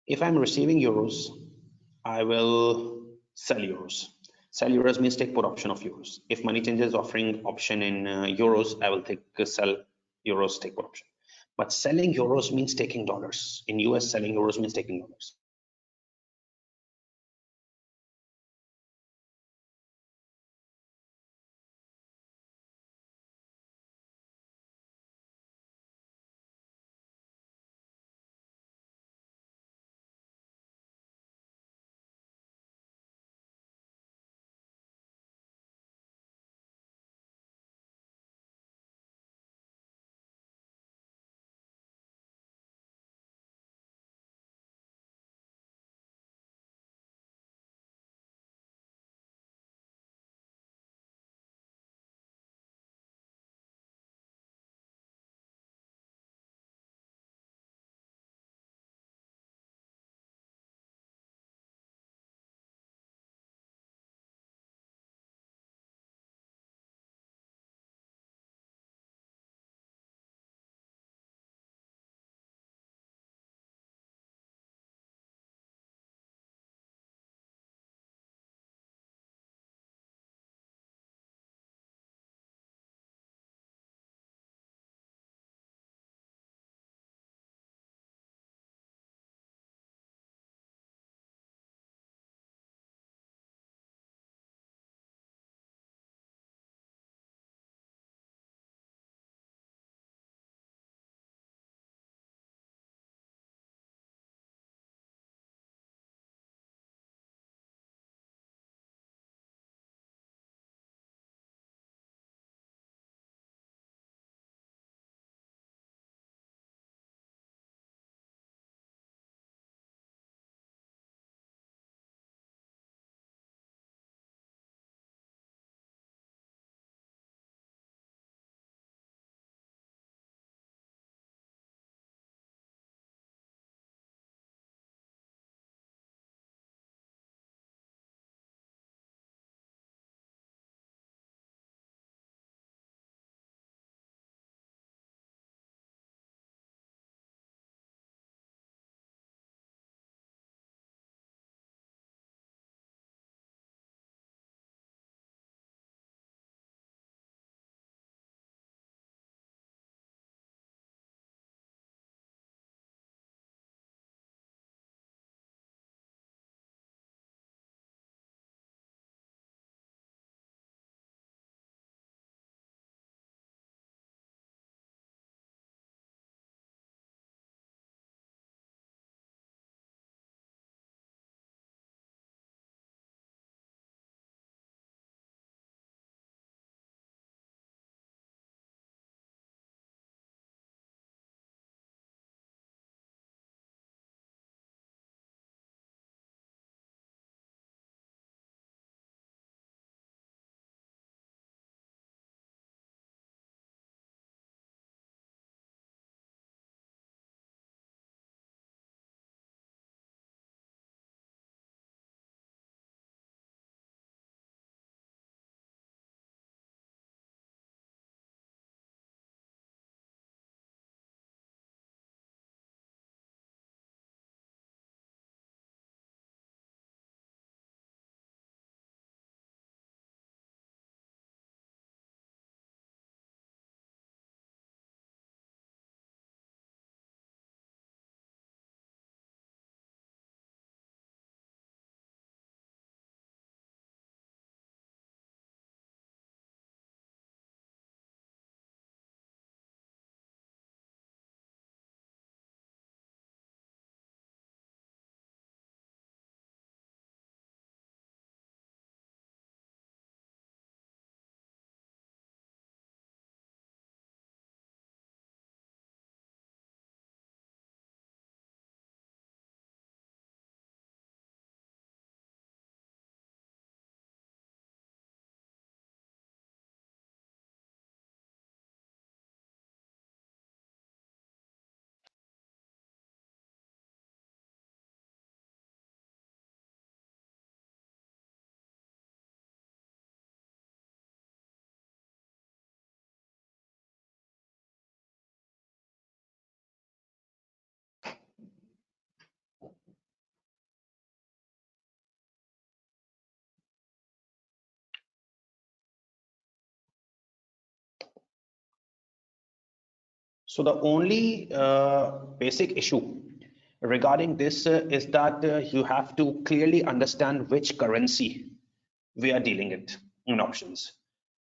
If I'm receiving euros, I will sell euros. Sell euros means take put option of euros. If money changer is offering option in euros, I will take sell euros, take put option. But selling euros means taking dollars. In US, selling euros means taking dollars. So the only basic issue regarding this is that you have to clearly understand which currency we are dealing it in options.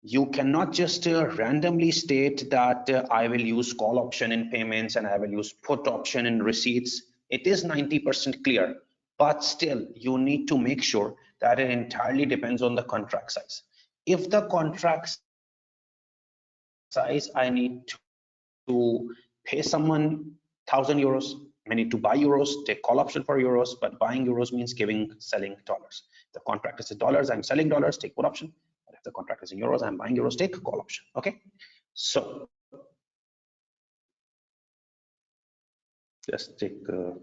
You cannot just randomly state that I will use call option in payments and I will use put option in receipts. It is 90% clear, but still you need to make sure that it entirely depends on the contract size. If the contract size, I need to pay someone 1,000 euros, I need to buy euros, take call option for euros, but buying euros means selling dollars. The contract is in dollars, I'm selling dollars, take put option. But if the contract is in euros, I'm buying euros, take call option. Okay, so Just take the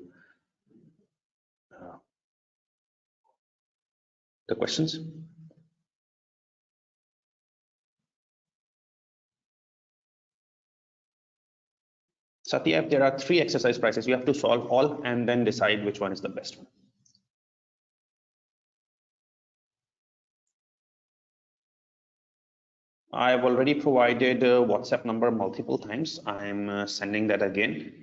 questions. Satya, if there are 3 exercise prices, you have to solve all and then decide which one is the best one. I've already provided a WhatsApp number multiple times. I'm sending that again.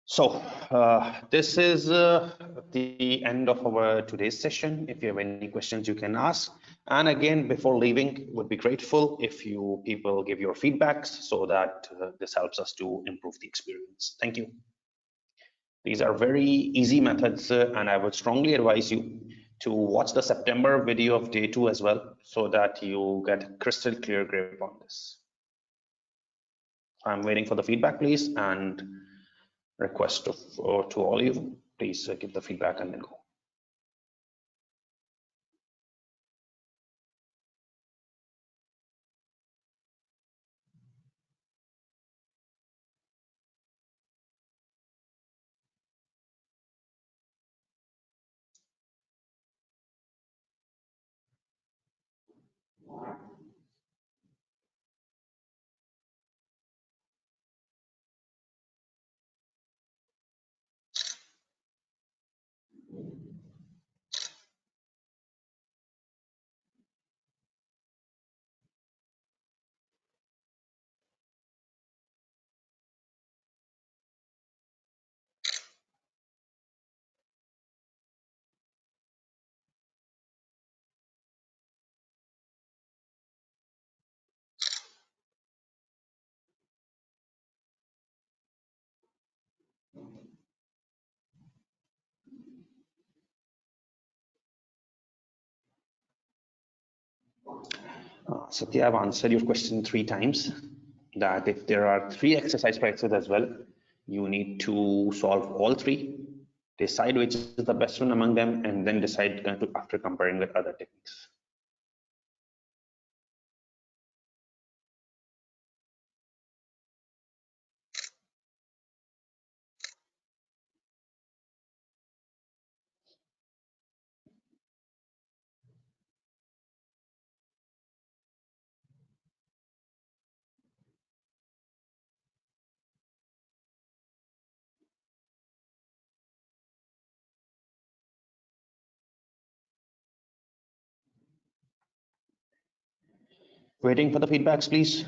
So this is the end of our today's session. If you have any questions, you can ask. And again, before leaving, would be grateful if you people give your feedbacks so that this helps us to improve the experience. Thank you. These are very easy methods, and I would strongly advise you to watch the September video of day 2 as well, so that you get crystal clear grip on this. I'm waiting for the feedback, please, and request to all you, please give the feedback and then go. Satya, I've answered your question 3 times, that if there are 3 exercise prices as well, you need to solve all 3, decide which is the best one among them, and then decide after comparing with other techniques. Waiting for the feedbacks, please.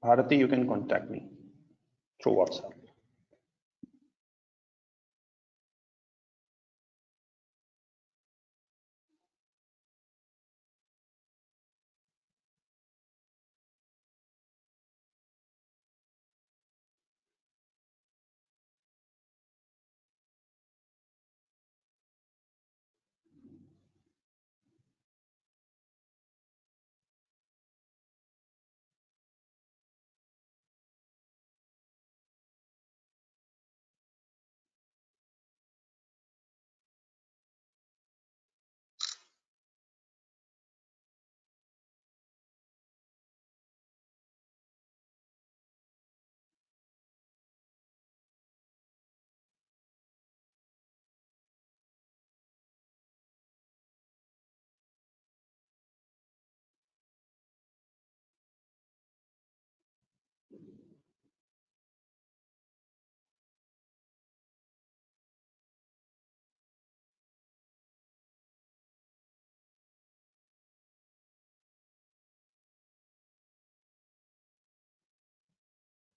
Bharati, you can contact me through WhatsApp.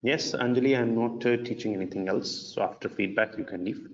Yes, Anjali, I'm not teaching anything else. So after feedback, you can leave.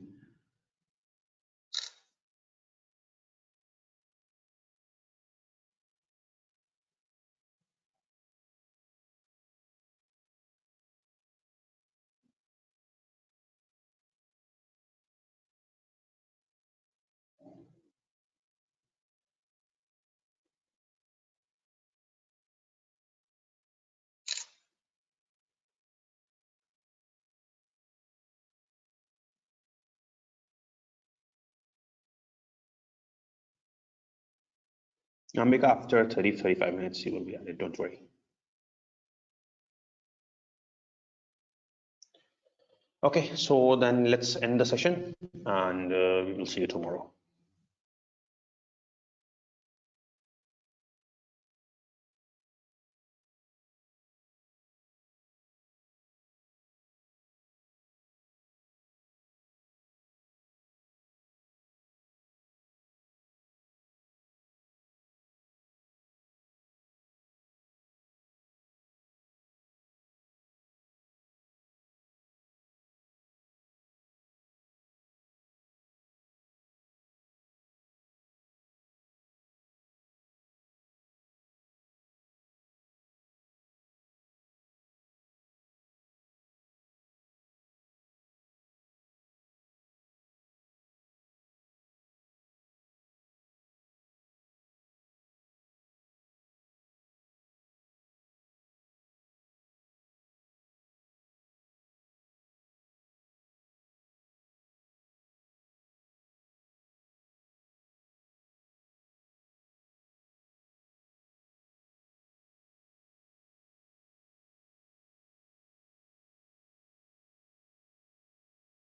Ambika, after 35 minutes, you will be added, don't worry. Okay, so then let's end the session and we will see you tomorrow.